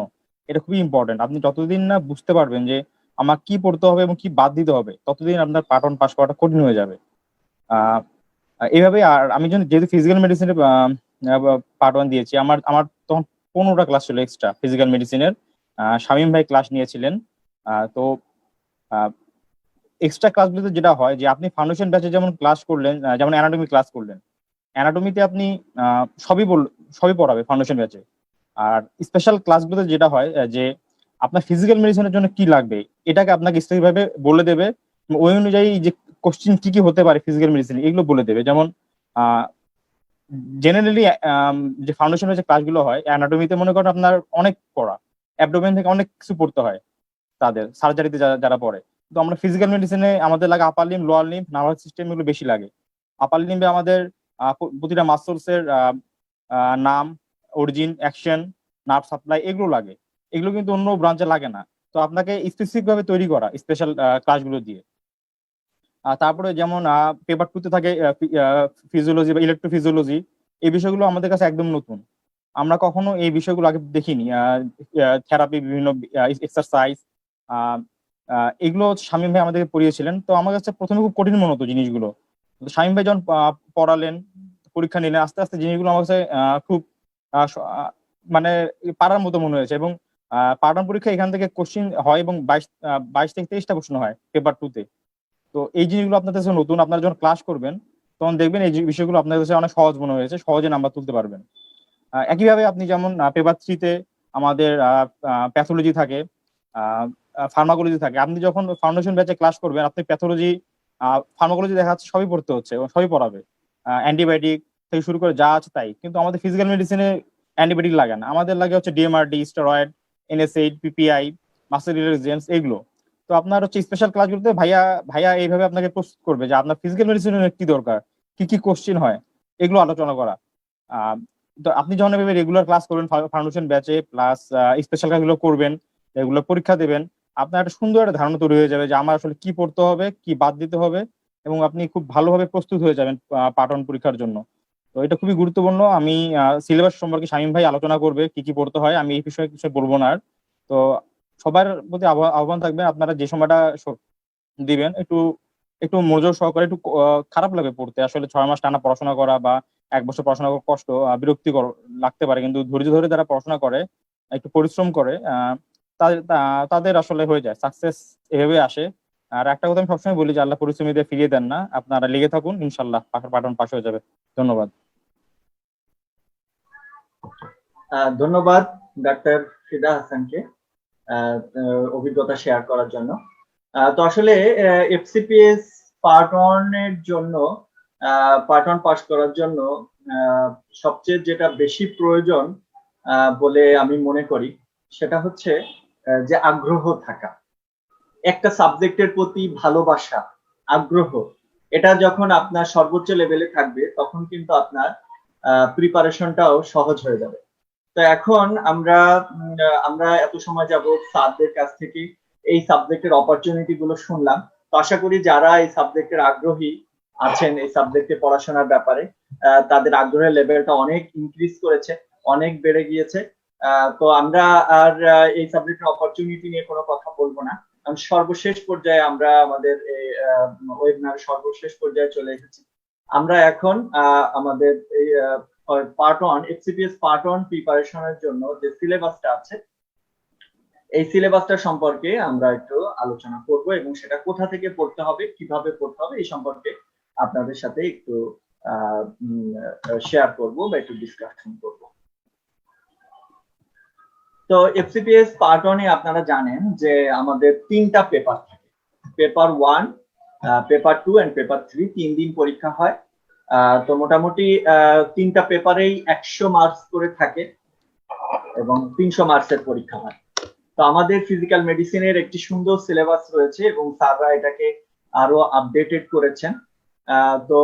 এটা খুবই ইম্পর্টেন্ট। আপনি যতদিন না বুঝতে পারবেন যে আমার কি পড়তে হবে এবং কি বাদ দিতে হবে, ততদিন আপনার পার্ট 1 পাস করাটা কঠিন হয়ে যাবে। এইভাবে। আর আমি যেহেতু ফিজিক্যাল মেডিসিনের পার্ট 1 দিয়েছি, আমার তখন 15টা ক্লাস ছিল এক্সট্রা ফিজিক্যাল মেডিসিনের। শামীম ভাই ক্লাস নিয়েছিলেন। তো এক্সট্রা ক্লাসগুলোতে যেটা হয় যে আপনি ফাউন্ডেশন ব্যাচে যেমন ক্লাস করলেন, যেমন অ্যানাটমি ক্লাস করলেন, অ্যানাটমিতে আপনি সবই পড়াবে ফাউন্ডেশন ব্যাচে। আর স্পেশাল ক্লাসগুলোতে যেটা হয় যে আপনার ফিজিক্যাল মেডিসিনের জন্য কি লাগবে এটাকে আপনাকে স্পেসিফিক ভাবে বলে দেবে। ওই অনুযায়ী যে কোশ্চিন কি কি হতে পারে ফিজিক্যাল মেডিসিন, এগুলো বলে দেবে। যেমন জেনারেলি যে ফাউন্ডেশন ব্যাচে ক্লাসগুলো হয়, অ্যানাটমিতে মনে করেন আপনার অনেক পড়া, অ্যাবডোমেন থেকে অনেক কিছু পড়তে হয় তাদের সার্জারিতে যারা পড়ে। তো আমরা ফিজিক্যাল মেডিসিনে আমাদের লাগে upper limb, lower limb, nervous system, এগুলো বেশি লাগে। আপার লিম্বে আমাদের প্রতিটা মাসলস এর নাম, অরিজিন, অ্যাকশন, নার্ভ সাপ্লাই, এগুলো লাগে। এগুলো কিন্তু অন্য ব্রাঞ্চে লাগে না। তো আপনাকে স্পেসিফিক ভাবে তৈরি করা স্পেশাল ক্লাসগুলো দিয়ে। তারপরে যেমন পেপার 2-তে থাকে ফিজিওলজি বা ইলেকট্রোফিজিওলজি। এই বিষয়গুলো আমাদের কাছে একদম নতুন, আমরা কখনো এই বিষয়গুলো আগে দেখিনি। থেরাপি, বিভিন্ন এক্সারসাইজ, এগুলো শামীম ভাই আমাদেরকে পড়িয়েছিলেন। তো আমার কাছে প্রথমে খুব কঠিন মনে হতো জিনিসগুলো। শামীম ভাই যখন পড়ালেন, পরীক্ষা নিলেন, আস্তে আস্তে জিনিসগুলো আমার কাছে খুব মানে পারার মতো মনে হয়েছে। এবং পার্ট 1 পরীক্ষা এখান থেকে কোশ্চিন হয় এবং 22 থেকে 23টা প্রশ্ন হয় পেপার 2-তে। তো এই জিনিসগুলো আপনাদের কাছে নতুন। আপনারা যখন ক্লাস করবেন তখন দেখবেন এই বিষয়গুলো আপনাদের কাছে অনেক সহজ মনে হয়েছে, সহজে নাম্বার তুলতে পারবেন। একইভাবে আপনি যেমন পেপার 3-তে আমাদের প্যাথোলজি থাকে, ফার্মাকোলজি থাকে। আপনি যখন ফাউন্ডেশন ব্যাচে ক্লাস করবেন, আপনি প্যাথোলজি, ফার্মাকোলজি দেখা যাচ্ছে সবই পড়তে হচ্ছে এবং সবই পড়াবে, অ্যান্টিবায়োটিক থেকে শুরু করে যা আছে তাই। কিন্তু আমাদের ফিজিক্যাল মেডিসিনে অ্যান্টিবায়োটিক লাগে না, আমাদের লাগে হচ্ছে ডিএমআরডি, স্টেরয়েড, এনএসএইড, পিপিআই, মাসেল রিল্যাক্সেন্স, এগুলো। তো আপনার হচ্ছে স্পেশাল ক্লাসগুলোতে ভাইয়া এইভাবে আপনাকে প্রস্তুত করবে যে আপনার ফিজিক্যাল মেডিসিনের কি দরকার, কি কি কোশ্চেন হয়, এগুলো আলোচনা করা। তো আপনি যখন এভাবে রেগুলার ক্লাস করবেন ফাউন্ডেশন ব্যাচে, প্লাস স্পেশাল ক্লাসগুলো করবেন, এগুলো পরীক্ষা দেবেন, আপনার একটা সুন্দর একটা ধারণা তৈরি হয়ে যাবে যে আমার আসলে কি পড়তে হবে, কি বাদ দিতে হবে, এবং আপনি খুব ভালোভাবে প্রস্তুত হয়ে যাবেন পার্ট 1 পরীক্ষার জন্য। তো এটা খুবই গুরুত্বপূর্ণ। আমি সিলেবাস সম্পর্কে শামীম ভাই আলোচনা করবে কি কি পড়তে হয়, আমি এই বিষয়ে কিছু বলবো না আর। তো সবার প্রতি আহ্বান থাকবে, আপনারা যে সময়টা দিবেন একটু মনোযোগ সহকারে, একটু খারাপ লাগবে পড়তে আসলে 6 মাস টানা পড়াশোনা করা বা এক বছর পড়াশোনা করা কষ্ট, বিরক্তিকর লাগতে পারে, কিন্তু ধৈর্য ধরে যারা পড়াশোনা করে, একটু পরিশ্রম করে, তাদের আসলে হয়ে যায় সাকসেস, এভাবে আসে। আর একটা কথা আমি সবসময় বলি যে আল্লাহ পরিশ্রমীদের ফিরিয়ে দেন না, আপনারা লেগে থাকুন, ইনশাল্লাহ পাঠন পাশ হয়ে যাবে। ধন্যবাদ। ধন্যবাদ ডাক্তার ফিদা হাসানকে অভিজ্ঞতা শেয়ার করার জন্য। তো আসলে এফসিপিএস পার্ট 1 এর জন্য, পার্ট 1 পাস করার জন্য সবচেয়ে যেটা বেশি প্রয়োজন বলে আমি মনে করি সেটা হচ্ছে যে আগ্রহ থাকা, একটা সাবজেক্টের প্রতি ভালোবাসা, আগ্রহ। এটা যখন আপনার সর্বোচ্চ লেভেলে থাকবে তখন কিন্তু আপনার প্রিপারেশনটাও সহজ হয়ে যাবে। তো এখন আমরা এত সময় যাবত স্যারদের কাছ থেকে এই সাবজেক্টের অপরচুনিটি গুলো শুনলাম। তো আশা করি যারা এই সাবজেক্টের আগ্রহী আছেন, এই সাবজেক্টে পড়াশোনার ব্যাপারে তাদের আগ্রহের লেভেলটা অনেক ইনক্রিজ করেছে, অনেক বেড়ে গিয়েছে। তো আমরা আর এই সাবজেক্টের অপরচুনিটি নিয়ে কোনো কথা বলবো না, কারণ সর্বশেষ পর্যায়ে আমরা আমাদের এই ওয়েবিনার সর্বশেষ পর্যায়ে চলে এসেছি। আমরা এখন আমাদের এই পার্ট 1 এফসিপিএস পার্ট 1 প্রিপারেশনের জন্য যে সিলেবাসটা আছে, এই সিলেবাসটা সম্পর্কে আমরা একটু আলোচনা করব এবং সেটা কোথা থেকে পড়তে হবে, কিভাবে পড়তে হবে, এই সম্পর্কে আপনাদের সাথে একটু শেয়ার করব বা একটু ডিসকাশন করব। তো এফসিপিএস পার্ট 1 এ আপনারা জানেন যে আমাদের 3টা পেপার থাকে, পেপার 1, পেপার 2 এন্ড পেপার 3, 3 দিন পরীক্ষা হয়। তো মোটামুটি 3টা পেপারেই 100 মার্কস করে থাকে এবং 300 মার্কসের পরীক্ষা হয়। তো আমাদের ফিজিক্যাল মেডিসিনের একটি সুন্দর সিলেবাস রয়েছে এবং স্যাররা এটাকে আরো আপডেটেড করেছেন। তো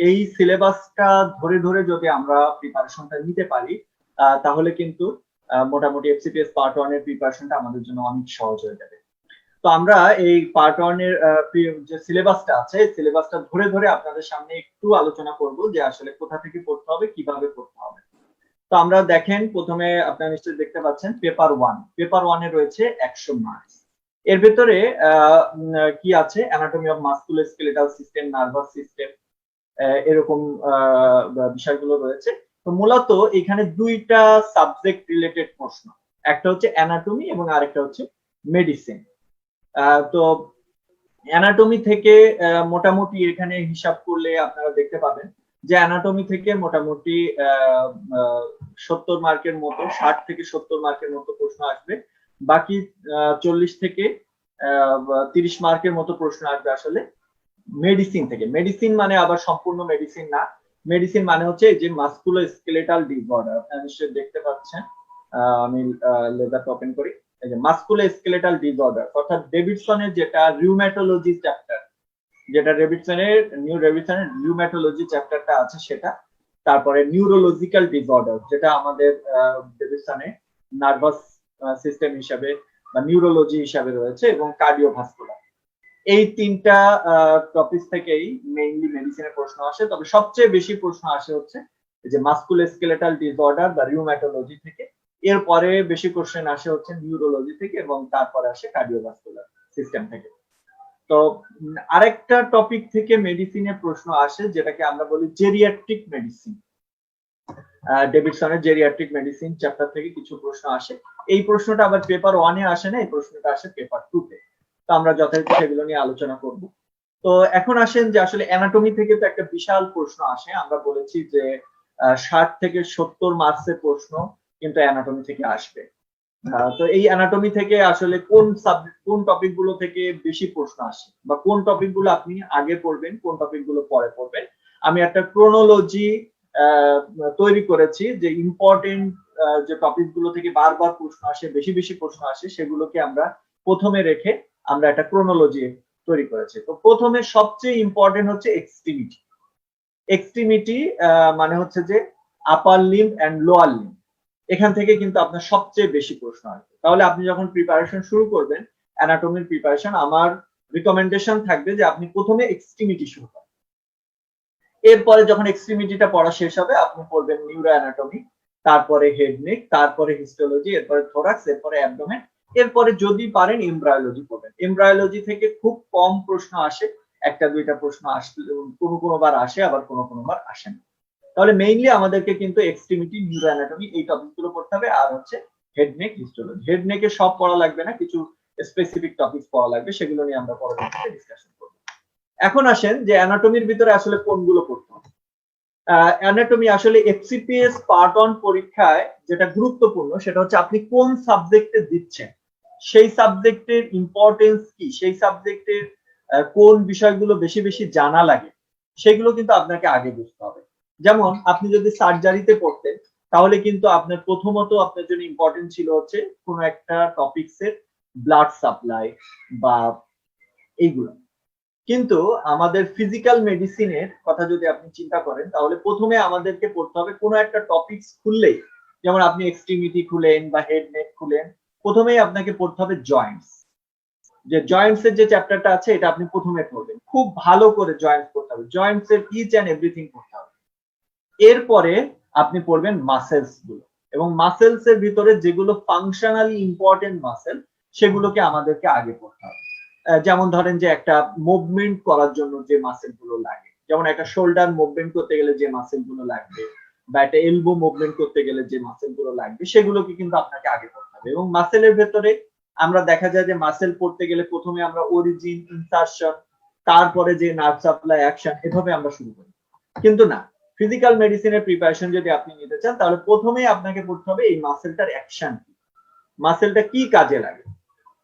এই সিলেবাসটা ধরে ধরে যদি আমরা প্রিপারেশনটা নিতে পারি তাহলে কিন্তু মোটামুটি এফসিপিএস পার্ট 1 এর প্রিপারেশনটা আমাদের জন্য অনেক সহজ হয়ে যাবে। তো আমরা এই পার্ট 1 এর যে সিলেবাসটা আছে, এই সিলেবাসটা ধরে ধরে আপনাদের সামনে একটু আলোচনা করব যে আসলে কোথা থেকে পড়তে হবে, কিভাবে পড়তে হবে। তো আমরা দেখেন, প্রথমে আপনারা নিশ্চয়ই দেখতে পাচ্ছেন পেপার 1। পেপার 1 এ রয়েছে 100 মার্কস। এর ভেতরে কি আছে, anatomy of musculoskeletal system, nervous system, এরকম বিষয়গুলো রয়েছে। তো মূলত এখানে 2টা সাবজেক্ট রিলেটেড প্রশ্ন, একটা হচ্ছে অ্যানাটমি এবং আরেকটা হচ্ছে মেডিসিন। তো অ্যানাটমি থেকে মোটামুটি এখানে হিসাব করলে আপনারা দেখতে পাবেন যে অ্যানাটমি থেকে মোটামুটি 70 মার্কের মতো, 60 থেকে 70 মার্কের মতো প্রশ্ন আসবে। বাকি 40 থেকে 30 মার্কের মতো প্রশ্ন আসবে আসলে মেডিসিন থেকে। মেডিসিন মানে আবার সম্পূর্ণ মেডিসিন না, মেডিসিন মানে হচ্ছে যে মাসকুলোস্কেলেটাল ডিসঅর্ডার। আপনারা নিশ্চয়ই দেখতে পাচ্ছেন, আমি লেজারটা ওপেন করি। এই যে মাসকুলোস্কেলেটাল ডিসঅর্ডার, অর্থাৎ ডেভিডসনের যেটা রিউম্যাটোলজি চ্যাপ্টার, যেটা ডেভিডসনের রিউম্যাটোলজি চ্যাপ্টারটা আছে সেটা। তারপরে নিউরোলজিক্যাল ডিসঅর্ডার, যেটা আমাদের ডেভিডসনে নার্ভাস সিস্টেম হিসাবে বা নিউরোলজি হিসাবে রয়েছে, এবং কার্ডিওভাস্কুলার। এই 3টা টপিক থেকেই মেইনলি মেডিসিনের প্রশ্ন আসে। তবে সবচেয়ে বেশি প্রশ্ন আসে হচ্ছে যে মাসকুলোস্কেলেটাল ডিসঅর্ডার বা রিউম্যাটোলজি থেকে। এরপরে বেশি কোশ্চেন আসে হচ্ছে নিউরোলজি থেকে, এবং তারপরে আসে কার্ডিওভাস্কুলার সিস্টেম থেকে। তো আরেকটা টপিক থেকে মেডিসিনের প্রশ্ন আসে যেটাকে আমরা বলি জেরিয়াট্রিক মেডিসিন। ডেভিডসনের জেরিয়াট্রিক মেডিসিন চ্যাপ্টার থেকে কিছু প্রশ্ন আসে। এই প্রশ্নটা আবার পেপার 1 এ আসে না, এই প্রশ্নটা আসে পেপার 2 তে। তো আমরা যথারীতি সেগুলো নিয়ে আলোচনা করব। তো এখন আসেন যে আসলে অ্যানাটমি থেকে তো একটা বিশাল প্রশ্ন আসে। আমরা বলেছি যে 60 থেকে 70 মার্কসের প্রশ্ন কিন্তু অ্যানাটমি থেকে আসবে। তো এই অ্যানাটমি থেকে আসলে কোন সাবজেক্ট, কোন টপিক গুলো থেকে বেশি প্রশ্ন আসে বা কোন টপিক গুলো আপনি আগে পড়বেন, কোন টপিক গুলো পরে পড়বেন, আমি একটা ক্রোনোলজি তৈরি করেছি যে ইম্পর্টেন্ট যে টপিক গুলো থেকে বারবার প্রশ্ন আসে, বেশি বেশি প্রশ্ন আসে, সেগুলোকে আমরা প্রথমে রেখে আমরা একটা ক্রোনোলজি তৈরি করেছি। তো প্রথমে সবচেয়ে ইম্পর্টেন্ট হচ্ছে এক্সট্রিমিটি। এক্সট্রিমিটি মানে হচ্ছে যে আপার লিম্ব এন্ড লোয়ার লিম্ব, এখান থেকে কিন্তু আপনার সবচেয়ে বেশি প্রশ্ন আসবে। তাহলে আপনি যখন প্রিপারেশন শুরু করবেন, অ্যানাটমির প্রিপারেশন, আমার রিকমেন্ডেশন থাকবে যে আপনি প্রথমে এক্সট্রিমিটি শুরু করেন। এরপরে যখন এক্সট্রিমিটিটা পড়া শেষ হবে, আপনি পড়বেন নিউরো অ্যানাটমি, তারপরে হেড নেক, তারপরে হিস্টোলজি, এরপরে থোরাক্স, এরপরে অ্যাবডোমেন, এরপরে যদি পারেন এমব্রায়োলজি পড়বেন। এমব্রায়োলজি থেকে খুব কম প্রশ্ন আসে, একটা দুইটা প্রশ্ন আসলে কোনোবার আসে, আবার কোনোবার আসে না। তাহলে মেইনলি আমাদেরকে কিন্তু এক্সট্রিমিটি, নিউরো অ্যানাটমি এই টপিকগুলো পড়তে হবে, আর হচ্ছে হেড নেক হিস্টোলজি। হেড নেকে সব পড়া লাগবে না, কিছু স্পেসিফিক টপিকস পড়া লাগবে, সেগুলো নিয়ে আমরা পরবর্তীতে ডিসকাশন করব। এখন আসেন যে অ্যানাটমির ভিতরে আসলে কোনগুলো পড়তে হবে। অ্যানাটমি আসলে এফসিপিএস পার্ট 1 পরীক্ষায় যেটা গুরুত্বপূর্ণ সেটা হচ্ছে আপনি কোন সাবজেক্টে দিচ্ছেন, সেই সাবজেক্টের ইম্পর্টেন্স কি, সেই সাবজেক্টের কোন বিষয়গুলো বেশি বেশি জানা লাগে, সেগুলো কিন্তু আপনাকে আগে বুঝতে হবে। যেমন আপনি যদি সার্জারিতে পড়তেন তাহলে কিন্তু আপনার প্রথমত আপনার জন্য ইম্পর্টেন্ট ছিল হচ্ছে কোনো একটা টপিকসের ব্লাড সাপ্লাই বা এইগুলো। কিন্তু আমাদের ফিজিক্যাল মেডিসিনের কথা যদি আপনি চিন্তা করেন তাহলে প্রথমে আমাদেরকে পড়তে হবে কোনো একটা টপিকস খুললেই, যেমন আপনি এক্সট্রিমিটি খুলেন বা হেড নেক খুলেন, প্রথমেই আপনাকে পড়তে হবে জয়েন্টস। যে জয়েন্টস এর যে চ্যাপ্টারটা আছে এটা আপনি প্রথমে পড়বেন, খুব ভালো করে জয়েন্টস পড়তে হবে, জয়েন্টস এর ইচ এন্ড এভরিথিং পড়তে হবে। এরপরে আপনি পড়বেন মাসেলস গুলো, এবং মাসেলস এর ভিতরে যেগুলো ফাংশনালি ইম্পর্টেন্ট মাসেল সেগুলোকে আমাদেরকে আগে পড়তে হবে। যেমন ধরেন যে একটা মুভমেন্ট করার জন্য যে মাসেল গুলো লাগে, যেমন একটা শোল্ডার মুভমেন্ট করতে গেলে যে মাসেল গুলো লাগবে, বা একটা এলবো মুভমেন্ট করতে গেলে যে মাসেল গুলো লাগবে, সেগুলোকে কিন্তু আপনাকে আগে পড়তে হবে। এবং মাসেলের ভেতরে আমরা দেখা যায় যে মাসেল পড়তে গেলে প্রথমে আমরা অরিজিন, ইনসারশন, তারপরে যে নার্ভ সাপ্লাই, অ্যাকশন, এভাবে আমরা শুরু করি। কিন্তু না, ফিজিক্যাল মেডিসিনের প্রিপারেশন যদি আপনি নিতে চান তাহলে প্রথমেই আপনাকে পড়তে হবে এই মাসেলটার অ্যাকশন কি, মাসেলটা কি কাজে লাগে।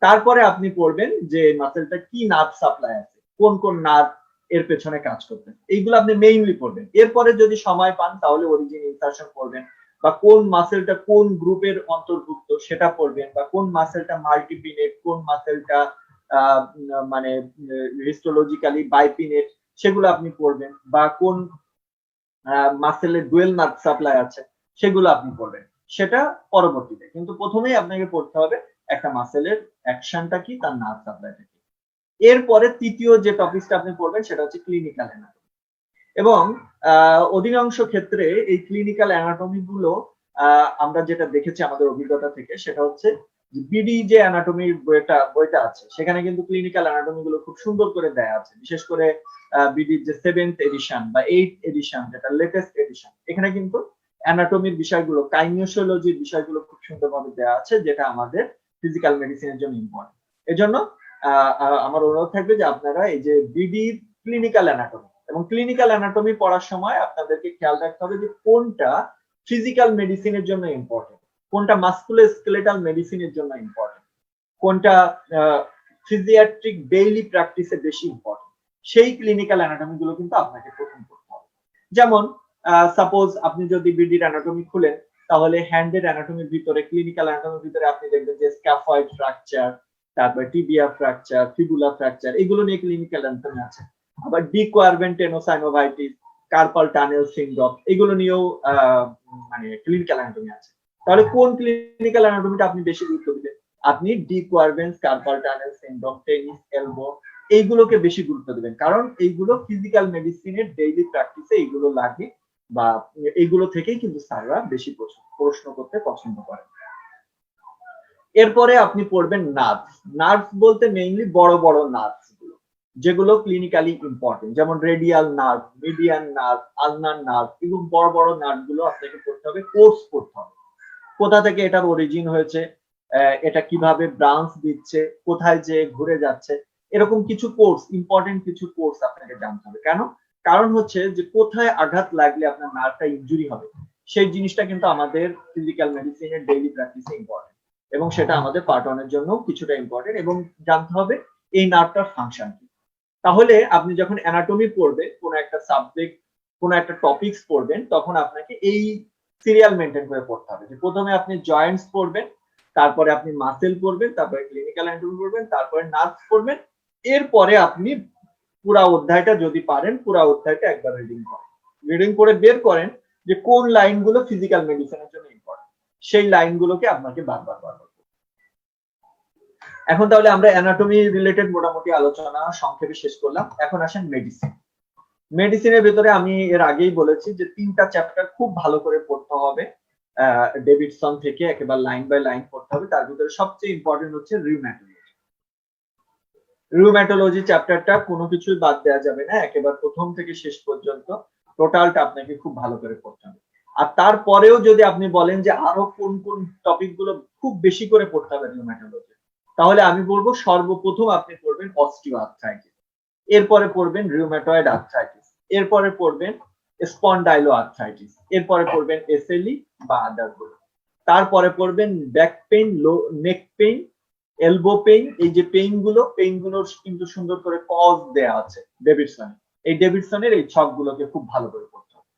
তারপরে আপনি পড়বেন যে মাসেলটা কি নার্ভ সাপ্লাই আছে, কোন কোন নার্ভ এর পেছনে কাজ করতে, এইগুলো আপনি মেইনলি পড়বেন। এরপরে যদি সময় পান তাহলে অরিজিন, ইনসারশন পড়বেন, বা কোন মাসেলটা কোন গ্রুপের অন্তর্ভুক্ত সেটা পড়বেন, বা কোন মাসেলটা মাল্টিপিনেট, কোন মাসেলটা মানে হিস্টোলজিক্যালি বাইপিনেট, সেগুলো আপনি পড়বেন, বা কোন মাসেলের ডুয়েল নার্ভ সাপ্লাই আছে সেগুলো আপনি পড়বেন, সেটা পরবর্তীতে। কিন্তু প্রথমেই আপনাকে পড়তে হবে একটা মাসেলের অ্যাকশনটা কি, তার নার্ভ সাপ্লাইটা কি। এরপরে তৃতীয় যে টপিকটা আপনি পড়বেন সেটা হচ্ছে ক্লিনিক্যাল অ্যানাটমি। এবং অধিকাংশ ক্ষেত্রে এই ক্লিনিক্যাল অ্যানাটমি গুলো আমরা যেটা দেখেছি আমাদের অভিজ্ঞতা থেকে সেটা হচ্ছে বিডি যে অ্যানাটমির বইটা আছে সেখানে কিন্তু ক্লিনিক্যাল অ্যানাটমি গুলো খুব সুন্দর করে দেয়া আছে, বিশেষ করে বিডির যে 7th এডিশন বা 8th এডিশন, যেটা লেটেস্ট এডিশন, এখানে কিন্তু অ্যানাটমির বিষয়গুলো, কাইনিওসিওলজির বিষয়গুলো খুব সুন্দরভাবে দেওয়া আছে, যেটা আমাদের ফিজিক্যাল মেডিসিনের জন্য ইম্পর্টেন্ট। এজন্য আমার অনুরোধ থাকবে যে আপনারা এই যে বিডি ক্লিনিক্যাল অ্যানাটমি এবং ক্লিনিক্যাল অ্যানাটমি পড়ার সময় আপনাদেরকে খেয়াল রাখতে হবে যে কোনটা ফিজিক্যাল মেডিসিনের জন্য ইম্পর্টেন্ট, কোনটা মাসকুলোস্কেলেটাল মেডিসিনের জন্য ইম্পর্টেন্ট, কোনটা ফিজিয়াট্রিক ডেইলি প্র্যাকটিসে বেশি ইম্পর্টেন্ট, সেই ক্লিনিক্যাল অ্যানাটমি গুলো কিন্তু আপনাকে প্রথম করতে হবে। যেমন সাপোজ আপনি যদি বিডির অ্যানাটমি খুলেন তাহলে হ্যান্ডের অ্যানাটমির ভিতরে, ক্লিনিক্যাল অ্যানাটমির ভিতরে আপনি দেখবেন যে স্ক্যাফয়েড ফ্র্যাকচার, তারপরে টিবিয়া ফ্র্যাকচার, ফিবুলা ফ্র্যাকচার, এগুলো নিয়ে ক্লিনিক্যাল অ্যানাটমি আছে। আবার ডিকোয়ারভেন্ট টেনোসাইনোভাইটিস, কার্পাল টানেল সিনড্রোম, এগুলো নিয়েও মানে ক্লিনিক্যাল অ্যানাটমি আছে। তাহলে কোন ক্লিনিক্যাল অ্যানাটমিটা আপনি বেশি গুরুত্ব দিবেন? আপনি de Quervain, carpal tunnel syndrome, tennis elbow, এইগুলোকে বেশি গুরুত্ব দিবেন, কারণ এইগুলো ফিজিক্যাল মেডিসিনের ডেইলি প্র্যাকটিসে এইগুলো লাগে, বা এইগুলো থেকেই কিন্তু স্যাররা বেশি প্রশ্ন করতে পছন্দ করেন। এরপরে আপনি পড়বেন নার্ভ। নার্ভ বলতে মেইনলি বড় বড় নার্ভ গুলো, যেগুলো ক্লিনিক্যালি ইম্পর্টেন্ট, যেমন radial nerve, median nerve, ulnar nerve, এগুলো বড় বড় নার্ভ গুলো আপনাকে পড়তে হবে, কোর্স করতে হবে, কোথা থেকে এটার অরিজিন হয়েছে, এটা কিভাবে ব্রাঞ্চ দিচ্ছে, কোথায় যে ঘুরে যাচ্ছে, এরকম কিছু কোর্স, ইম্পর্টেন্ট কিছু কোর্স আপনাকে জানতে হবে। কেন? কারণ হচ্ছে যে কোথায় আঘাত লাগলে আপনার নার্ভটা ইনজুরি হবে, সেই জিনিসটা কিন্তু আমাদের ফিজিক্যাল মেডিসিনের ডেইলি প্র্যাকটিসে ইম্পর্টেন্ট, এবং সেটা আমাদের পার্ট 1 এর জন্য কিছুটা ইম্পর্টেন্ট, এবং জানতে হবে এই নার্ভটার ফাংশন কি। তাহলে আপনি যখন অ্যানাটমি পড়বেন, কোন একটা সাবজেক্ট, কোন একটা টপিকস পড়বেন, তখন আপনাকে এই সিরিয়াল মেইনটেইন করে পড়তে হবে, যে প্রথমে আপনি জয়েন্টস পড়বেন, তারপরে আপনি মাসেল পড়বেন, তারপরে ক্লিনিক্যাল অ্যানাটমি পড়বেন, তারপরে নার্ভস পড়বেন, এরপরে আপনি পুরো অধ্যায়টা যদি পারেন পুরো অধ্যায়টা একবার রিডিং করে বের করেন যে কোন লাইনগুলো ফিজিক্যাল মেডিসিনের জন্য ইম্পর্টেন্ট, সেই লাইনগুলোকে আপনাকে বারবার এখন তাহলে আমরা অ্যানাটমি রিলেটেড মোটামুটি আলোচনা সংক্ষেপে শেষ করলাম। এখন আসেন মেডিসিন। মেডিসিনের ভিতরে আমি এর আগেই বলেছি যে 3টা চ্যাপ্টার খুব ভালো করে পড়তে হবে, ডেভিডসন থেকে একেবারে লাইন বাই লাইন পড়তে হবে। তার ভিতরে সবচেয়ে ইম্পর্টেন্ট হচ্ছে রিউম্যাটোলজি। রিউম্যাটোলজি চ্যাপ্টারটা কোনো কিছুই বাদ দেওয়া যাবে না, একেবারে প্রথম থেকে শেষ পর্যন্ত টোটালটা আপনাকে খুব ভালো করে পড়তে হবে। আর তারপরেও যদি আপনি বলেন যে আরো কোন কোন টপিক গুলো খুব বেশি করে পড়তে হবে রিউম্যাটোলজি, তাহলে আমি বলবো সর্বপ্রথম আপনি পড়বেন অস্টিও আর্থ্রাইটিস, এরপরে পড়বেন রিউম্যাটয়েড আর্থ্রাইটিস, এরপরে পড়বেন স্পন্ডাইলো আর্থ্রাইটিস, এরপরে পড়বেন এসএলই বা আদার গুলো, তারপরে পড়বেন ব্যাক পেইন, নেক পেইন, এলবো পেইন। এই যে পেইন গুলোর কিন্তু সুন্দর করে কজ দেয়া আছে ডেভিডসনে, এই ডেভিডসনের এই ছকগুলোকে খুব ভালো করে পড়তে হবে।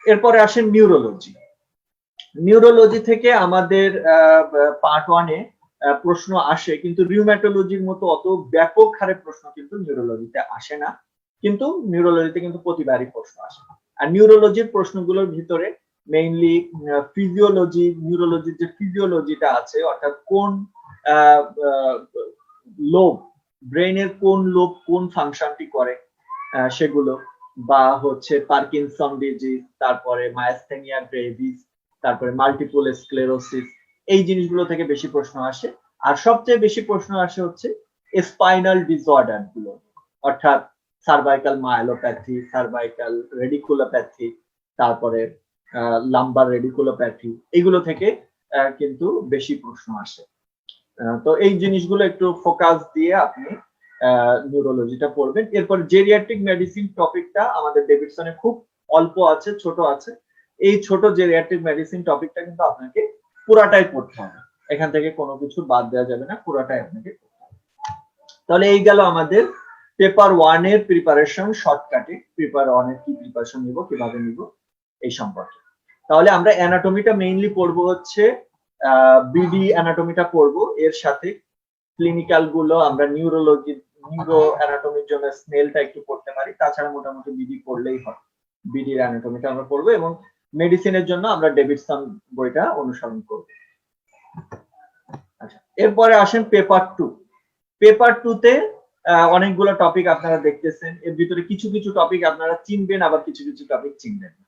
এরপরে আসেন নিউরোলজি। নিউরোলজি থেকে আমাদের পার্ট 1 এ প্রশ্ন আসে, কিন্তু রিউম্যাটোলজির মতো অত ব্যাপক হারে প্রশ্ন কিন্তু নিউরোলজিতে আসে না, কিন্তু নিউরোলজিতে কিন্তু প্রতিবারই প্রশ্ন আসে। আর নিউরোলজির প্রশ্নগুলোর ভিতরে মেইনলি ফিজিওলজি, নিউরোলজির যে ফিজিওলজিটা আছে, অর্থাৎ কোন লোব, ব্রেইনের কোন লোব কোন ফাংশনটি করে সেগুলো, বা হচ্ছে পার্কিনসন ডিজিজ, তারপরে মায়াস্থেনিয়া গ্রেভিস, তারপরে মাল্টিপল স্ক্লেরোসিস, এই জিনিসগুলো থেকে বেশি প্রশ্ন আসে। আর সবচেয়ে বেশি প্রশ্ন আসে হচ্ছে স্পাইনাল ডিসঅর্ডার গুলো, অর্থাৎ সার্ভাইকাল মায়োলোপ্যাথি, সার্ভাইকাল রেডিকুলোপ্যাথি, তারপরে লাম্বার রেডিকুলোপ্যাথি, এগুলো থেকে কিন্তু বেশি প্রশ্ন আসে। তো এই জিনিসগুলো একটু ফোকাস দিয়ে আপনি নিউরোলজিটা পড়বেন। এরপর জেরিয়াট্রিক মেডিসিন টপিকটা আমাদের ডেভিডসনে খুব অল্প আছে, ছোট আছে। এই ছোট জেরিয়াট্রিক মেডিসিন টপিকটা কিন্তু আপনাকে পুরাটাই পড়তে হবে, এখান থেকে কোনো কিছু বাদ দেওয়া যাবে না, পুরাটাই আপনাকে পড়তে হবে। তাহলে এই গেল আমাদের পেপার 1 এর প্রিপারেশন শর্টকাটে, পেপার 1 এর কি প্রিপারেশন নিব, কিভাবে নিব এই সম্পর্কে। তাহলে আমরা অ্যানাটমিটা মেইনলি পড়বো হচ্ছে বিডি অ্যানাটমিটা পড়বো, এর সাথে ক্লিনিক্যাল গুলো আমরা নিউরো অ্যানাটমির জন্য স্নেলটা একটু পড়তে পারি, তাছাড়া মোটামুটি বিডি পড়লেই হয়। বিডির অ্যানাটমিটা আমরা পড়বো এবং মেডিসিনের জন্য আমরা ডেভিডসন বইটা অনুসরণ করব। আচ্ছা, এরপরে আসেন পেপার 2। পেপার 2 তে অনেকগুলো টপিক আপনারা দেখতেছেন, এর ভিতরে কিছু কিছু টপিক আপনারা চিনবেন, আবার কিছু কিছু টপিক চিনবেন না,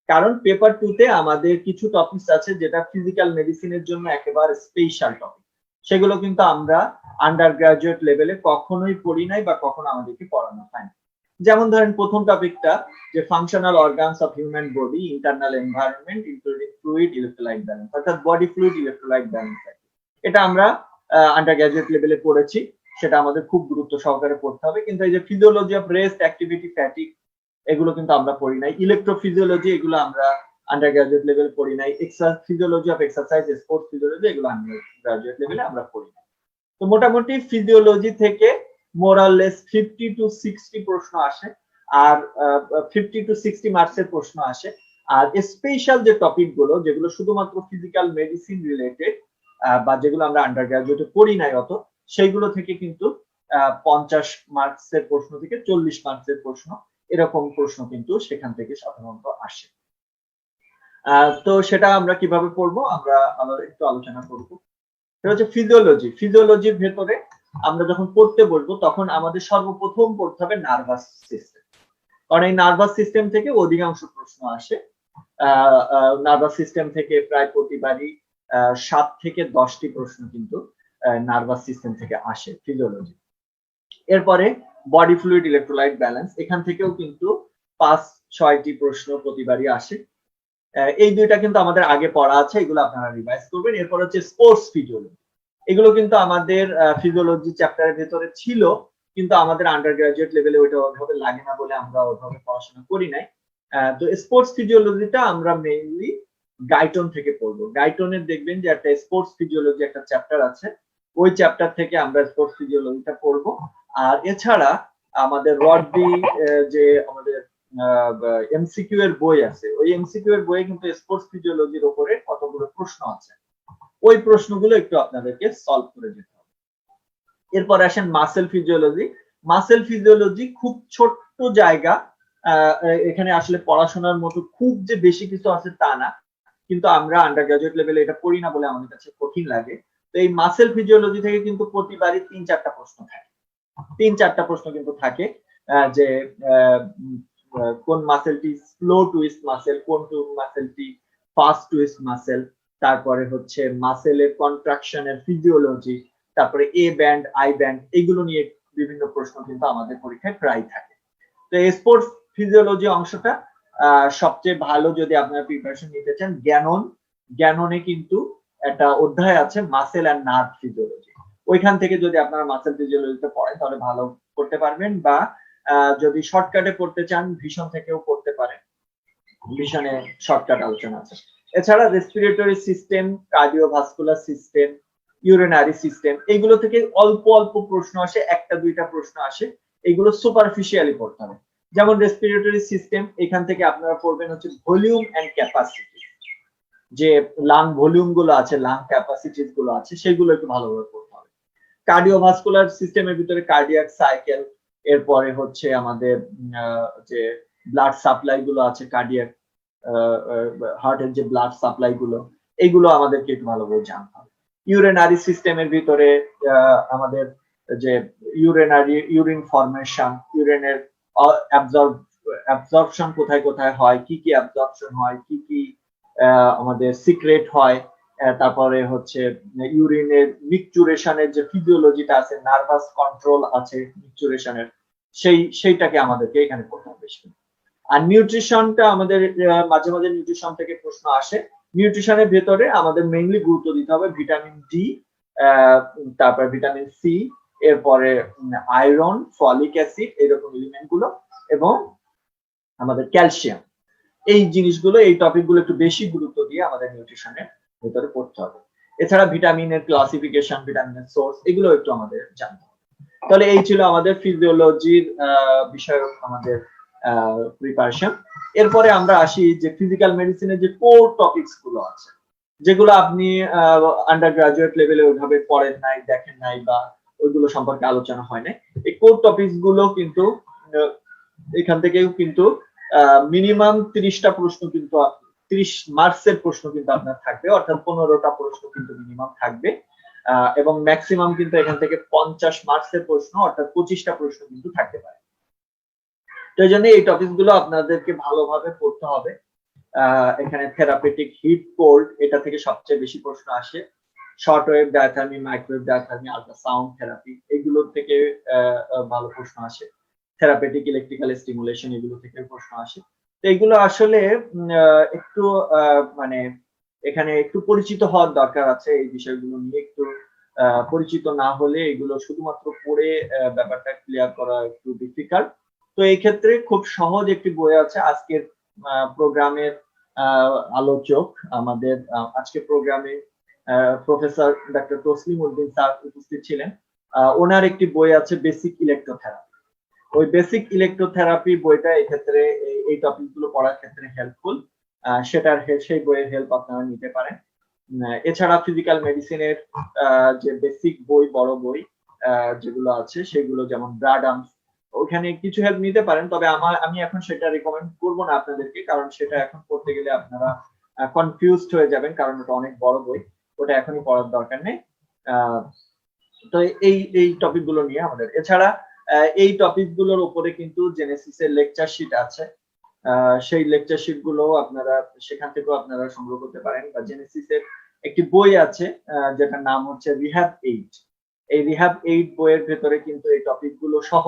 কারণ পেপার 2 তে আমাদের কিছু টপিকস আছে যেটা ফিজিক্যাল মেডিসিনের জন্য একেবারে স্পেশাল টপিক, সেগুলো কিন্তু আমরা আন্ডার গ্রাজুয়েট লেভেলে কখনোই পড়ি নাই বা কখনো আমাদেরকে পড়ানো হয় না। যেমন ধরেন প্রথম টপিকটা যে functional organs of human body, internal environment including fluid electrolyte balance, অর্থাৎ বডি ফ্লুইড ইলেক্ট্রোলাইট ব্যালেন্স, এটা আমরা আন্ডার গ্রাজুয়েট লেভেলে পড়েছি, সেটা আমাদের খুব গুরুত্ব সহকারে পড়তে হবে। কিন্তু এই যে physiology of rest, activity, fatigue, এগুলো কিন্তু আমরা পড়ি নাই। ইলেকট্রোফিজিওলজি, এগুলো আমরা আন্ডার গ্রাজুয়েট লেভেলে পড়ি নাই। Physiology of exercise, sports physiology, এগুলো আন্ডার গ্রাজুয়েট লেভেলে আমরা পড়ি নাই। তো মোটামুটি ফিজিওলজি থেকে মোরাললেস 50 to 60 প্রশ্ন আসে, আর 50 to 60 মার্কসের প্রশ্ন আসে। আর স্পেশাল যে টপিক গুলো, যেগুলো শুধুমাত্র ফিজিক্যাল মেডিসিন রিলেটেড বা যেগুলো আমরা আন্ডার গ্রাজুয়েটে পড়ি নাই অত, সেইগুলো থেকে কিন্তু 50 মার্কসের প্রশ্ন থেকে 40 মার্কসের প্রশ্ন, এরকম প্রশ্ন কিন্তু সেখান থেকে সাধারণত আসে। তো সেটা আমরা কিভাবে পড়বো আমরা একটু আলোচনা করবো। এটা হচ্ছে ফিজিওলজি। ফিজিওলজির ভেতরে আমরা যখন পড়তে বলবো তখন আমাদের সর্বপ্রথম পড়তে হবে নার্ভাস সিস্টেম, কারণ এই নার্ভাস সিস্টেম থেকে অধিকাংশ প্রশ্ন আসে। নার্ভাস সিস্টেম থেকে প্রায় প্রতিবারই 7 থেকে 10টি প্রশ্ন কিন্তু নার্ভাস সিস্টেম থেকে আসে ফিজিওলজি। এরপরে বডি ফ্লুইড ইলেক্ট্রোলাইট ব্যালেন্স, এখান থেকেও কিন্তু 5-6টি প্রশ্ন প্রতিবারই আসে। এই দুইটা কিন্তু আমাদের আগে পড়া আছে, এগুলো আপনারা রিভাইজ করবেন। এরপর হচ্ছে স্পোর্টস ফিজিওলজি, এগুলো কিন্তু আমাদের ফিজিওলজি চ্যাপ্টারের ভেতরে ছিল, কিন্তু আমাদের আন্ডার গ্রাজুয়েট লেভেলে ওইটা ওইভাবে লাগে না বলে আমরা ওইভাবে পড়াশোনা করি নাই। তো স্পোর্টস ফিজিওলজিটা আমরা মেইনলি গাইটন থেকে পড়বো। গাইটনের দেখবেন যে একটা স্পোর্টস ফিজিওলজি একটা চ্যাপ্টার আছে, ওই চ্যাপ্টার থেকে আমরা স্পোর্টস ফিজিওলজিটা পড়বো। আর এছাড়া আমাদের রডবি যে আমাদের এমসিকিউ এর বই আছে, ওই এমসিকিউ এর বইয়ে কিন্তু স্পোর্টস ফিজিওলজির উপরে কতগুলো প্রশ্ন আছে, ওই প্রশ্নগুলো একটু আপনাদেরকে সলভ করে যেতে হবে। এরপর আসেন মাসেল ফিজিওলজি। মাসেল ফিজিওলজি খুব ছোট্ট জায়গা, এখানে আসলে পড়াশোনার মতো খুব যে বেশি কিছু আছে তা না, কিন্তু আমরা আন্ডার গ্রাজুয়েট লেভেলে এটা পড়ি না বলে আমাদের কাছে কঠিন লাগে। তো এই মাসেল ফিজিওলজি থেকে কিন্তু প্রতিবারই 3-4টা প্রশ্ন থাকে, 3-4টা প্রশ্ন কিন্তু থাকে, যে কোন মাসেলটি স্লো টুইস্ট মাসেল, কোন মাসেলটি ফাস্ট টুইস্ট মাসেল, তারপরে হচ্ছে মাসেলের কন্ট্রাকশনের ফিজিওলজি, তারপরে এ ব্যান্ড, আই ব্যান্ড, এগুলো নিয়ে বিভিন্ন প্রশ্ন কিন্তু আমাদের পরীক্ষায় প্রায় থাকে। তো স্পোর্টস ফিজিওলজি অংশটা সবচেয়ে ভালো যদি আপনারা প্রিপারেশন নিতে চান। জ্ঞাননে কিন্তু একটা অধ্যায় আছে মাসেল অ্যান্ড নার্ভ ফিজিওলজি, ওইখান থেকে যদি আপনারা মাসেল ফিজিওলজিতে পড়েন তাহলে ভালো করতে পারবেন, বা যদি শর্টকাটে পড়তে চান ভিশন থেকেও পড়তে পারেন, ভিশনে শর্টকাট আলোচনা আছে। এছাড়া respiratory system, cardiovascular system, urinary system, এগুলো থেকে অল্প অল্প প্রশ্ন আসে, একটা দুইটা প্রশ্ন আসে, এগুলো সুপারফিশিয়ালি পড়তে হবে। যেমন রেসপিরেটরি সিস্টেম, এখান থেকে আপনারা পড়বেন হচ্ছে ভলিউম এন্ড ক্যাপাসিটি, যে লাং ভলিউম গুলো আছে, লাং ক্যাপাসিটিস গুলো আছে, সেগুলো একটু ভালোভাবে পড়তে হবে। কার্ডিওভাস্কুলার সিস্টেমের ভিতরে কার্ডিয়াক সাইকেল, এরপরে হচ্ছে আমাদের যে ব্লাড সাপ্লাই গুলো আছে, কার্ডিয়াক হার্টের যে ব্লাড সাপ্লাই গুলো, এগুলো আমাদেরকে একটু ভালোভাবে জানতে হবে। ইউরিনারি সিস্টেমের ভিতরে আমাদের যে ইউরিন ফরমেশন, ইউরিনের অ্যাবজর্পশন কোথায় কোথায় হয়, কি কি অ্যাবজর্পশন হয়, কি কি আমাদের সিক্রেট হয়, তারপরে হচ্ছে ইউরিনের মিকচুরেশনের যে ফিজিওলজিটা আছে, নার্ভাস কন্ট্রোল আছে মিকচুরেশনের, সেইটাকে আমাদেরকে এখানে পড়তে হবে। আর নিউট্রিশনটা আমাদের মাঝে মাঝে নিউট্রিশন থেকে প্রশ্ন আসে। নিউট্রিশনের ভেতরে আমাদের মেইনলি গুরুত্ব দিতে হবে ভিটামিন ডি, তারপর ভিটামিন সি, এরপরে আয়রন, ফলিক অ্যাসিড, এরকম এলিমেন্ট গুলো, এবং আমাদের ক্যালসিয়াম, এই জিনিসগুলো, এই টপিকগুলো একটু বেশি গুরুত্ব দিয়ে আমাদের নিউট্রিশনের ভেতরে পড়তে হবে। এছাড়া ভিটামিনের ক্লাসিফিকেশন, ভিটামিনের সোর্স, এগুলো একটু আমাদের জানতে হবে। তাহলে এই ছিল আমাদের ফিজিওলজির বিষয়ক আমাদের প্রিপারেশন। এরপরে আমরা আসি যে ফিজিক্যাল মেডিসিনের যে কোর টপিকস গুলো আছে, যেগুলো আপনি আন্ডার গ্রাজুয়েট লেভেলে ওইভাবে পড়েন নাই, দেখেন নাই, বা ওইগুলো সম্পর্কে আলোচনা হয় নাই। এই কোর টপিকস গুলো কিন্তু এখান থেকেও কিন্তু মিনিমাম 30টা প্রশ্ন, কিন্তু 30 মার্কসের প্রশ্ন কিন্তু আপনার থাকবে, অর্থাৎ 15টা প্রশ্ন কিন্তু মিনিমাম থাকবে, এবং ম্যাক্সিমাম কিন্তু এখান থেকে 50 মার্কসের প্রশ্ন, অর্থাৎ 25টা প্রশ্ন কিন্তু থাকতে পারে। তো এই জন্য এই টপিক গুলো আপনাদেরকে ভালোভাবে পড়তে হবে। এখানে থেরাপিউটিক হিট কোল্ড, এটা থেকে সবচেয়ে বেশি প্রশ্ন আসে। Short wave diathermy, microwave diathermy, ultrasound therapy, এগুলো থেকে ভালো প্রশ্ন আসে। থেরাপিউটিক ইলেকট্রিক্যাল স্টিমুলেশন, এগুলো থেকে প্রশ্ন আসে। তো এগুলো আসলে একটু মানে এখানে একটু পরিচিত হওয়ার দরকার আছে, এই বিষয়গুলো নিয়ে একটু পরিচিত না হলে এগুলো শুধুমাত্র পড়ে ব্যাপারটা ক্লিয়ার করা একটু ডিফিকাল্ট। তো এই ক্ষেত্রে খুব সহজ একটি বই আছে। আজকের প্রোগ্রামের আলোচক আমাদের আজকের প্রোগ্রামে professor doctor Taslim Uddin sir উপস্থিত ছিলেন। ওনার একটি বই আছে বেসিক ইলেকট্রোথেরাপি। ওই বেসিক ইলেকট্রোথেরাপি বইটা এক্ষেত্রে এই টপিকগুলো পড়ার ক্ষেত্রে হেল্পফুল, সেই বইয়ের হেল্প আপনারা নিতে পারেন। এছাড়া ফিজিক্যাল মেডিসিনের যে বেসিক বই, বড় বই যেগুলো আছে, সেগুলো যেমন ব্রাডামস, ওখানে কিছু হেল্প নিতে পারেন। তবে আমি এখন সেটা রেকমেন্ড করব না আপনাদেরকে, কারণ সেটা এখন পড়তে গেলে আপনারা কনফিউজড হয়ে যাবেন, কারণ ওটা অনেক বড় বই, ওটা এখনই পড়ার দরকার নেই। তো এই টপিকগুলো নিয়ে আমাদের, এছাড়া এই টপিকগুলোর উপরে কিন্তু জেনেসিসের লেকচার শিট আছে, সেই লেকচার শিট গুলো আপনারা সেখান থেকেও আপনারা সংগ্রহ করতে পারেন। বা জেনেসিসের একটি বই আছে যেটার নাম হচ্ছে রিহ্যাব 8। এই রিহ্যাব 8 বইয়ের ভেতরে কিন্তু এই টপিকগুলো সহ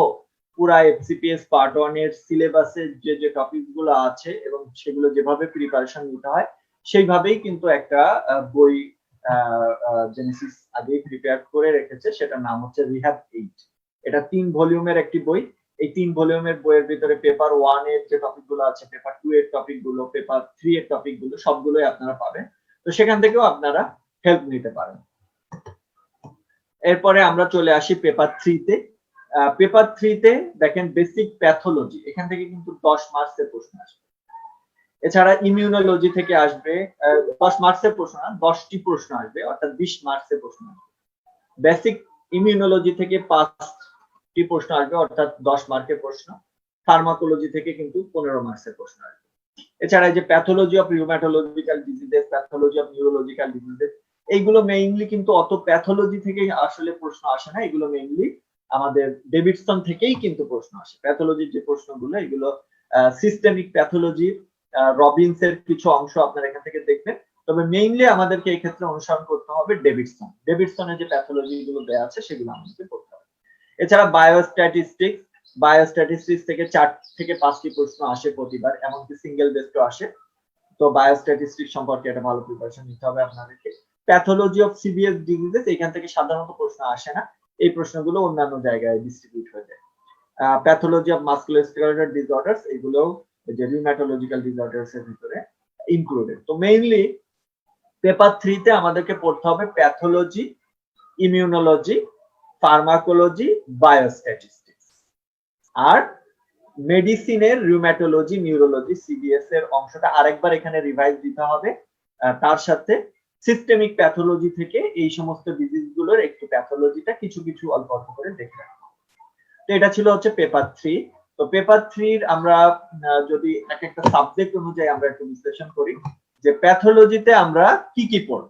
পুরা এফসিপিএস পার্ট 1 এর সিলেবাসের যে টপিকগুলো আছে এবং সেগুলো যেভাবে প্রিপারেশন নিতে হয় সেইভাবেই কিন্তু একটা বই জেনেসিস আগেই প্রিপেয়ার করে রেখেছে, সেটার নাম হচ্ছে রিহ্যাব 8। এটা 3 ভলিউমের একটি বই। এই 3 ভলিউমের বইয়ের ভিতরে পেপার 1 এর যে টপিকগুলো আছে, পেপার 2 এর টপিকগুলো, পেপার 3 এর টপিকগুলো সবগুলোই আপনারা পাবেন। তো সেখান থেকেও আপনারা হেল্প নিতে পারেন। এরপরে আমরা চলে আসি পেপার 3 তে। পেপার 3 তে দেখেন বেসিক প্যাথোলজি, এখান থেকে কিন্তু 10 মার্কসের প্রশ্ন আসবে। এছাড়া ইমিউনোলজি থেকে আসবে 10 মার্কসের প্রশ্ন না, 10টি প্রশ্ন আসবে, অর্থাৎ 20 মার্কসের প্রশ্ন আসবে। বেসিক ইমিউনোলজি থেকে 5টি প্রশ্ন আসবে, অর্থাৎ 10 মার্কের প্রশ্ন। ফার্মাকোলজি থেকে কিন্তু 15 মার্কসের প্রশ্ন আসবে। এছাড়া এই যে pathology of rheumatological diseases, pathology of neurological diseases, এইগুলো মেইনলি কিন্তু অত প্যাথোলজি থেকে আসলে প্রশ্ন আসে না, এগুলো মেইনলি আমাদের ডেভিডসন থেকেই কিন্তু প্রশ্ন আসে। প্যাথোলজির যে প্রশ্নগুলো, এগুলো সিস্টেমিক প্যাথোলজি, রবিনসের কিছু অংশ আপনারা এখান থেকে দেখবেন। তবে মেইনলি আমাদেরকে এই ক্ষেত্রে অনুসরণ করতে হবে ডেভিডসনের যে প্যাথোলজি গুলো দেওয়া আছে সেগুলো আমাদেরকে পড়তে হবে। এছাড়া বায়োস্ট্যাটিস্টিক্স, বায়োস্ট্যাটিস্টিক্স থেকে 4 থেকে 5টি প্রশ্ন আসে প্রতিবার, এমনকি সিঙ্গেল বেসডও আসে। তো বায়োস্ট্যাটিস্টিক্স সম্পর্কে একটা ভালো প্রিপারেশন নিতে হবে আপনাদেরকে। প্যাথোলজি অফ সিভিয়ার ডিজিজেস, এখান থেকে সাধারণত প্রশ্ন আসে না, এই প্রশ্নগুলো অন্যান্য জায়গায় ডিস্ট্রিবিউট হয়ে যায়। প্যাথোলজি অফ মাসকুলোস্কেলেটাল ডিসঅর্ডারস, এগুলো যে রিউমাটোলজিক্যাল ডিসঅর্ডারস এর ভিতরে ইনক্লুডেড। তো মেইনলি পেপার 3 তে আমাদেরকে পড়তে হবে প্যাথোলজি, ইমিউনোলজি, ফার্মাকোলজি, বায়োস্ট্যাটিস্টিক্স। আর মেডিসিনের রিউমাটোলজি, নিউরোলজি, সিবিএস এর অংশটা আরেকবার এখানে রিভাইজ দিতে হবে। তার সাথে সিস্টেমিক প্যাথোলজি থেকে এই সমস্ত ডিজিজ গুলোর একটু প্যাথোলজিটা কিছু কিছু অল্প অল্প করে দেখে রাখবো। তো এটা ছিল হচ্ছে পেপার 3। তো পেপার 3 আমরা যদি এক একটা সাবজেক্ট অনুযায়ী আমরা একটু বিশ্লেষণ করি যে প্যাথোলজিতে আমরা কি কি পড়ব।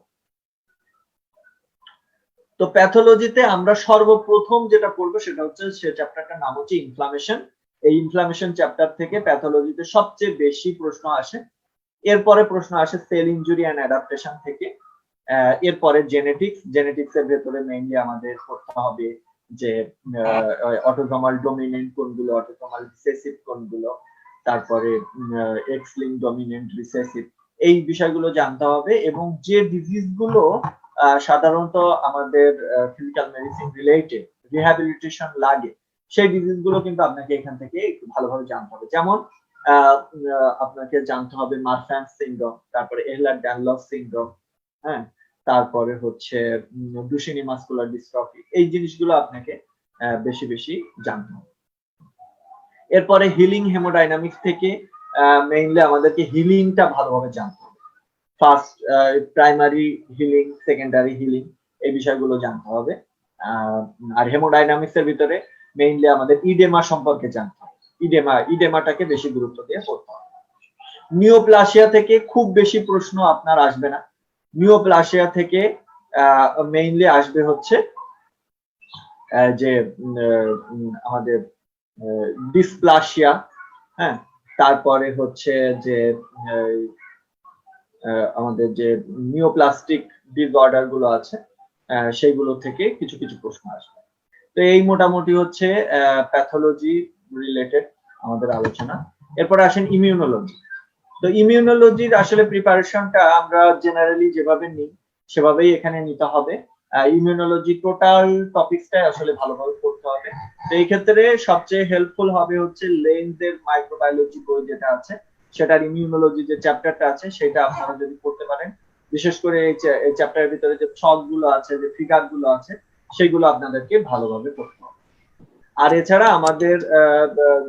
তো প্যাথোলজিতে আমরা সর্বপ্রথম যেটা পড়বো সেটা হচ্ছে, সে চ্যাপ্টারটার নাম হচ্ছে ইনফ্লামেশন। এই ইনফ্লামেশন চ্যাপ্টার থেকে প্যাথোলজিতে সবচেয়ে বেশি প্রশ্ন আসে। এরপরে প্রশ্ন আসে সেল ইনজুরি এন্ড অ্যাডাপ্টেশন থেকে। এরপরে জেনেটিক্স এর ভেতরে মেইনলি আমাদের পড়তে হবে যে অটোসোমাল ডমিনেন্ট কোনগুলো, অটোসোমাল রিসেসিভ কোনগুলো, তারপরে এক্স লিঙ্ক ডমিনেন্ট, রিসেসিভ, এই বিষয়গুলো জানতে হবে। এবং যে ডিজিজ গুলো সাধারণত আমাদের ফিজিক্যাল মেডিসিন রিলেটেড রিহ্যাবিলিটেশন লাগে, সেই ডিজিজ গুলো কিন্তু আপনাকে এখান থেকে একটু ভালোভাবে জানতে হবে। যেমন আপনাকে জানতে হবে মারফ্যান সিনড্রোম, তারপরে এহলার-ড্যানলভ সিনড্রোম, হ্যাঁ, তারপরে হচ্ছে ডুশেনি মাসকুলার ডিস্ট্রফি, এই জিনিসগুলো আপনাকে বেশি বেশি জানতে হবে। এরপরে হিলিং হেমোডাইনামিক্স থেকে মেইনলি আমাদেরকে হিলিংটা ভালোভাবে জানতে হবে। First primary healing, secondary healing, এই বিষয়গুলো জানতে হবে। আর হেমোডাইনামিক্স এর ভিতরে মেইনলি আমাদের ইডেমা সম্পর্কে জানতে হবে। ইডেমাটাকে বেশি গুরুত্ব দিয়ে পড়তে হবে। নিওপ্লাসিয়া থেকে খুব বেশি প্রশ্ন আপনার আসবে না। নিওপ্লাসিয়া থেকে মেইনলি আসবে হচ্ছে যে আমাদের ডিসপ্লাসিয়া, হ্যাঁ, তারপরে হচ্ছে যে আমাদের যে নিওপ্লাস্টিক ডিসঅর্ডার গুলো আছে সেইগুলো থেকে কিছু কিছু প্রশ্ন আসবে। তো এই মোটামুটি হচ্ছে প্যাথোলজি রিলেটেড আমাদের আলোচনা। এরপরে আসেন ইমিউনোলজি। তো ইমিউনোলজির আসলে প্রিপারেশনটা আমরা জেনারেলি যেভাবে নিই সেভাবেই এখানে নিতে হবে। ইমিউনোলজি টোটাল টপিকসটাই আসলে ভালোভাবে পড়তে হবে। তো এই ক্ষেত্রে সবচেয়ে হেল্পফুল হবে হচ্ছে লেন্সের মাইক্রোবায়োলজি বই যেটা আছে, সেটার ইমিউনোলজি যে চ্যাপ্টারটা আছে সেটা আপনারা যদি পড়তে পারেন, বিশেষ করে এই চ্যাপ্টারের ভিতরে যে ছক গুলো আছে, যে ফিগার গুলো আছে, সেগুলো আপনাদেরকে ভালোভাবে পড়তে হবে। আর এছাড়া আমাদের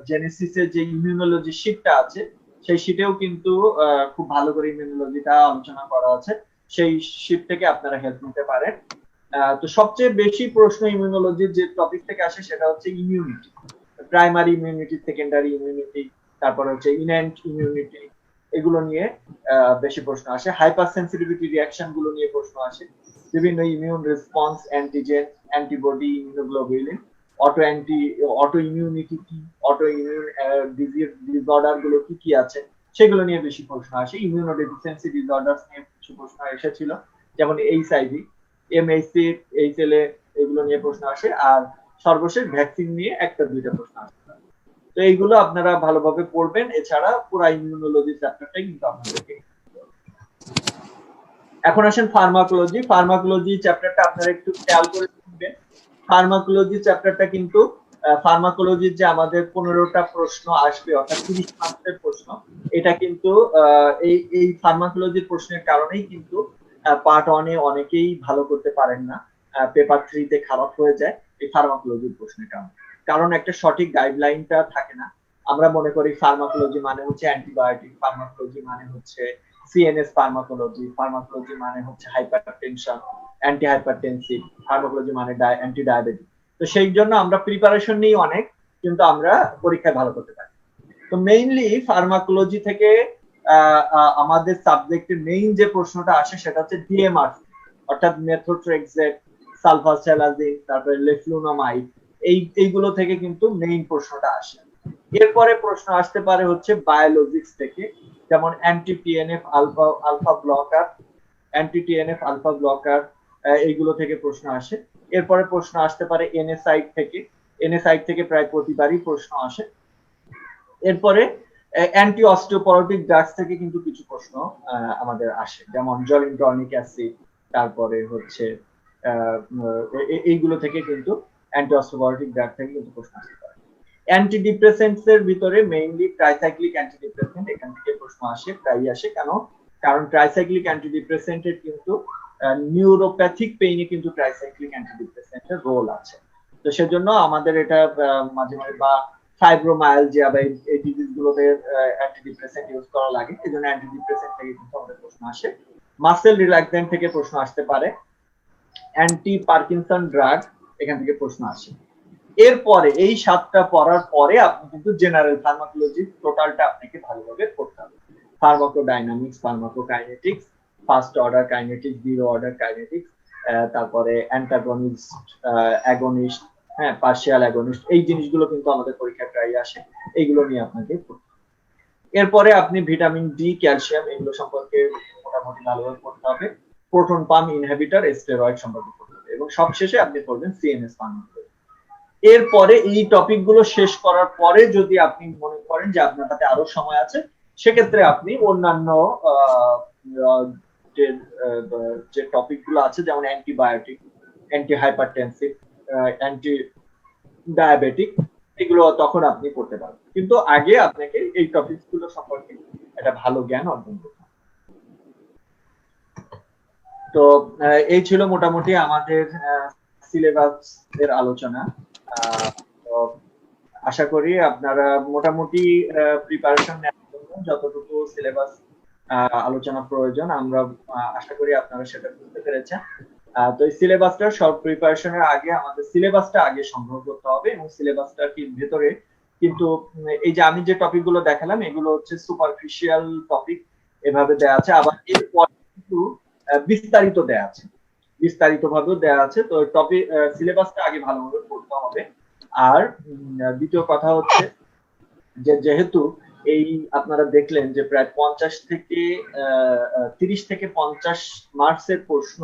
জেনেসিসের যে ইমিউনোলজি শীটটা আছে, সেই শীটেও কিন্তু খুব ভালো করে ইমিউনোলজিটা আলোচনা করা আছে, সেই শীট থেকে আপনারা হেল্প নিতে পারেন। তো সবচেয়ে বেশি প্রশ্ন ইমিউনোলজির যে টপিক থেকে আসে সেটা হচ্ছে immunity, primary immunity, secondary immunity, তারপর হচ্ছে ইনহ্যান্ট ইমিউনিটি, এগুলো নিয়ে বেশি প্রশ্ন আসে। হাইপার সেন্সিটিভিটি রিঅ্যাকশন গুলো নিয়ে প্রশ্ন আসে, বিভিন্ন immune response, antigen, antibody, immunoglobulin, auto immunity কি, অটো ইমিউন ডিসঅর্ডার গুলো কি কি আছে, সেগুলো নিয়ে বেশি প্রশ্ন আসে। ইমিউনোডেফিসিয়েন্সি ডিসঅর্ডারস নিয়ে কিছু প্রশ্ন এসেছিল, যেমন এইচআইভি, এমএইচসি, এইচএলএ, এগুলো নিয়ে প্রশ্ন আসে। আর সর্বশেষ ভ্যাকসিন নিয়ে একটা দুইটা প্রশ্ন আসে। তো এইগুলো আপনারা ভালোভাবে পড়বেন। এছাড়া পুরো ইমিউনোলজি চ্যাপ্টারটাই কিন্তু আপনাদেরকে। এখন আসেন ফার্মাকোলজি। ফার্মাকোলজি চ্যাপ্টারটা আপনারা একটু খেয়াল করে শুনবেন। ফার্মাকোলজি চ্যাপ্টারটা কিন্তু ফার্মাকোলজির যে আমাদের 15টা প্রশ্ন আসবে, অর্থাৎ 30 মার্কের প্রশ্ন, এটা কিন্তু এই ফার্মাকোলজির প্রশ্নের কারণেই কিন্তু পার্ট 1-এ অনেকেই ভালো করতে পারেন না, পেপার 3-তে খারাপ হয়ে যায় এই ফার্মাকোলজির প্রশ্নের কারণে। কারণ একটা সঠিক গাইডলাইনটা থাকে না। আমরা মনে করি ফার্মাকোলজি মানে হচ্ছে অ্যান্টিবায়োটিক, ফার্মাকোলজি মানে হচ্ছে সিএনএস ফার্মাকোলজি, ফার্মাকোলজি মানে হচ্ছে হাইপারটেনশন, অ্যান্টি হাইপারটেনসিভ, ফার্মাকোলজি মানে অ্যান্টি ডায়াবেটিক। তো সেই জন্য আমরা প্রিপারেশন নিই অনেক, কিন্তু আমরা পরীক্ষায় ভালো করতে পারি। তো মেইনলি ফার্মাকোলজি থেকে আমাদের সাবজেক্টের মেইন যে প্রশ্নটা আসে সেটা হচ্ছে ডিএমআর, অর্থাৎ মেথোট্রেক্সেট, সালফাসালাজিন, তারপরে লেফলুনোমাইড, এইগুলো থেকে কিন্তু মেইন প্রশ্নটা আসে। এরপরে প্রশ্ন আসতে পারে হচ্ছে বায়োলজিক্স থেকে, যেমন anti TNF alpha blocker, anti TNF alpha blocker, এইগুলো থেকে প্রশ্ন আসে। এরপরে প্রশ্ন আসতে পারে এনএসাইড থেকে, এনএ সাইড থেকে প্রায় প্রতিবারই প্রশ্ন আসে। এরপরে অ্যান্টি অস্টিওপরোটিক ড্রাগস থেকে কিন্তু কিছু প্রশ্ন আমাদের আসে, যেমন জলিন্ট্রনিক অ্যাসিড, তারপরে হচ্ছে এইগুলো থেকে কিন্তু অ্যান্টি অস্টিওপরোটিক ড্রাগ থেকে কিন্তু প্রশ্ন আসতে পারে। অ্যান্টি ডিপ্রেসেন্টস এর ভিতরে মেইনলি ট্রাইসাইক্লিক অ্যান্টি ডিপ্রেসেন্ট এখান থেকে প্রশ্ন আসে, প্রায়ই আসে। কারণ ট্রাইসাইক্লিক অ্যান্টি ডিপ্রেসেন্টের কিন্তু নিউরোপ্যাথিক পেইনে কিন্তু ট্রাইসাইক্লিক অ্যান্টি ডিপ্রেসেন্টের রোল আছে। তো সেজন্য আমাদের এটা মাঝে মাঝে বা ফাইব্রোমায়ালজিয়া বা এই ডিজিজ গুলোতে অ্যান্টি ডিপ্রেসেন্ট ইউজ করা লাগে, এই জন্য অ্যান্টি ডিপ্রেসেন্ট থেকে কিন্তু আমাদের প্রশ্ন আসে। মাসেল রিল্যাক্সেন্ট থেকে প্রশ্ন আসতে পারে, অ্যান্টি পার্কিনসন ড্রাগ এখান থেকে প্রশ্ন আসে। এরপরে এই 7টা পড়ার পরে আপনি কিন্তু জেনারেল ফার্মাকোলজি টোটালটা আপনাকে ভালোভাবে পড়তে হবে। Pharmacodynamics, pharmacokinetics, first order kinetics, zero order kinetics, তারপরে অ্যান্টাগনিস্ট, অ্যাগনিস্ট, হ্যাঁ পার্শিয়াল অ্যাগনিস্ট, এই জিনিসগুলো কিন্তু আমাদের পরীক্ষায় প্রায় আসে, এইগুলো নিয়ে আপনাকে পড়তে হবে। এরপরে আপনি ভিটামিন ডি, ক্যালসিয়াম এগুলো সম্পর্কে মোটামুটি ভালোভাবে পড়তে হবে। প্রোটন পাম্প ইনহিবিটর, স্টেরয়েড সম্পর্কে পড়তে হবে, এবং সবশেষে আপনি পড়বেন সিএনএস ফার্মাকোলজি। এরপরে এই টপিক গুলো শেষ করার পরে যদি আপনি মনে করেন যে আপনার হাতে আরো সময় আছে, সেক্ষেত্রে আপনি অন্যান্য যে টপিক গুলো আছে, যেমন antibiotic, anti hypertensive, anti diabetic, এগুলো তখন আপনি করতে পারবেন। কিন্তু আগে আপনাকে এই টপিক গুলো সম্পর্কে একটা ভালো জ্ঞান অর্জন করতে হবে। তো এই ছিল মোটামুটি আমাদের সিলেবাস এর আলোচনা। তো আশা করি আপনারা মোটামুটি প্রিপারেশন নেওয়ার জন্য যতটুকু সিলেবাস আলোচনা প্রয়োজন, আমরা আশা করি আপনারা সেটা বুঝতে পেরেছেন। তো এই সিলেবাসটার সব প্রিপারেশনের আগে আমাদের সিলেবাসটা আগে সংগ্রহ করতে হবে, এবং সিলেবাসটার ভেতরে কিন্তু এই যে আমি যে টপিক গুলো দেখালাম এগুলো হচ্ছে সুপারফিশিয়াল টপিক এভাবে দেওয়া আছে, আবার এরপর কিন্তু বিস্তারিত দেওয়া আছে, বিস্তারিতভাবেও দেওয়া আছে। তো টপিক সিলেবাসটা আগে ভালোভাবে পড়তে হবে। আর দ্বিতীয় কথা হচ্ছে যে যেহেতু এই আপনারা দেখলেন যে প্রায় 50 থেকে 30 থেকে 50 মার্কসের প্রশ্ন,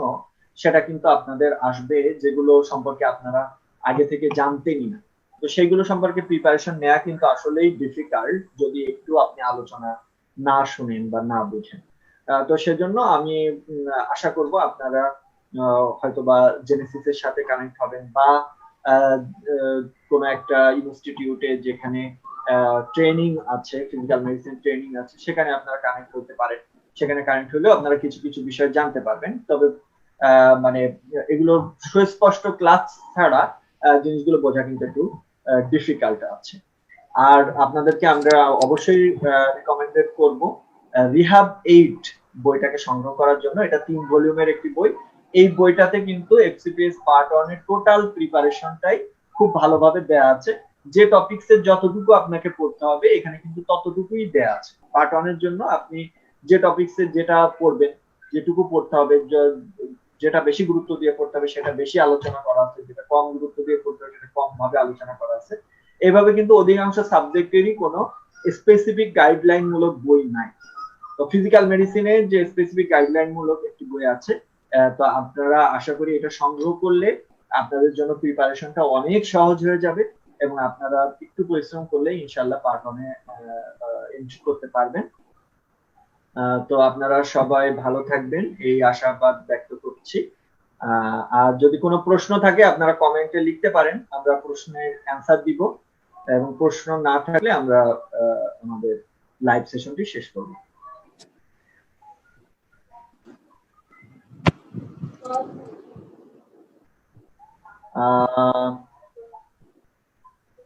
সেটা কিন্তু আপনাদের আসবে যেগুলো সম্পর্কে আপনারা আগে থেকে জানতেনই না। তো সেইগুলো সম্পর্কে প্রিপারেশন নেওয়া কিন্তু আসলেই ডিফিকাল্ট যদি একটু আপনি আলোচনা না শুনেন বা না বুঝেন। তো সেজন্য আমি আশা করব আপনারা হয়তোবা জেনেসিসের সাথে কানেক্ট হবেন, বা কোনো একটা ইনস্টিটিউটে যেখানে ট্রেনিং আছে, ফিজিক্যাল মেডিসিন ট্রেনিং আছে, সেখানে আপনারা কানেক্ট করতে পারেন। সেখানে কানেক্ট হলেও আপনারা কিছু কিছু বিষয় জানতে পারবেন। তবে মানে এগুলো সুস্পষ্ট ক্লাস ছাড়া জিনিসগুলো বোঝা কিন্তু একটু ডিফিকাল্ট আছে। আর আপনাদেরকে আমরা অবশ্যই রিকমেন্ডেড করব রিহাব 8 বইটাকে সংগ্রহ করার জন্য। এটা 3 ভলিউমের একটি বই। এই বইটাতে কিন্তু এফসিপিএস পার্ট 1 এর টোটাল প্রিপারেশনটাই খুব ভালোভাবে দেয়া আছে। যে টপিকসের যতটুকু আপনাকে পড়তে হবে এখানে কিন্তু ততটুকুই দেয়া আছে। পার্ট 1 এর জন্য আপনি যে টপিকসের যেটা পড়বেন, যেটুকু পড়তে হবে, যেটা বেশি গুরুত্ব দিয়ে পড়তে হবে সেটা বেশি আলোচনা করা আছে, যেটা কম গুরুত্ব দিয়ে পড়তে হবে সেটা কম ভাবে আলোচনা করা আছে। এইভাবে কিন্তু অধিকাংশ সাবজেক্টেরই কোনো স্পেসিফিক গাইডলাইন মূলক বই নাই। তো ফিজিক্যাল মেডিসিনের যে স্পেসিফিক গাইডলাইন মূলক একটি বই আছে, তো আপনারা আশা করি এটা সংগ্রহ করলে আপনাদের জন্য প্রিপারেশনটা অনেক সহজ হয়ে যাবে, এবং আপনারা একটু পরিশ্রম করলে ইনশাআল্লাহ পার্ট 1 এ এন্ট্রি করতে পারবেন। তো আপনারা সবাই ভালো থাকবেন এই আশাবাদ ব্যক্ত করছি। আর যদি কোনো প্রশ্ন থাকে আপনারা কমেন্টে লিখতে পারেন, আমরা প্রশ্নের অ্যান্সার দিব, এবং প্রশ্ন না থাকলে আমরা আমাদের লাইভ সেশনটি শেষ করব।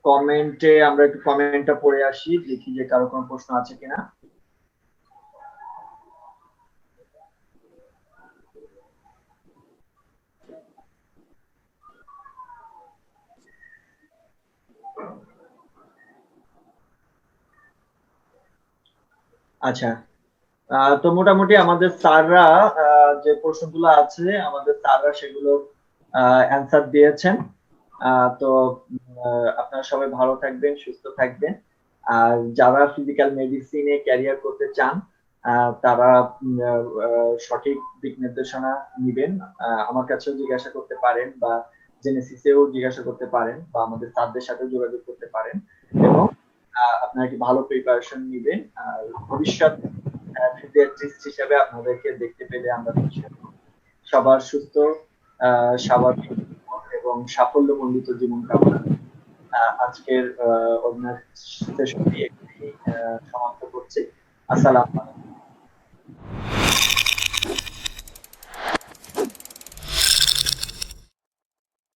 কমেন্টে আমরা একটু কমেন্টটা পড়ে আসি, দেখি যে কারো কোনো প্রশ্ন আছে কিনা। আচ্ছা, তো মোটামুটি আমাদের স্যাররা যে প্রশ্নগুলো আছে আমাদের স্যাররা সেগুলো অ্যান্সার দিয়েছেন। তো আপনারা সবাই ভালো থাকবেন, সুস্থ থাকবেন। আর যারা ফিজিক্যাল মেডিসিনে ক্যারিয়ার করতে চান তারা সঠিক দিক নির্দেশনা নিবেন, আমার কাছেও জিজ্ঞাসা করতে পারেন, বা জেনেসিসেও জিজ্ঞাসা করতে পারেন বা আমাদের স্যারদের সাথে যোগাযোগ করতে পারেন এবং আপনারা একটি ভালো প্রিপারেশন নেবেন। আর ভবিষ্যৎ ফিজিয়াট্রিস্ট হিসেবে আপনাদেরকে দেখতে পেলে আমরা খুশি হব। সবার সুস্থ স্বাভাবিক এবং সাফল্যমণ্ডিত জীবন কামনা। আজকের ওয়েবিনার সেশনটি সমাপ্ত করছি। আসসালামু আলাইকুম।